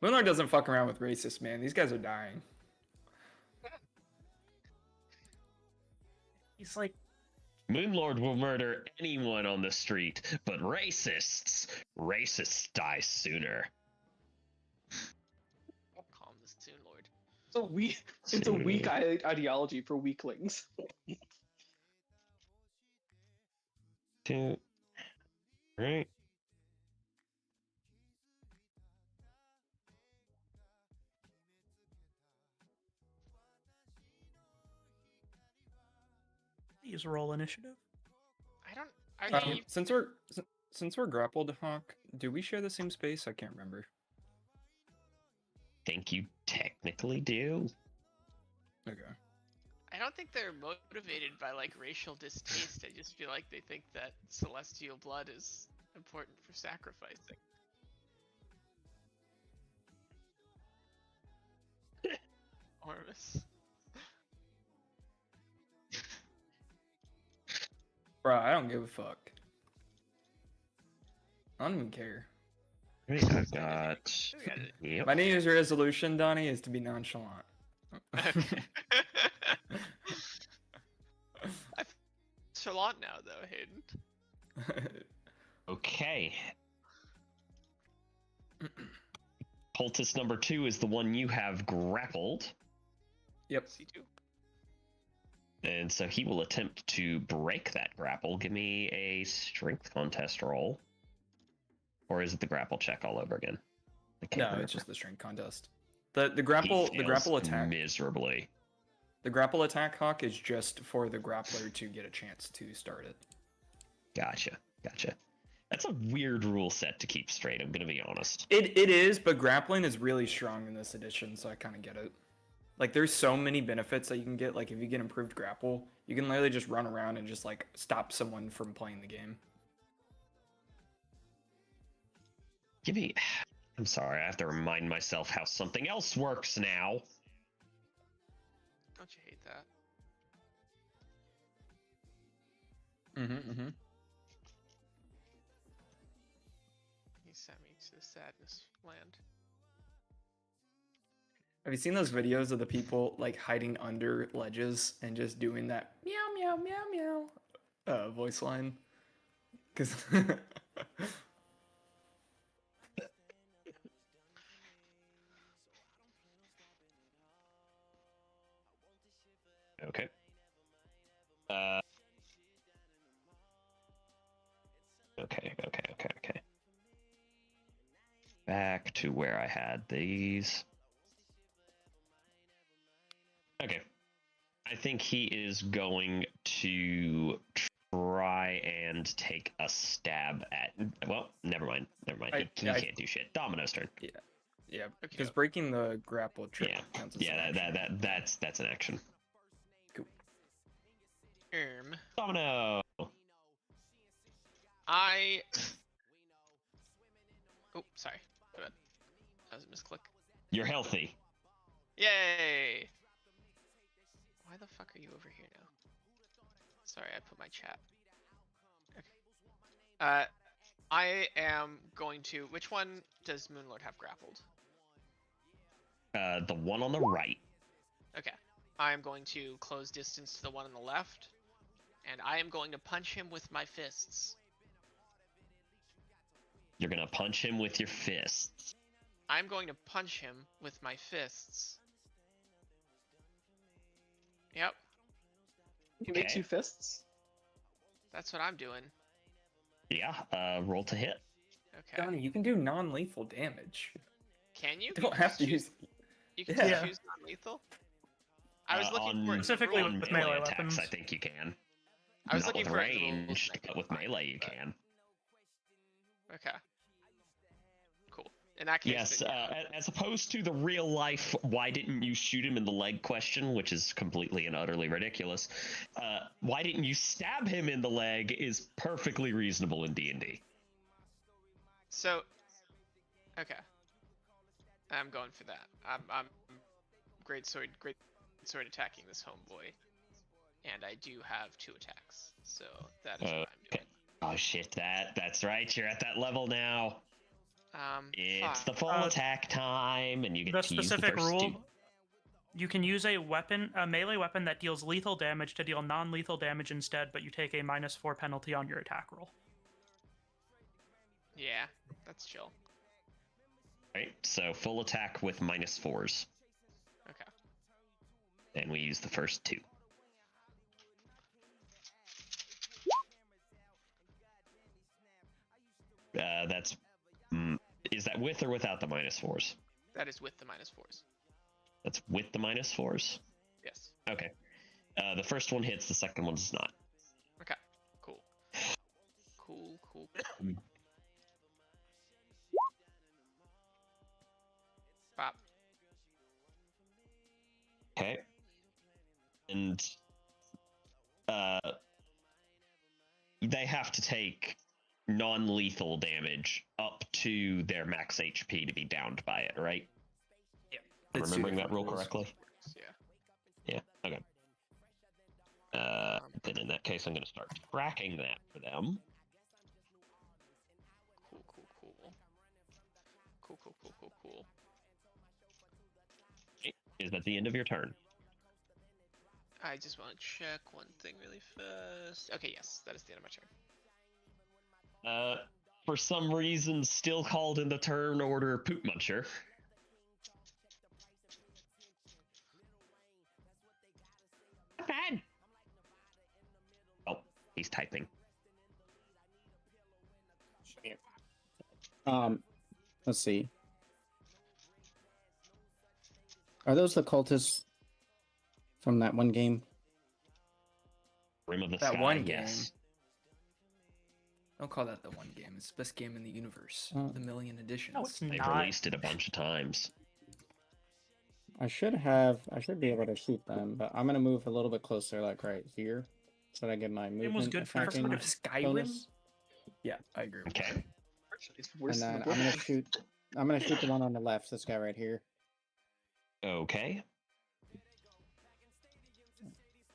Moonlord doesn't fuck around with racists, man. These guys are dying. He's like, Moonlord will murder anyone on the street, but racists die sooner. Calm the Soon Lord. It's a weak ideology for weaklings. Right. please roll initiative. I don't. Are they? Since we're grappled, Hawk, do we share the same space? I can't remember. Think you technically do? Okay. I don't think they're motivated by like racial distaste. I just feel like they think that celestial blood is important for sacrificing. Ormus. Bro, I don't give a fuck. I don't even care. Right, I've got. Yep. My New Year's resolution, Donnie, is to be nonchalant. I'm nonchalant now, though, Hayden. Okay. Poultice number 2 is the one you have grappled. Yep. C2. And so he will attempt to break that grapple. Give me a strength contest roll. Or is it the grapple check all over again? I can't No, remember. it's just the strength contest. The grapple He the grapple fails attack miserably. the grapple attack, Hawk, is just for the grappler to get a chance to start it. Gotcha. That's a weird rule set to keep straight, I'm gonna be honest. It is, but grappling is really strong in this edition, so I kind of get it. Like, there's so many benefits that you can get. Like, if you get improved grapple, you can literally just run around and just like stop someone from playing the game. I'm sorry, I have to remind myself how something else works now. Don't you hate that? Mm-hmm. He sent me to the sadness land. Have you seen those videos of the people like hiding under ledges and just doing that meow meow meow meow voice line? Because Okay. Okay. Back to where I had these. Okay. I think he is going to try and take a stab at. Well, never mind. He can't do shit. Domino's turn. Yeah, Okay. because breaking the grapple trick Yeah. counts as Yeah, an action. that's an action. Domino. Oh, sorry. My bad. That was a misclick. You're healthy. Yay! Why the fuck are you over here now? Sorry, I put my chat. Okay. I am going to. Which one does Moonlord have grappled? The one on the right. Okay. I am going to close distance to the one on the left, and I am going to punch him with my fists. You're gonna punch him with your fists. I'm going to punch him with my fists. Yep, He makes Okay. you fists. that's what I'm doing. Yeah. Roll to hit. Okay. Donnie, you can do non-lethal damage. Can you? You don't have to use. You can Yeah. just choose non-lethal. I was looking for Specifically on with melee melee attacks. weapons. I think you can. I was Not looking with for the rules, range, and I but couldn't with find melee it, you but- can. Okay. Cool. In that case, Yes, then, yeah. as opposed to the real life, why didn't you shoot him in the leg question, which is completely and utterly ridiculous. Why didn't you stab him in the leg is perfectly reasonable in D&D. So, okay. I'm going for that. I'm great sword attacking this homeboy, and I do have 2 attacks, so that is what I'm Okay. doing. Oh shit, that's right, you're at that level now. It's Fuck. the full attack time, and you get The to use the specific first rule: 2. you can use a melee weapon that deals lethal damage to deal non-lethal damage instead, but you take a -4 penalty on your attack roll. Yeah, that's chill. Right, so full attack with -4s, Okay. and we use the first 2. That's is that with or without the -4s? That is with the -4s. That's with the -4s. Yes. Okay. The first one hits, the second one does not. Okay. Cool. Cool. Bop. Okay. And they have to take non-lethal damage up to their max HP to be downed by it, right? Am I It's two remembering that different rule rules. correctly? Yeah. Yeah. Okay. Then in that case, I'm going to start tracking that for them. Cool. Is that the end of your turn? I just want to check one thing really fast. Okay, yes, that is the end of my turn. For some reason, still called in the turn order Poop Muncher. Bad. Oh, he's typing. Let's see. Are those the cultists from that one game? Rim of the That Sky, one yes. Don't call that the one game. It's the best game in the universe. Oh. The million editions. No, it's They've not. released it a bunch of times. I should be able to shoot them, but I'm gonna move a little bit closer, like right here, so that I get my Game was movement good for attacking Skyrim? bonus. Yeah, I agree. With Okay. It's And worse than then the I'm gonna book. shoot. I'm gonna shoot the one on the left. This guy right here. Okay.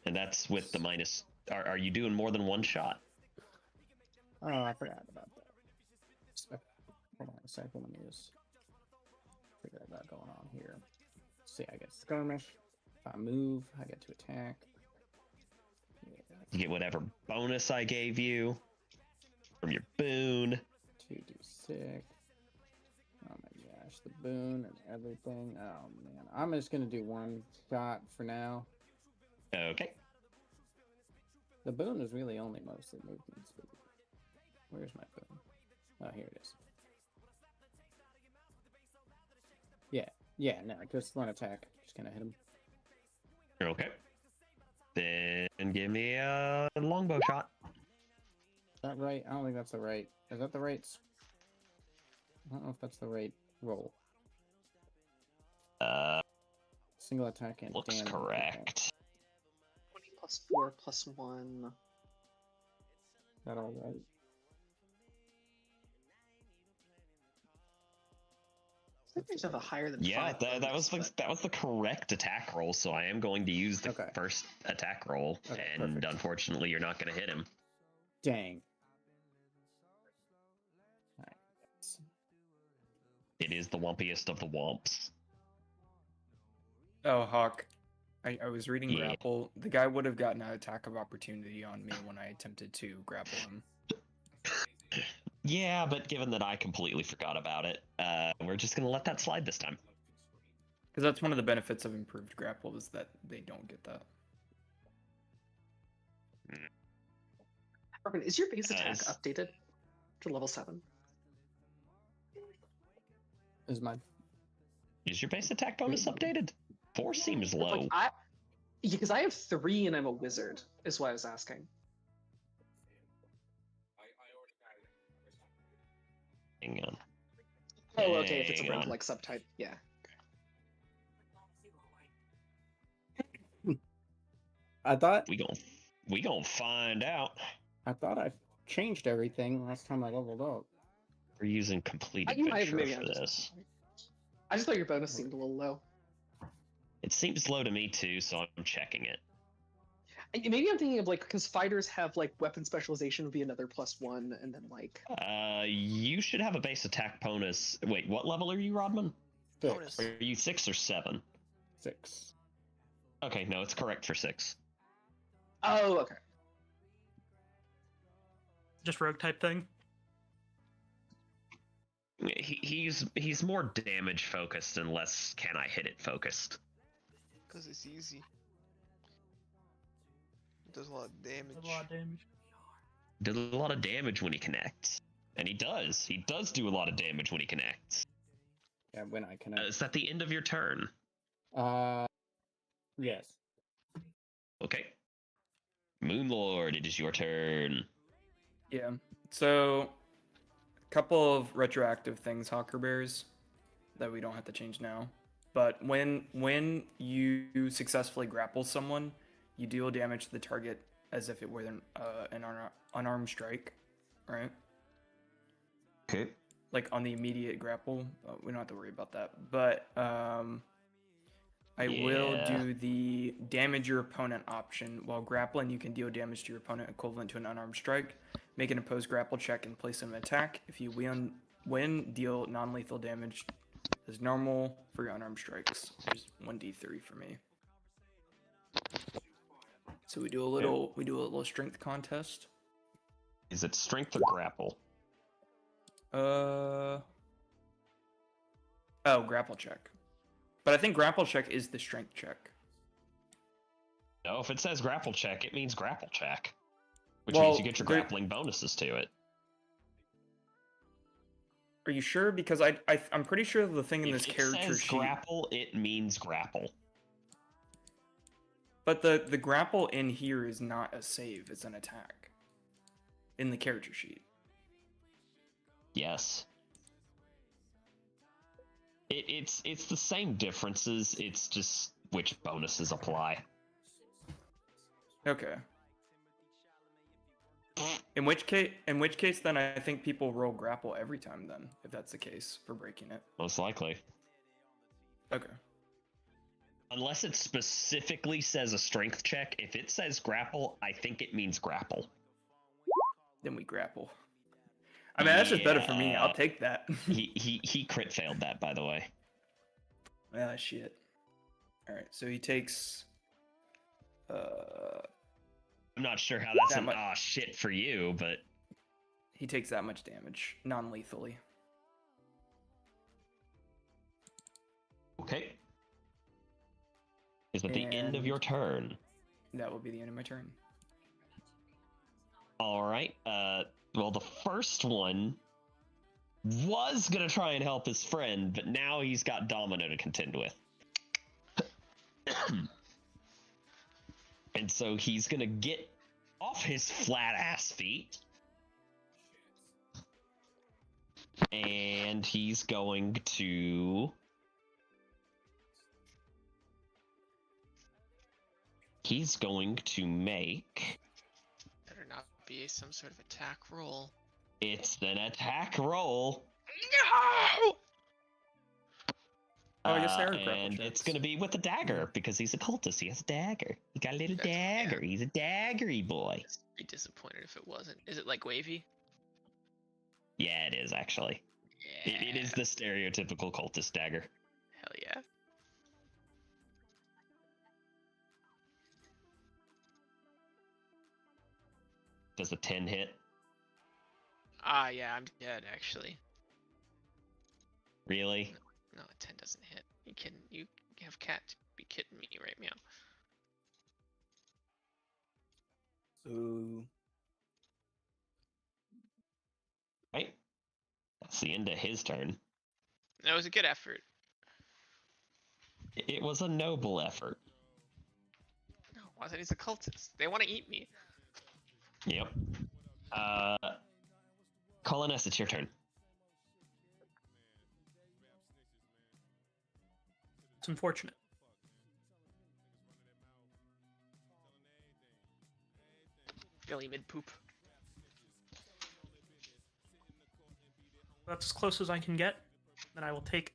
And that's with the minus. Are you doing more than one shot? Oh, I forgot about that. Hold on a second. Let me just figure out what's going on here. Let's see, I get skirmish. If I move, I get to attack. Yeah, You get whatever bonus I gave you from your boon. 2d6. Oh my gosh, the boon and everything. Oh man, I'm just gonna do one shot for now. Okay. The boon is really only mostly movement speed. Where's my phone? Oh, here it is. Yeah, no, just one attack. Just gonna hit him. Okay. Then give me a longbow shot. Is that right? I don't think that's the right. Is that the right? I don't know if that's the right roll. Single attack and Looks damage. correct. 20 plus 4 plus 1. Is that all right? I think have a higher than Yeah, 5 that was bonus, that was the correct attack roll. So I am going to use the Okay. first attack roll, Okay, and perfect. unfortunately, you're not going to hit him. Dang. Alright. It is the wumpiest of the wumps. Oh, Hawk. I was reading Yeah. grapple. The guy would have gotten an attack of opportunity on me when I attempted to grapple him. Yeah, but given that I completely forgot about it, we're just going to let that slide this time. Because that's one of the benefits of improved grapple is that they don't get that. Robin, is your base attack Yes. updated to level 7? Is my Is your base attack bonus updated? 4 seems low. Like, because I have 3 and I'm a wizard, is why I was asking. Hang on. Oh, okay, if it's a Hang rank on. like subtype, yeah. I thought We gon' find out. I changed everything last time I leveled up. We're using complete You might have adventure maybe for I'm this. I just thought your bonus seemed a little low. It seems low to me too, so I'm checking it. Maybe I'm thinking of like because fighters have like weapon specialization would be another +1, and then like You should have a base attack bonus. Wait, what level are you, Rodman? 6. Are you 6 or 7? 6. Okay, no, it's correct for 6. oh okay. Just rogue type thing. He's more damage focused and less can I hit it focused. Because it's easy. It does a lot of damage. A lot of damage. Does a lot of damage when he connects, and he does. He does do a lot of damage when he connects. Yeah, when I connect. Is that the end of your turn? Yes. Okay. Moonlord, it is your turn. Yeah. So, a couple of retroactive things, Hawker Bears, that we don't have to change now. But when you successfully grapple someone, you deal damage to the target as if it were an unarmed strike, right? Okay. Like on the immediate grapple, we don't have to worry about that. But I will Yeah. do the damage your opponent option. While grappling, you can deal damage to your opponent equivalent to an unarmed strike. Make an opposed grapple check and place an attack. If you win, deal non-lethal damage as normal for your unarmed strikes. There's 1d3 for me. So we do a little strength contest. Is it strength or grapple? Oh, grapple check. But I think grapple check is the strength check. No, if it says grapple check, it means grapple check. Which Well, means you get your there- grappling bonuses to it. Are you sure? Because I'm pretty sure the thing in If this it character says sheet. grapple, it means grapple. But the grapple in here is not a save; it's an attack. In the character sheet. Yes. It's the same differences. It's just which bonuses apply. Okay. In which case, then I think people roll grapple every time. Then, if that's the case for breaking it. Most likely. Okay. Unless it specifically says a strength check. If it says grapple, I think it means grapple. Then we grapple. I mean, that's just better for me. I'll Yeah. take that. He crit failed that, by the way. Ah, shit. All right, so he takes. I'm not sure how that's That an mu- ah shit for you, but He takes that much damage, non-lethally. okay. Is at the end of And- your turn. That will be the end of my turn. All right. Well, the first one was gonna try and help his friend, but now he's got Domino to contend with. And so he's gonna get off his flat ass feet. And he's going to... He's going to make... Better not be some sort of attack roll. It's an attack roll. No! Oh, I guess they are grapple And checks. it's going to be with a dagger, because he's a cultist. He has a dagger. He got a little That's- dagger. He's a daggery boy. I'd be disappointed if it wasn't. Is it like wavy? Yeah, it is, actually. Yeah. It is the stereotypical cultist dagger. Hell yeah. Does a 10 hit? Ah, yeah, I'm dead actually. Really? No, a 10 doesn't hit. You kidding? You have cat to be kidding me, right, meow? Ooh. Right? That's the end of his turn. That was a good effort. It was a noble effort. No, it wasn't. He's a cultist. They want to eat me. Yep. Coloness, it's your turn. It's unfortunate. Billy mid poop. That's as close as I can get. Then I will take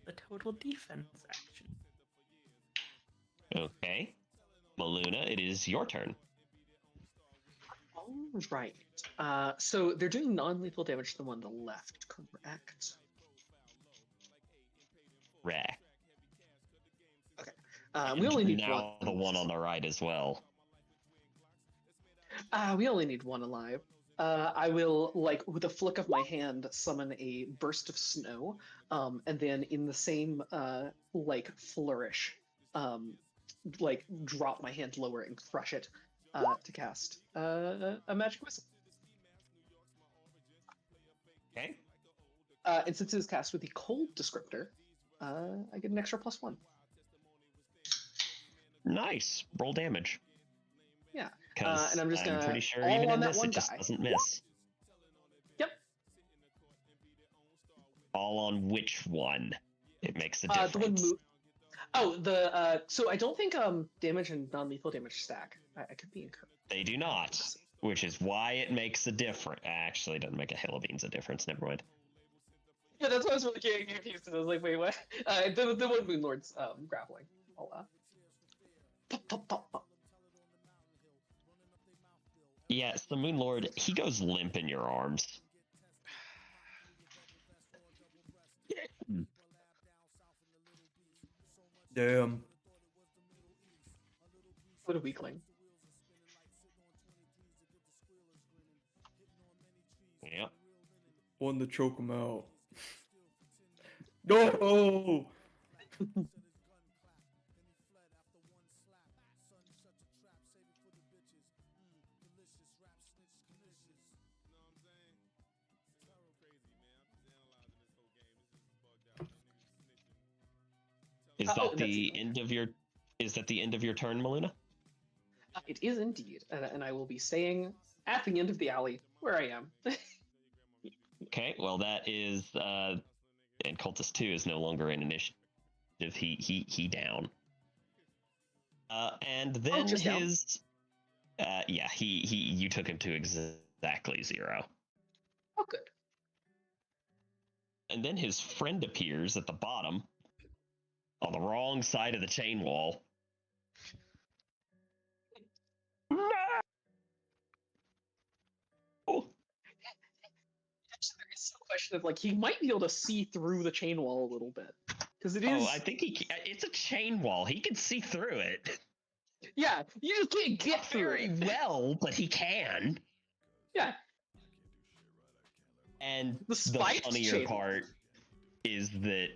the total defense action. Okay. Maluna, it is your turn. All right. So they're doing non-lethal damage to the one on the left, correct? Rack. We only need now one. the one on the right as well. We only need one alive. I will, like, with a flick of my hand, summon a burst of snow, and then in the same, like, flourish, like, drop my hand lower and crush it to cast a magic missile. Okay. And since it is cast with the cold descriptor, I get an extra +1. Nice. Roll damage. Yeah. 'Cause And I'm just gonna pretty sure all even on in that this one it just die. doesn't miss. Yep. All on which one? It makes a The one difference. so I don't think damage and non-lethal damage stack. I could be incorrect. They do not, which is why it makes a difference. Actually, it doesn't make a hill of beans a difference. Never mind. Yeah, that's why I was really getting confused. I was like, wait, what? The one Moon Lord's grappling. I'll, pop, pop, pop, pop. Yes, the Moon Lord, he goes limp in your arms. Damn. What a weakling. Yep. One to choke him out. No! Is Oh, that that's the it. end of your? Is that the end of your turn, Maluna? It is indeed, and I will be staying at the end of the alley where I am. Okay. Well, that is. And Cultist 2 is no longer in initiative. He down. And then just down? his. Yeah. You took him to exactly 0. Oh, good. And then his friend appears at the bottom, on the wrong side of the chain wall. Oh, Actually, there is a question of, like, he might be able to see through the chain wall a little bit. Because it is. oh, I think it's a chain wall. He can see through it. Yeah, you just can't get Not through very it. well, but he can. Yeah. And The spiked funnier chain part is that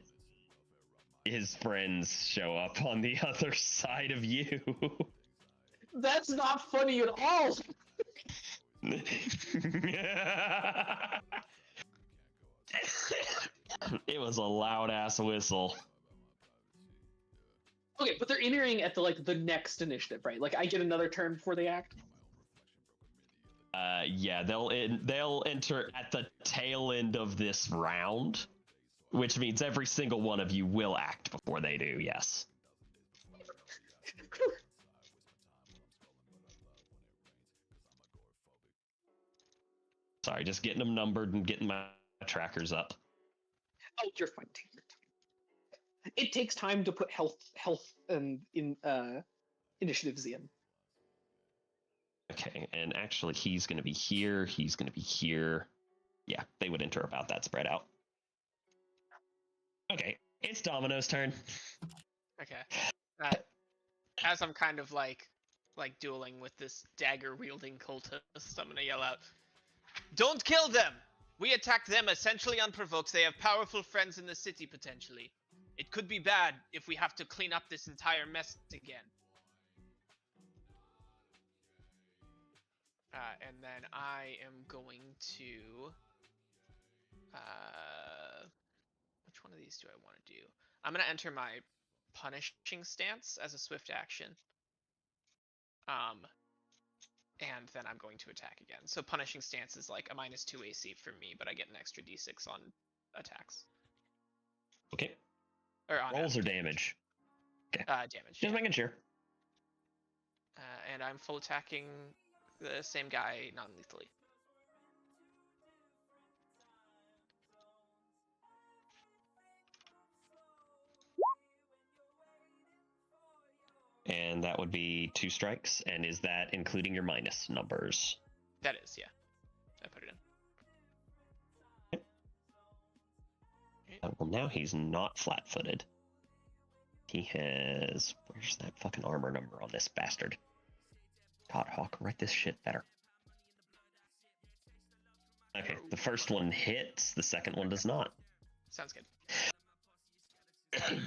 his friends show up on the other side of you. That's not funny at all. It was a loud ass whistle. Okay, but they're entering at the next initiative, right? Like I get another turn before they act. Yeah, they'll enter at the tail end of this round, which means every single one of you will act before they do. Yes. Sorry, just getting them numbered and getting my trackers up. Oh, you're fine. Take your time. It takes time to put health and initiatives in. Okay, and actually, he's going to be here. He's going to be here. Yeah, they would enter about that spread out. Okay, it's Domino's turn. Okay. As I'm kind of like dueling with this dagger wielding cultist, I'm gonna yell out, "Don't kill them! We attacked them essentially unprovoked. They have powerful friends in the city potentially. It could be bad if we have to clean up this entire mess again." And then I am going to which one of these do I want to do? I'm gonna enter my punishing stance as a swift action. And then I'm going to attack again. So punishing stance is like a -2 AC for me, but I get an extra D6 on attacks. Okay. Or on Rolls or damage? Okay. Damage. Just making sure. And I'm full attacking the same guy non-lethally. And that would be 2 strikes. And is that including your minus numbers? That is, yeah. I put it in. Well, now he's not flat-footed. He has... Where's that fucking armor number on this bastard? God, Hawk, write this shit better. Okay, the first one hits, the second one does not. Sounds good. Additional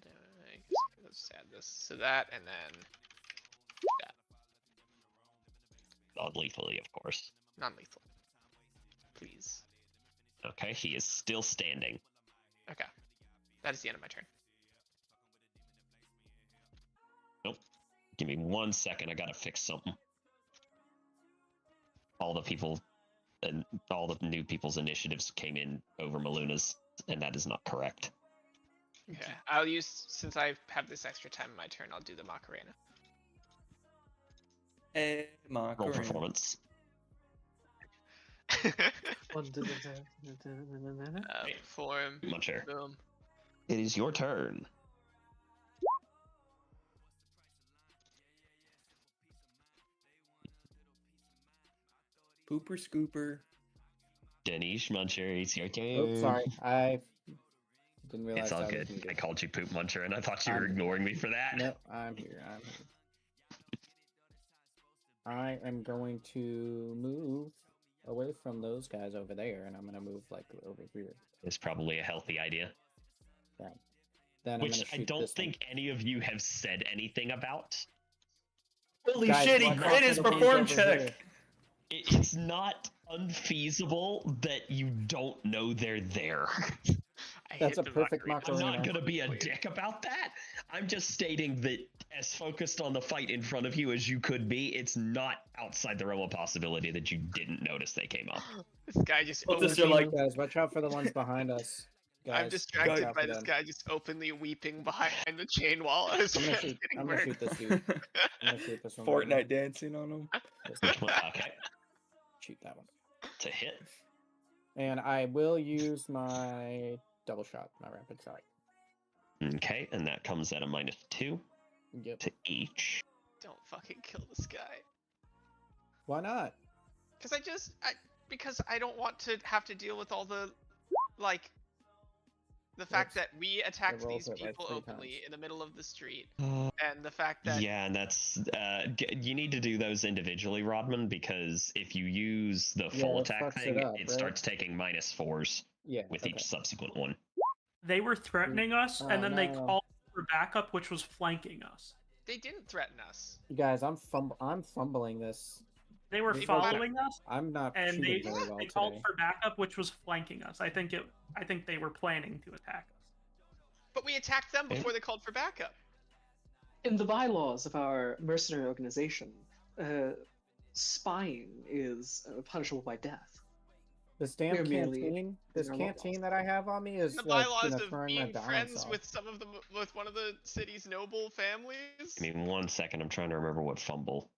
damage. Let's add this to that, and then that. Non-lethally, of course. Non-lethal. Please. Okay, he is still standing. Okay. That is the end of my turn. Nope. Give me 1 second, I gotta fix something. All the people and all the new people's initiatives came in over Maluna's, and that is not correct. Okay. I'll use, since I have this extra time in my turn, I'll do the Macarena. Roll performance. Form. Muncher. Boom. It is your turn. Pooper scooper. Denise Muncher, it's your turn. Oh, sorry. I didn't realize It's all I was good. muted. I called you Poop Muncher, and I thought you were I'm- ignoring me for that. No, I'm here. I'm here. I am going to move away from those guys over there, and I'm going to move like over here. It's probably a healthy idea. Right. Then I'm Which gonna I shoot don't this one. think any of you have said anything about. Holy Guys, shit, he watch out crit for his the ones perform over check. here. It's not unfeasible that you don't know they're there. I That's hit a the perfect Macarena. I'm Macarena. not going to be a Weird. dick about that. I'm just stating that as focused on the fight in front of you as you could be, it's not outside the realm of possibility that you didn't notice they came up. This guy just Well, this openly- are like- Guys, watch out for the ones behind us. Guys, I'm distracted watch out by for this them. guy just openly weeping behind the chain wall as I'm gonna I'm shoot. getting I'm gonna murdered. shoot this dude. I'm gonna shoot this one. right Fortnite now. dancing on him. Which one? Okay. Shoot that one. To hit. And I will use my double shot, my rapid shot. Okay, and that comes at a -2 Yep. to each. Don't fucking kill this guy. Why not? Because I don't want to have to deal with all the, like, the fact That's- that we attacked rolls these it, like, people 3 openly times. in the middle of the street, and the fact that Yeah, and that's you need to do those individually, Rodman, because if you use the full it attack fucks it thing, up, right? starts taking -4s Yeah. with okay. each subsequent one. They were threatening us, Oh, and then they no. called for backup, which was flanking us. They didn't threaten us. You guys, I'm fumbling this. They were They following us, I'm not and shooting they, very well they called today. for backup, which was flanking us. I think they were planning to attack us. But we attacked them before they called for backup. In the bylaws of our mercenary organization, spying is punishable by death. This damn We're merely canteen, this in our bylaws. canteen that I have on me is The bylaws of throwing my being balance friends off. with one of the city's noble families. I mean, 1 second. I'm trying to remember what fumble.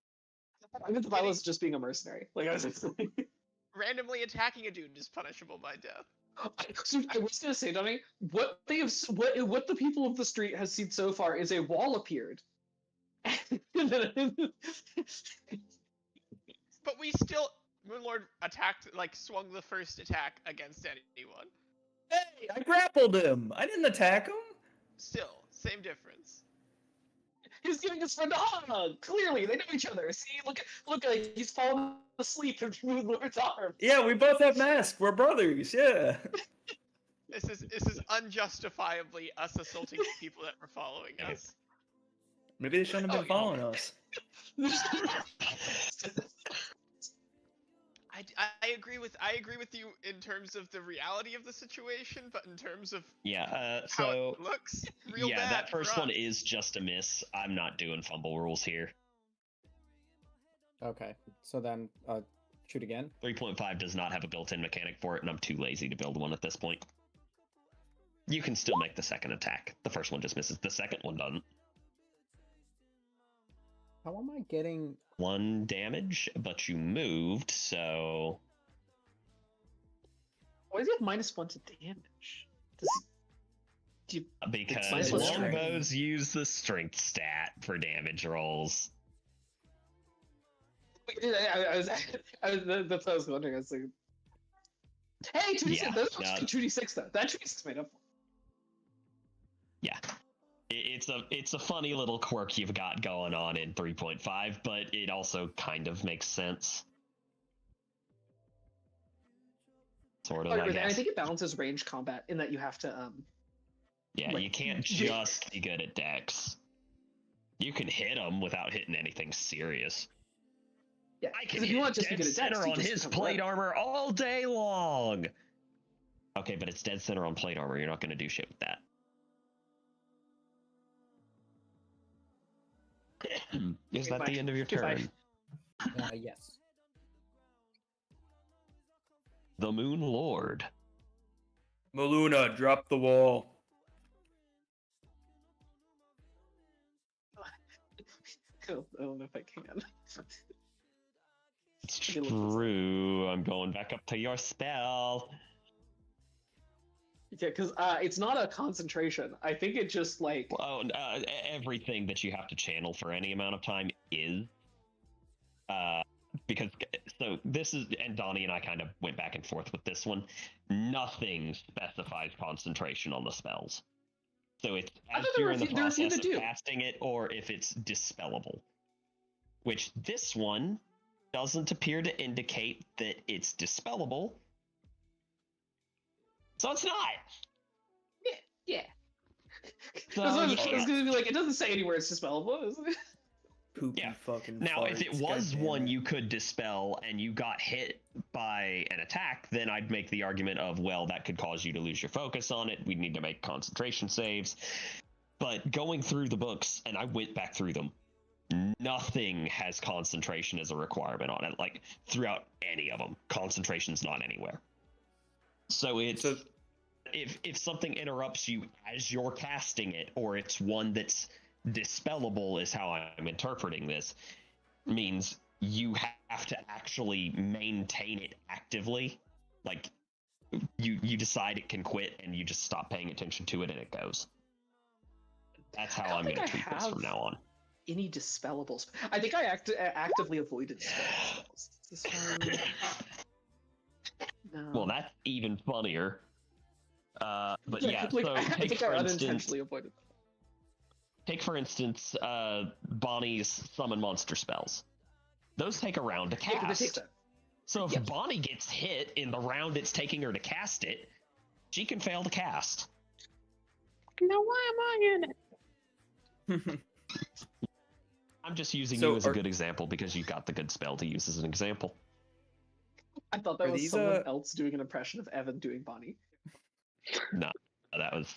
I meant the bylaws of just being a mercenary. Like I was Randomly attacking a dude is punishable by death. So I was gonna say, Donnie, what the people of the street has seen so far is a wall appeared. But we still, Moonlord attacked, like swung the first attack against anyone. Hey, I grappled him. I didn't attack him. Still, same difference. He's giving his friend a hug. Clearly, they know each other. See, look, he's falling asleep in Moonlord's arm. Yeah, we both have masks. We're brothers. Yeah. This is unjustifiably us assaulting people that were following us. Maybe they shouldn't have been following us. I agree with you in terms of the reality of the situation, but in terms of Yeah, how so it looks, real yeah, bad. that first for one us. is just a miss. I'm not doing fumble rules here. Okay, so then shoot again. 3.5 does not have a built-in mechanic for it, and I'm too lazy to build one at this point. You can still make the second attack. The first one just misses. The second one doesn't. How am I getting? 1 damage, but you moved, so Why does he have -1 to damage? because minus one strength. longbows use the strength stat for damage rolls. I was that's what I was wondering. I was like, hey, 2d6. Yeah, That's no. 2d6 though. That 2d6 made up. Yeah. It's a funny little quirk you've got going on in 3.5, but it also kind of makes sense. Sort of, I And I guess. think it balances range combat in that you have to Yeah, like, you can't just be good at dex. You can hit them without hitting anything serious. yeah. I 'cause can if you want hit just to dead be good at dex, center you on just his become plate weapon. armor all day long. Okay, but it's dead center on plate armor. You're not going to do shit with that. Is that the end of your turn? Yes. The Moon Lord. Maluna, drop the wall. I don't know if I can. It's Let me look this up. true. I'm going back up to your spell. Yeah, because it's not a concentration. I think it just like Well, everything that you have to channel for any amount of time is. Because, so this is, and Donnie and I kind of went back and forth with this one. Nothing specifies concentration on the spells. So it's I as thought there you're were in the a few- there were a few process that of do. casting it, or if it's dispellable. Which this one doesn't appear to indicate that it's dispellable. So it's not. yeah. So I you was can't. gonna be like, it doesn't say anywhere it's dispellable. Is it? Poopy Yeah. fucking Now, if it farts, was goddamn one it. you could dispel and you got hit by an attack, then I'd make the argument of, well, that could cause you to lose your focus on it. We'd need to make concentration saves. But going through the books, and I went back through them, nothing has concentration as a requirement on it. Like, throughout any of them, concentration's not anywhere. So it's... So- if something interrupts you as you're casting it, or it's one that's dispellable is how I'm interpreting this, means you have to actually maintain it actively. Like, you decide it can quit and you just stop paying attention to it and it goes. That's how I'm going to treat this from now on. Any dispellibles? I think I actively avoided spells. This one... No. Well, that's even funnier. But yeah, like, so I take think for I instance, unintentionally avoided them. take for instance, Bonnie's summon monster spells. Those take a round to Yeah, 'cause they take cast. that. So if Yep. Bonnie gets hit in the round it's taking her to cast it, she can fail to cast. Now why am I in it? I'm just using So you as a are- good example because you got the good spell to use as an example. I thought that Are was these, someone else doing an impression of Evan doing Bonnie. No, that was.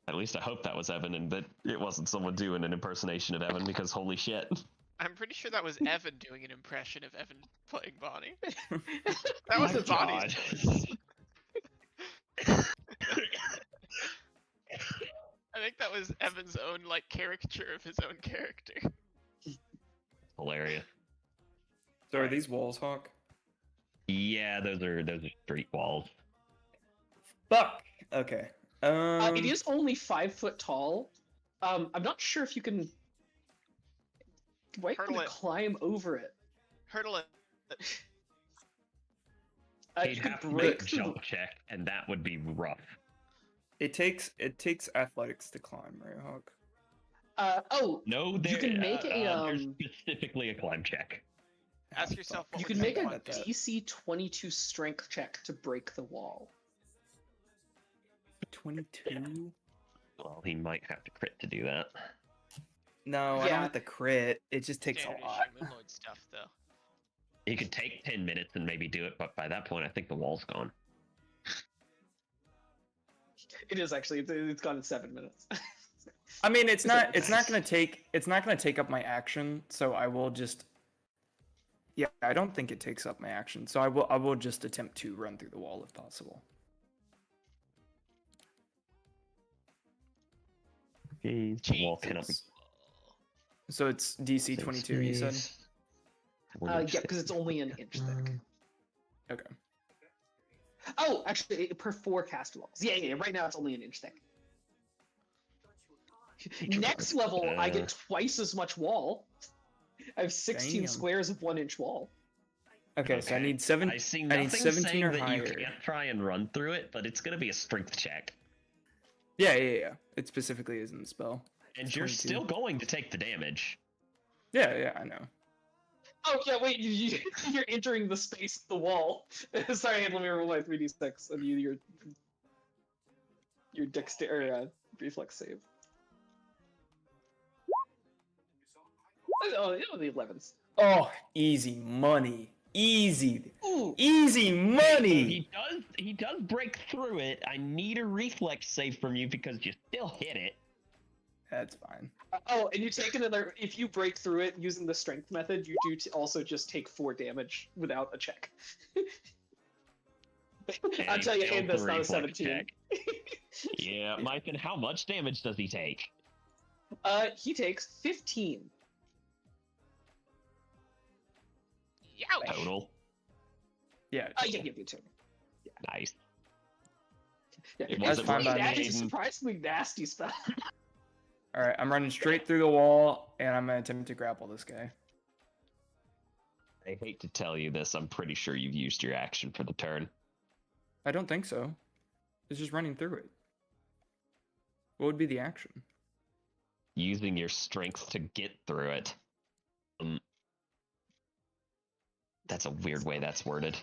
At least I hope that was Evan and that it wasn't someone doing an impersonation of Evan because holy shit. I'm pretty sure that was Evan doing an impression of Evan playing Bonnie. That My wasn't Bonnie's voice. I think that was Evan's own like caricature of his own character. Hilarious. So are these walls, Hawk? Yeah, those are street walls. Fuck. Okay. It is only 5 foot tall. I'm not sure if you can. Why Hurdle can it. climb over it? Hurdle it. He'd you could have to make break a through jump check, and that would be rough. It takes athletics to climb, right, Hawk? No, You there, can make a, there's um, specifically a climb check. Ask yourself what you would can make a someone do. DC 22 strength check to break the wall. 22. Well, he might have to crit to do that. No, I don't Yeah. have the crit. It just takes a Standard lot. issue Moonlord stuff though. He could take 10 minutes and maybe do it, but by that point, I think the wall's gone. It is actually. It's gone in 7 minutes. I mean, it's not Nice. gonna take up my action, so I will just. Yeah, I don't think it takes up my action, so I will just attempt to run through the wall if possible. The wall cannot be. So it's DC 22, you said? Yeah, because it's only an inch thick. Okay. Oh, actually, per 4 cast walls. Yeah. Right now, it's only an inch thick. Next level, I get twice as much wall. I have 16 Damn. squares of 1 inch wall. Okay, so I need 7. I see I nothing need 17 saying or that higher. you can't try and run through it, but it's going to be a strength check. Yeah. It specifically is in the spell. And It's you're 22. still going to take the damage. Yeah, I know. Oh, yeah, wait, you're entering the space of the wall. Sorry, let me roll my 3d6 and your reflex save. Oh, the 11s. Oh, easy money. Easy. Ooh. Easy money. He does break through it. I need a reflex save from you because you still hit it. That's fine. Oh, and you take another. If you break through it using the strength method, you do also just take 4 damage without a check. I'll he tell you, failed and that's the not a reflex 17. check. Yeah, Mike, and how much damage does he take? He takes 15. Youch! Total. Yeah. Yeah, you too. Nice. Yeah, It That's wasn't fine by worth me. That's a it. surprisingly nasty spell. All right, I'm running straight through the wall, and I'm gonna attempt to grapple this guy. I hate to tell you this, I'm pretty sure you've used your action for the turn. I don't think so. It's just running through it. What would be the action? Using your strength to get through it. That's a weird way that's worded.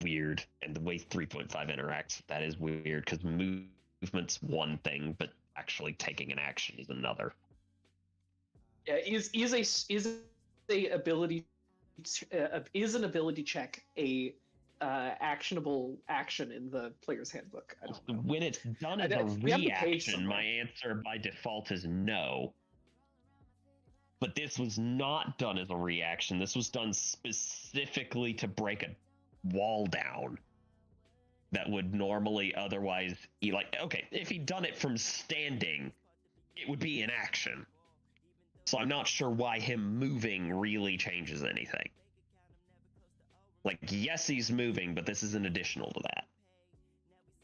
Weird, and the way 3.5 interacts with that is weird because movement's one thing, but actually taking an action is another. Yeah, is an ability check a actionable action in the player's handbook? I don't know. When it's done as a We have the page reaction, somewhere. my answer by default is no. But this was not done as a reaction. This was done specifically to break a wall down that would normally otherwise be like, okay, if he'd done it from standing, it would be an action. So I'm not sure why him moving really changes anything. Like, yes, he's moving, but this is an additional to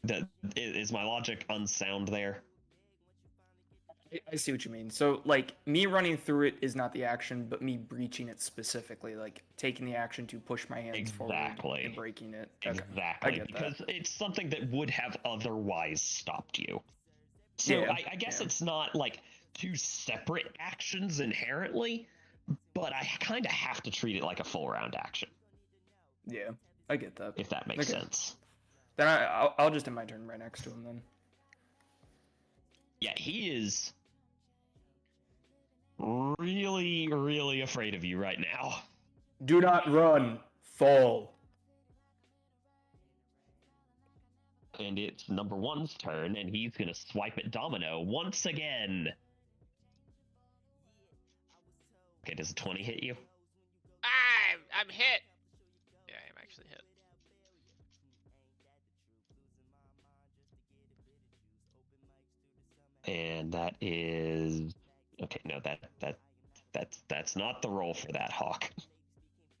that. Is my logic unsound there? I see what you mean. So, like, me running through it is not the action, but me breaching it specifically, like taking the action to push my hands forward Exactly. and breaking it. Okay, Exactly, I get that. because it's something that would have otherwise stopped you. So Yeah, I guess yeah. it's not like 2 separate actions inherently, but I kind of have to treat it like a full round action. Yeah. I get that. if that makes Okay. sense. Then I'll just end my turn right next to him then. Yeah, he is really, really afraid of you right now. Do not run. Fall. And it's number one's turn, and he's gonna swipe at Domino once again. Okay, does a 20 hit you? I'm hit. Yeah, I'm actually hit. And that is okay. No, that's not the roll for that, Hawk.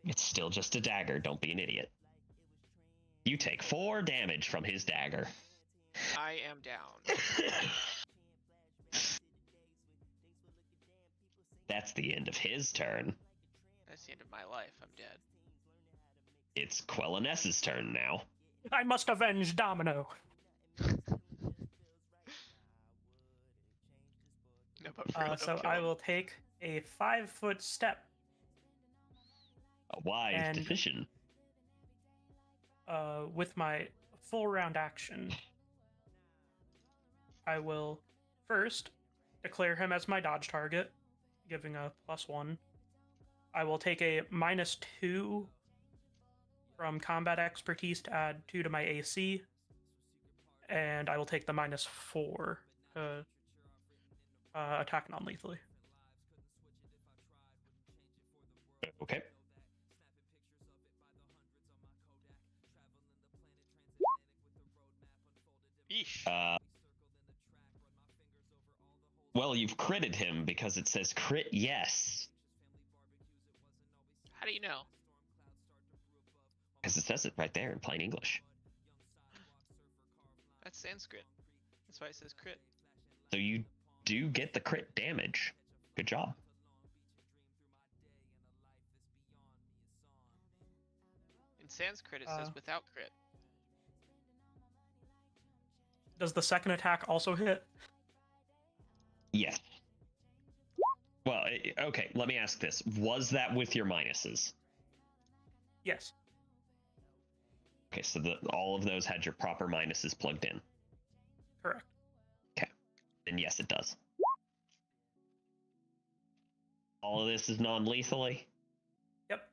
It's still just a dagger. Don't be an idiot. You take 4 damage from his dagger. I am down. That's the end of his turn. That's the end of my life. I'm dead. It's Quelliness's turn now. I must avenge Domino. No, but for real, don't So kill I him. will take a 5-foot step A wise And- decision. with my full round action. I will first declare him as my dodge target, giving a +1. I will take a -2 from combat expertise to add 2 to my AC, and I will take the -4 to attack non-lethally. Okay. Yeesh. Well, you've critted him because it says crit yes. How do you know? Because it says it right there in plain English. That's Sanskrit. That's why it says crit. So you do get the crit damage. Good job. In Sanskrit, it says without crit. Does the second attack also hit? Yes. Well, okay, let me ask this. Was that with your minuses? Yes. Okay, so all of those had your proper minuses plugged in. Correct. Okay, then yes, it does. All of this is non-lethally? Yep.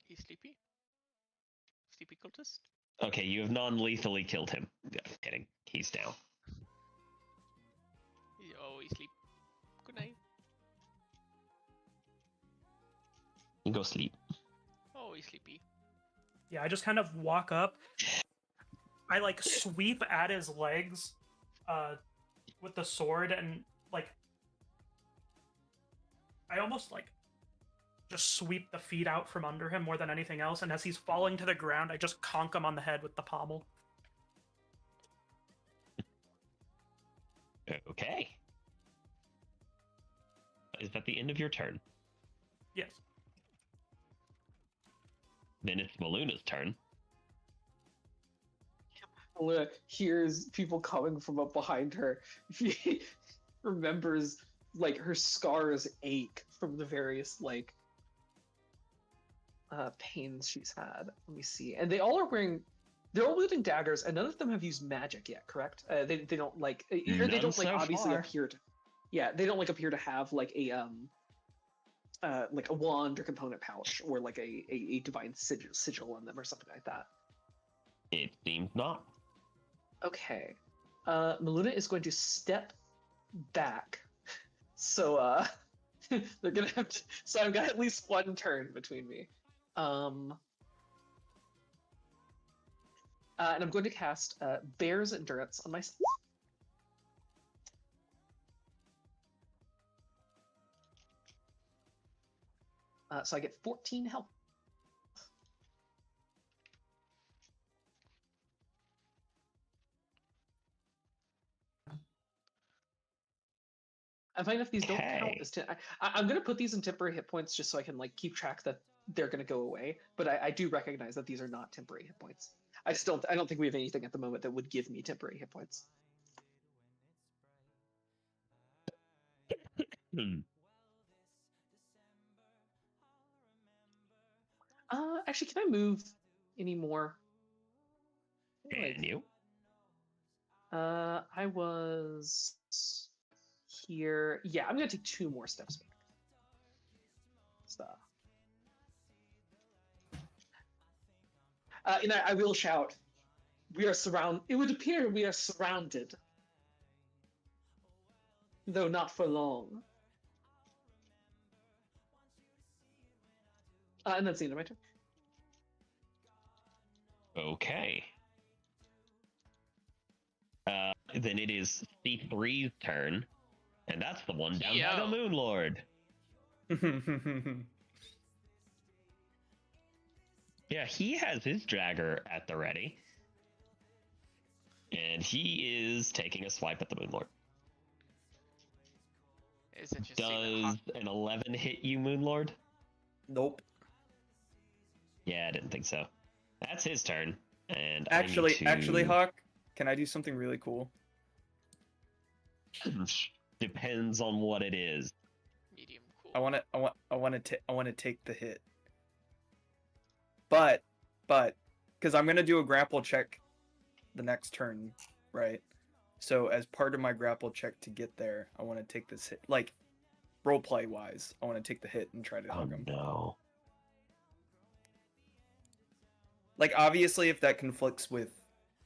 He's sleepy? Sleepy cultist? Okay, you have non-lethally killed him. Yeah, I'm kidding. He's down. Oh, he's sleep. Good night. You go sleep. Oh, he's sleepy. Yeah, I just kind of walk up. I like sweep at his legs with the sword, and like I almost like just sweep the feet out from under him more than anything else, and as he's falling to the ground, I just conk him on the head with the pommel. Okay. Is that the end of your turn? Yes. Then it's Maluna's turn. Luna hears people coming from up behind her. She remembers like her scars ache from the various like pains she's had. Let me see. And they're all wielding daggers, and none of them have used magic yet, correct? They don't like or they None don't like so obviously far. appear to. Yeah, they don't like appear to have like a wand or component pouch or like a divine sigil on them or something like that. It seems not. Okay. Maluna is going to step back. So they're gonna have to, so I've got at least one turn between me. And I'm going to cast Bear's Endurance on myself. So I get 14 health. I find if these don't count Okay. as I'm going to put these in temporary hit points just so I can like keep track that they're going to go away. But I do recognize that these are not temporary hit points. I don't think we have anything at the moment that would give me temporary hit points. Actually, can I move any more? Can you? I was here. Yeah, I'm gonna take 2 more steps back. So, and I will shout. We are surrounded. It would appear we are surrounded, though not for long. And that's the end of my turn. Okay. Then it is C3's turn, and that's the one down by the Yo. Moon Lord. Yeah, he has his Jagger at the ready. And he is taking a swipe at the Moon Lord. It's interesting. that Does Hawk- an 11 hit you, Moon Lord? Nope. Yeah, I didn't think so. That's his turn. And I need Actually, to- Hawk, can I do something really cool? Depends on what it is. medium cool. I want to take the hit. But because I'm gonna do a grapple check the next turn, right? So as part of my grapple check to get there, I want to take this hit. Like roleplay wise, I want to take the hit and try to Oh hug him. no. Like obviously, if that conflicts with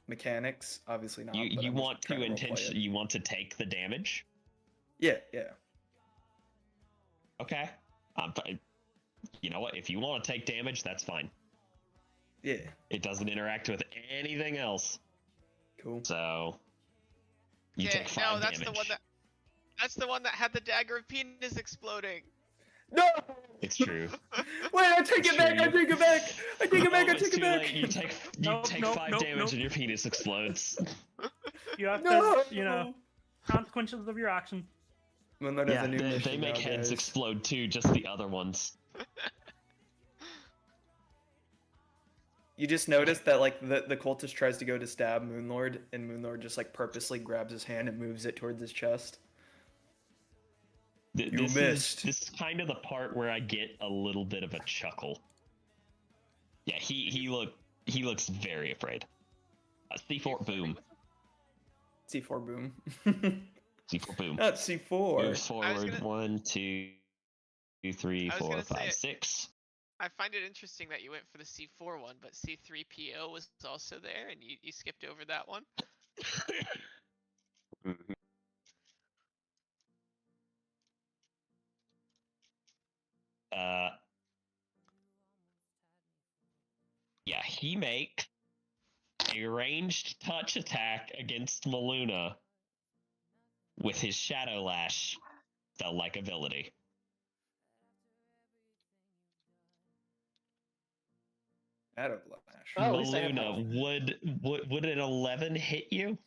mechanics, obviously not. but You I'm just want to trying roleplay it. you want to take the damage? Yeah. Okay. You know what? If you want to take damage, that's fine. Yeah. It doesn't interact with anything else. Cool. So you Okay, take 5 no, that's damage. That's the one that had the dagger of penis exploding. No. It's true. Wait, I take it back. I take it back. I take it back. No, I it's take it too back. late. You take Nope, nope, 5 nope, damage nope. and your penis explodes. You have No. to, consequences of your action. Moonlight has a new they mission make now, heads guys. explode too, just the other ones. You just noticed that like the cultist tries to go to stab Moonlord, and Moonlord just like purposely grabs his hand and moves it towards his chest. You missed. This is kind of the part where I get a little bit of a chuckle. Yeah, he looks very afraid. C4 boom. C4 boom. C4 boom. Not C4. Move forward. gonna- 1, 2, 3, I was 4, gonna 5, say- 6. I find it interesting that you went for the C4 one, but C3PO was also there, and you skipped over that one. Mhm. Yeah, he makes a ranged touch attack against Maluna with his Shadow Lash spell-like ability. Shadow Lash. Oh, at least I have health. Maluna, would an 11 hit you?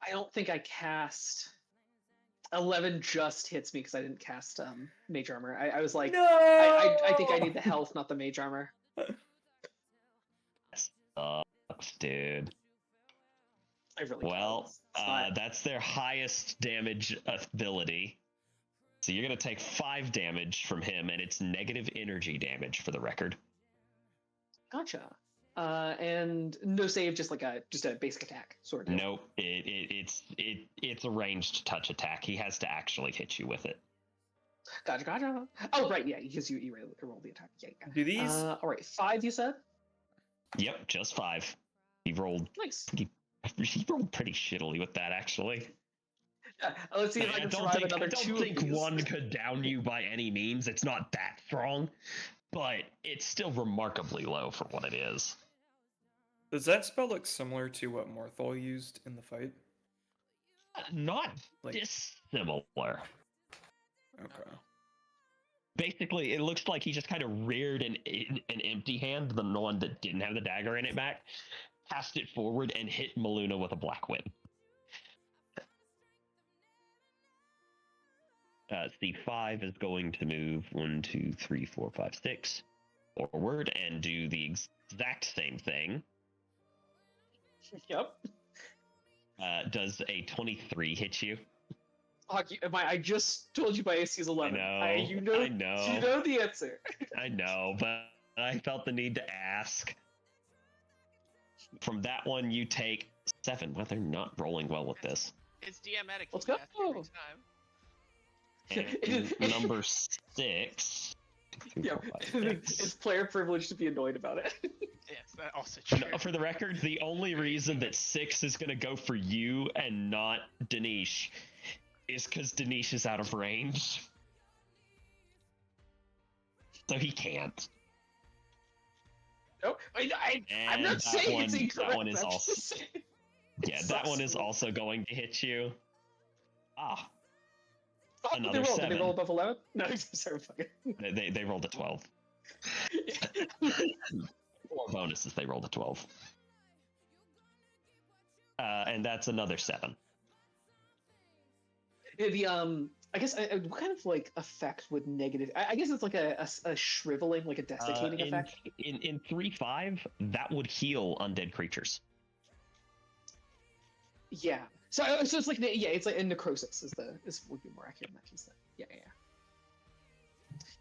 I don't think I cast. 11 just hits me because I didn't cast mage armor. I was like, No. I think I need the health, not the mage armor. Sucks, dude. I really Well, don't. It's not- that's their highest damage ability. So you're going to take 5 damage from him, and it's negative energy damage for the record. Gotcha. And no save, just a basic attack sort of. Nope, it's a ranged touch attack. He has to actually hit you with it. Gotcha. Oh right, yeah, because you roll the attack. Yeah. Do these? All right, 5 you said. Yep, just 5. He rolled Nice. he rolled pretty shittily with that, actually. Let's see if I can survive I another don't 2 think of these. one could down you by any means. It's not that strong, but it's still remarkably low for what it is. Does that spell look similar to what Morthal used in the fight? Not Like- dissimilar. Okay. Basically, it looks like he just kind of reared an empty hand, the one that didn't have the dagger in it back, cast it forward, and hit Maluna with a black wind. C5 is going to move 1, 2, 3, 4, 5, 6 forward and do the exact same thing. Yep. Does a 23 hit you? I just told you my AC is 11. You know, I know. You know the answer. I know, but I felt the need to ask. From that one, you take 7. Well, they're not rolling well with this. It's DMatic. Let's death every go. time. And number 6. Yeah, it's player privilege to be annoyed about it. Yes, that also true. No, for the record, the only reason that 6 is going to go for you and not Danish is because Danish is out of range. So he can't. No, I'm And not that saying it's one- incorrect. that one is I'm also- just saying Yeah, it that one sucks. is also going to hit you. Ah, Oh, did they another roll? Did they 7. roll above 11? No, sorry, fucking. they rolled a 12. 4 bonuses, they rolled a 12. And that's another 7. I guess what kind of like effect would negative? I guess it's like a shriveling, like a desiccating effect. In 3-5, that would heal undead creatures. Yeah. So it's like it's like a necrosis would be more accurate in that case. Yeah.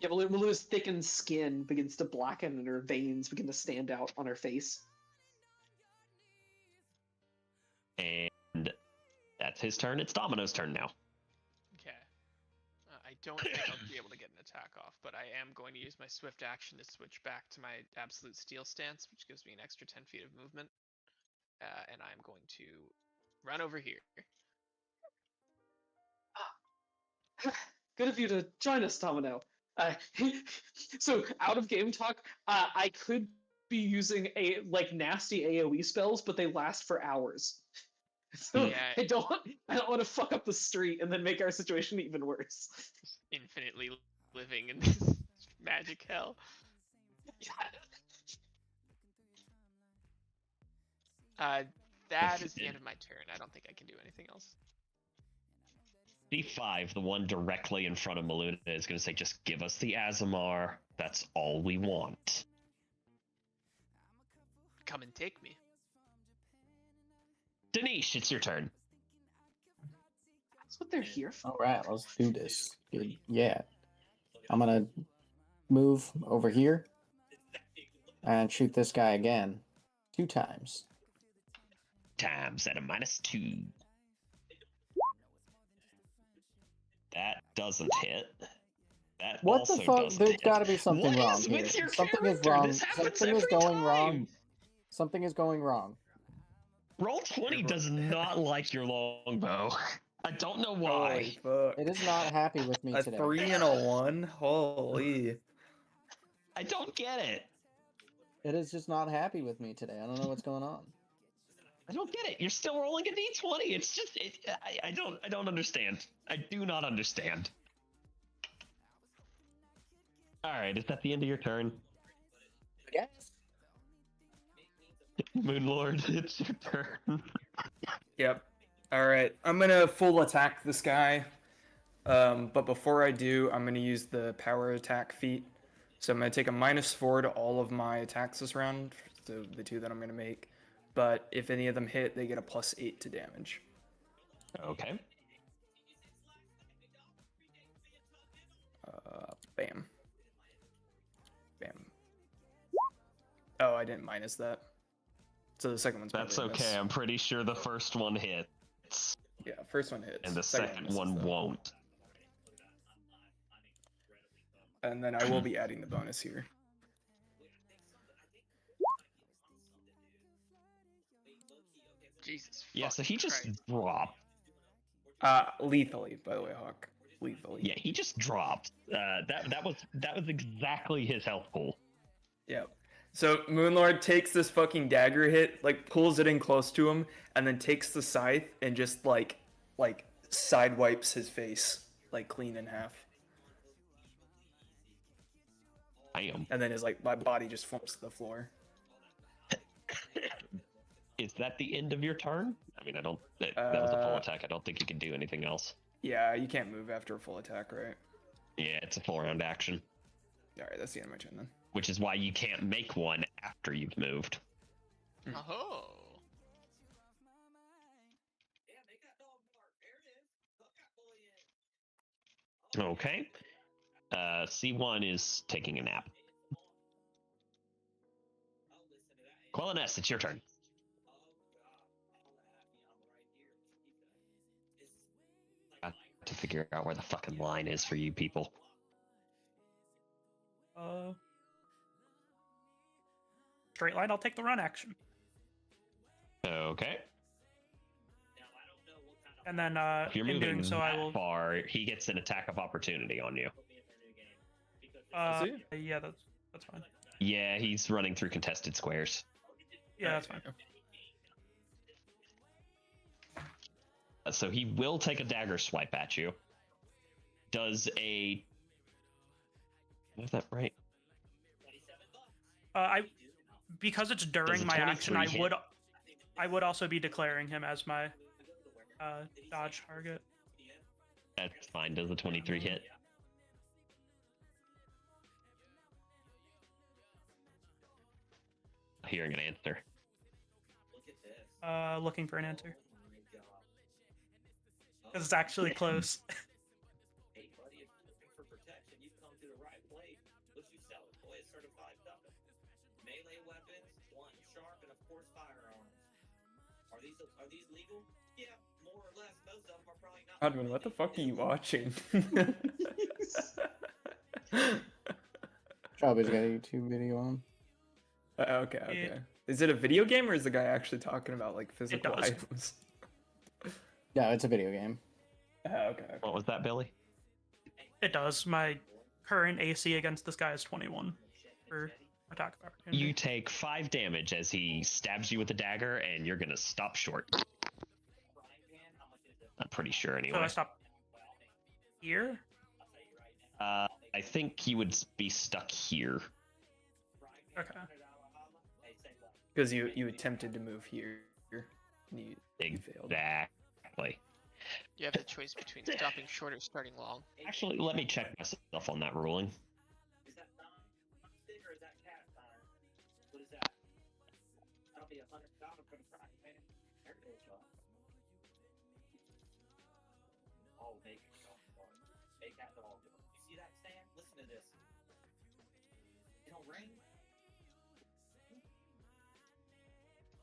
Yeah, Meluna's thickened skin begins to blacken and her veins begin to stand out on her face. And that's his turn. It's Domino's turn now. Okay. I don't think I'll be able to get an attack off, but I am going to use my swift action to switch back to my absolute steel stance, which gives me an extra 10 feet of movement. And I'm going to run over here. Good of you to join us, Domino. So out of game talk, I could be using nasty AOE spells, but they last for hours. So Yeah. I don't want to fuck up the street and then make our situation even worse. Infinitely living in this magic hell. That is the end of my turn. I don't think I can do anything else. D5, the one directly in front of Meluna, is going to say, just give us the Azamar. That's all we want. Come and take me. Danish, it's your turn. That's what they're here for. All right, let's do this. Good. Yeah. I'm going to move over here and shoot this guy again 2 times. Times at a -2. That doesn't hit. That What also the fuck? doesn't There's hit. got to be something What wrong is here. with your Something is character? wrong. This happens Something is every going wrong. time. Something is going wrong. Roll 20 does not like your longbow. I don't know Holy why. fuck. It is not happy with me A today. 3 and a 1? Holy. I don't get it. It is just not happy with me today. I don't know what's going on. I don't get it. You're still rolling a d20. It's just I don't understand. I do not understand. All right, is that the end of your turn? Yes. Moonlord, it's your turn. Yep. Alright, I'm gonna full attack this guy. But before I do, I'm gonna use the power attack feat. So I'm gonna take a -4 to all of my attacks this round, so the 2 that I'm gonna make. But if any of them hit, they get a +8 to damage. Okay. Bam. Bam. Oh, I didn't minus that. So the second one's That's probably a miss. okay. I'm pretty sure the first one hits, Yeah, first one hits. and the second misses, one though. won't. And then I will be adding the bonus here. Jesus. Yeah, so he fucking just Christ. dropped. Lethally, by the way, Hawk. Lethally. Yeah, he just dropped. That was exactly his health pool. Yep. So Moonlord takes this fucking dagger hit, like pulls it in close to him, and then takes the scythe and just like side wipes his face like clean in half, I am. and then his my body just falls to the floor. Is that the end of your turn? I mean, I don't. That was a full attack. I don't think you can do anything else. Yeah, you can't move after a full attack, right? Yeah, it's a full round action, All right, that's the end of my turn then. which is why you can't make one after you've moved. Oh. Okay. C1 is taking a nap. Quelliness, it's your turn. Got to figure out where the fucking line is for you people. Straight line. I'll take the run action, Okay. and then If you're in moving doing so, I that will. far, he gets an attack of opportunity on you. Yeah, that's fine. Yeah, he's running through contested squares. Yeah, that's fine. So he will take a dagger swipe at you. Does a... Is that right? Because it's during a my action, 23 hit? I would also be declaring him as my dodge target. That's fine. Does a 23 hit? Hearing an answer. Looking for an answer. Because it's actually close. Godwin, what the fuck are you watching? Probably got a YouTube video on. Okay. Is it a video game or is the guy actually talking about like physical does. items? No, it's a video game. Okay. What was that, Billy? It does. My current AC against this guy is 21 for attack of opportunity. You take 5 damage as he stabs you with a dagger, and you're gonna stop short. I'm pretty sure, So anyway. I stop here. I think he would be stuck here. Okay. Because you attempted to move here. And you failed. Exactly. You have the choice between stopping short or starting long. Actually, let me check myself on that ruling.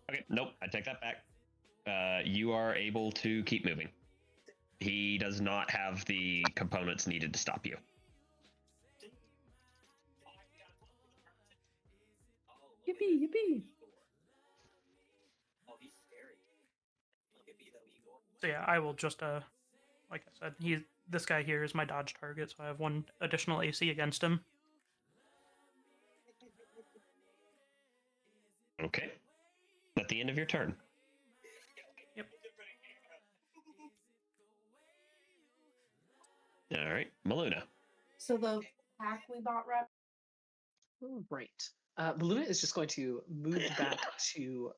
Okay, nope, I take that back. You are able to keep moving. He does not have the components needed to stop you. Yippee, yippee. So yeah, I will just like I said, this guy here is my dodge target, so I have 1 additional AC against him. Okay. At the end of your turn. Yep. All right, Maluna. So the pack we bought, right? Right. Luna is just going to move back to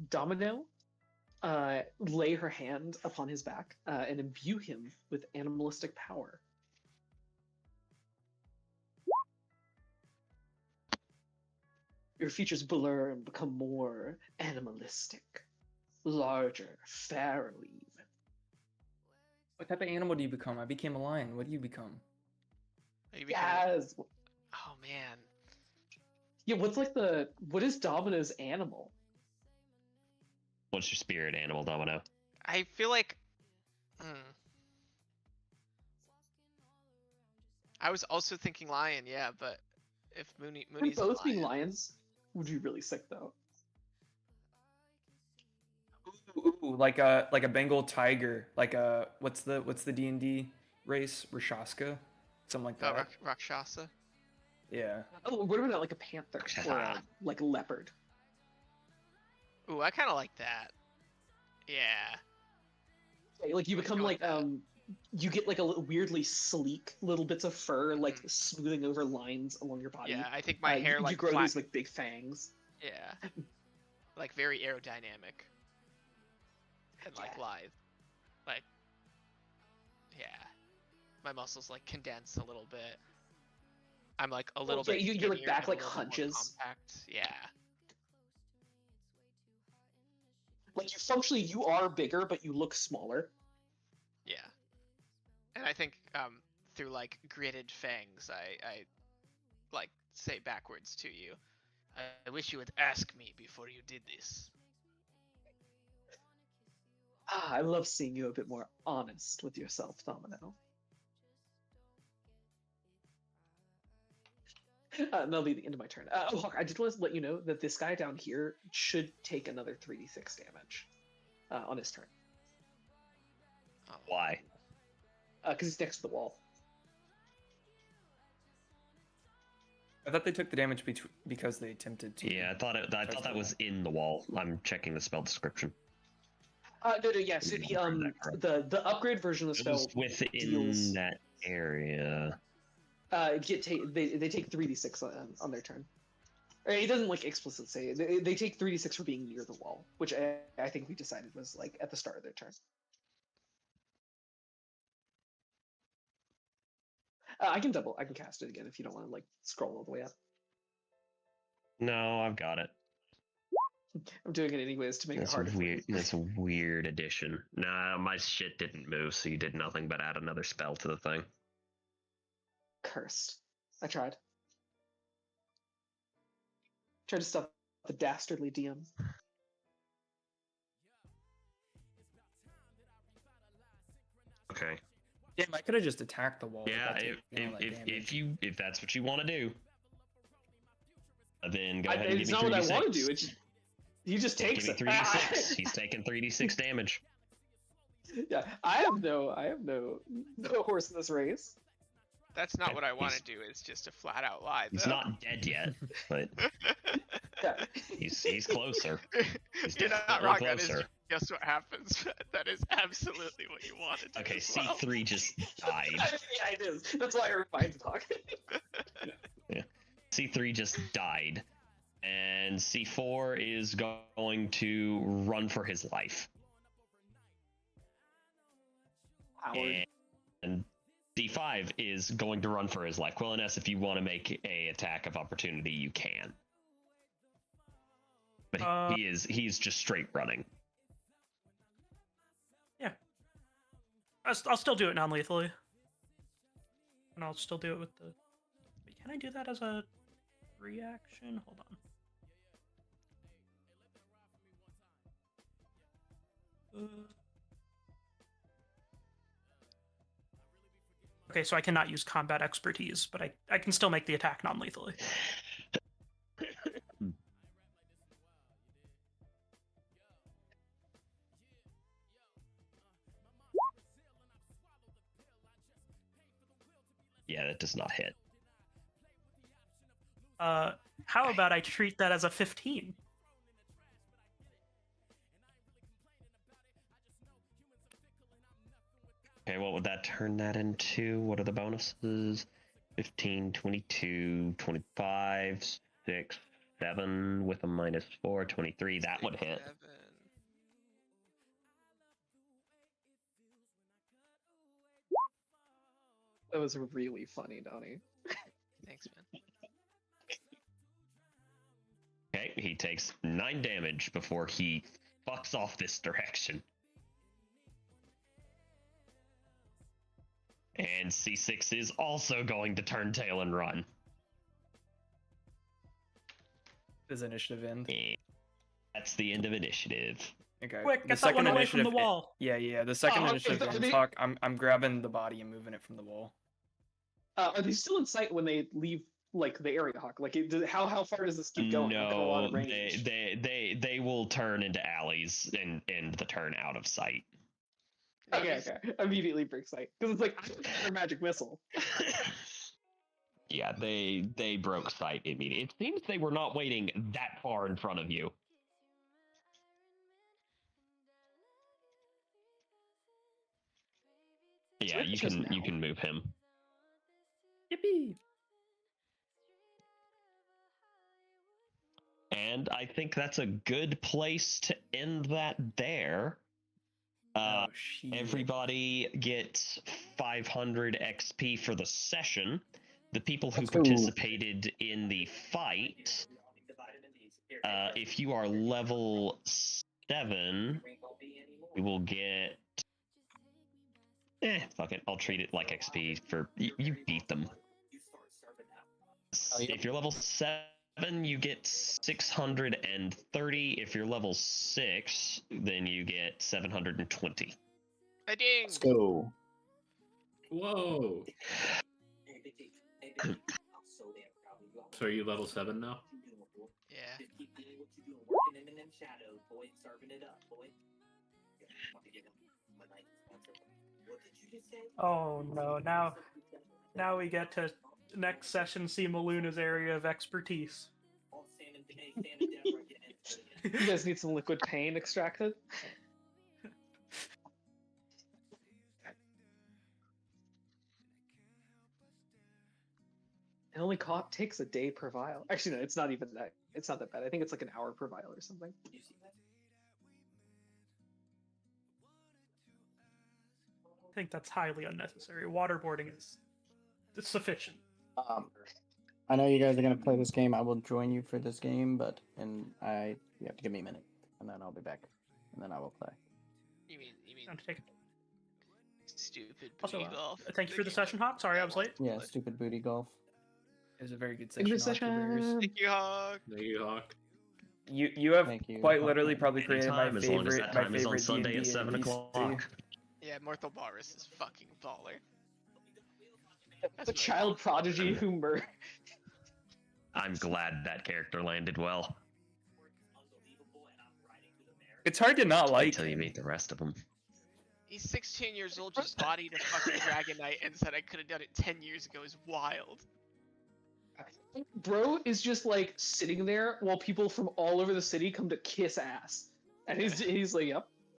Domino, lay her hand upon his back, and imbue him with animalistic power. Your features blur and become more animalistic, larger, pharaoh even. What type of animal do you become? I became a lion. What do you become? You become Yes. Oh man. Yeah. What is Domino's animal? What's your spirit animal, Domino? I feel like. I was also thinking lion, yeah, but if Would Mooney's a both be lion, lions would be really sick though. Ooh, like a Bengal tiger. Like a what's the D&D race? Rashaska? Something like that. Rakshasa. Yeah. Oh, what about like a panther or like a leopard? Ooh, I kind of like that. Yeah. Okay, like you become go like with you get like weirdly sleek little bits of fur, like smoothing over lines along your body. Yeah, I think my hair you like grow flat- these like big fangs. Yeah. Like very aerodynamic. And like Yeah. lithe. Like. Yeah. My muscles like condense a little bit. I'm like a little yeah, bit. your, like, skinnier back, and like, a little bit more hunches. Compact. Yeah. Like functionally you are bigger, but you look smaller. Yeah. And I think through like gritted fangs, I like say backwards to you. I wish you would ask me before you did this. I love seeing you a bit more honest with yourself, Domino. That'll be the end of my turn. Hawk, I just want to let you know that this guy down here should take another 3d6 damage on his turn. Why? Because he's next to the wall. I thought they took the damage because they attempted to. Yeah, I thought that was in the wall. I'm checking the spell description. No, yeah. So the upgrade version of the It was spell within deals, that area. they take 3d6 on their turn. Or it doesn't like explicitly say it. They take 3d6 for being near the wall, which I think we decided was like at the start of their turn. I can cast it again if you don't want to like scroll all the way up. No, I've got it. I'm doing it anyways to make it harder. That's a weird addition. Nah, my shit didn't move, so you did nothing but add another spell to the thing. Cursed. I tried. Tried to stop the dastardly DM. Okay. Damn, I could have just attacked the wall. Yeah, if that's what you want to do, then go ahead and give me 3d6. It's not what I want to do. It's just, he just takes it. 3d6. He's taking 3d6 damage. Yeah, I have no horse in this race. That's not what I want to do. It's just a flat out lie. He's not dead yet, but Yeah. he's closer. He's You're not definitely wrong. closer. That is just what happens. That is absolutely what you wanted. Okay, as well. C3 just died. Yeah, it is. That's why I refined to talk. Yeah. C3 just died. And C4 is going to run for his life. Howard. And D5 is going to run for his life. Quilliness, if you want to make a attack of opportunity, you can. But he's just straight running. Yeah. I'll still do it non-lethally. And I'll still do it with the... Wait, can I do that as a reaction? Hold on. Okay, so I cannot use combat expertise, but I can still make the attack non-lethally. Yeah, that does not hit. How about I treat that as a 15? Okay, what would that turn that into? What are the bonuses? 15, 22, 25, 6, 7 with a -4, 23. That would hit. 7. That was really funny, Donnie. Thanks, man. Okay, he takes 9 damage before he fucks off this direction. And C6 is also going to turn tail and run. Does initiative end? And that's the end of initiative. Okay. Quick, the get that one second away from the initiative- wall. Yeah. The second initiative ends. Hawk, I'm grabbing the body and moving it from the wall. Are they still in sight when they leave, like, the area, Hawk? Like, how far does this keep going? Like, a lot No, of range? they will turn into alleys and end the turn out of sight. Okay. Immediately break sight. Because it's like, I don't have a magic missile. Yeah, they broke sight immediately. It seems they were not waiting that far in front of you. Yeah, It's you just can now. move him. Yippee! And I think that's a good place to end that there. Oh, shit. Everybody gets 500 XP for the session. The people who Let's go. participated in the fight, if you are level 7, we will get Fuck it. I'll treat it like XP for you beat them. Oh, yeah. If you're level 7, you get 630. If you're level 6, then you get 720. I ding. Let's go. Whoa. So are you level 7 now? Yeah. Oh no! Now we get to next session see Maluna's area of expertise. You guys need some liquid pain extracted? It only takes a day per vial. Actually, no, it's not even that. It's not that bad. I think it's like an hour per vial or something. I think that's highly unnecessary. Waterboarding is sufficient. I know you guys are gonna play this game. I will join you for this game, but you have to give me a minute, and then I'll be back, and then I will play. You mean Time to take it. stupid Also, booty golf? thank you for the session, Hawk. Sorry I was late. Yeah, stupid booty golf. It was a very good In session. the Octobears. session. Thank you, Hawk. Thank you, Hawk. You have Thank you. quite literally probably created my Anytime, as long as favorite that time is on favorite Sunday at D&D 7 NPC. o'clock. Yeah, Mortal Boris is fucking baller. That's The my child Hawk prodigy baller. who murdered. I'm glad that character landed well. It's hard to not like Until you him. meet the rest of them. He's 16 years old, just bodied a fucking Dragon Knight and said I could have done it 10 years ago is wild. Bro is just like sitting there while people from all over the city come to kiss ass. And he's like, yep,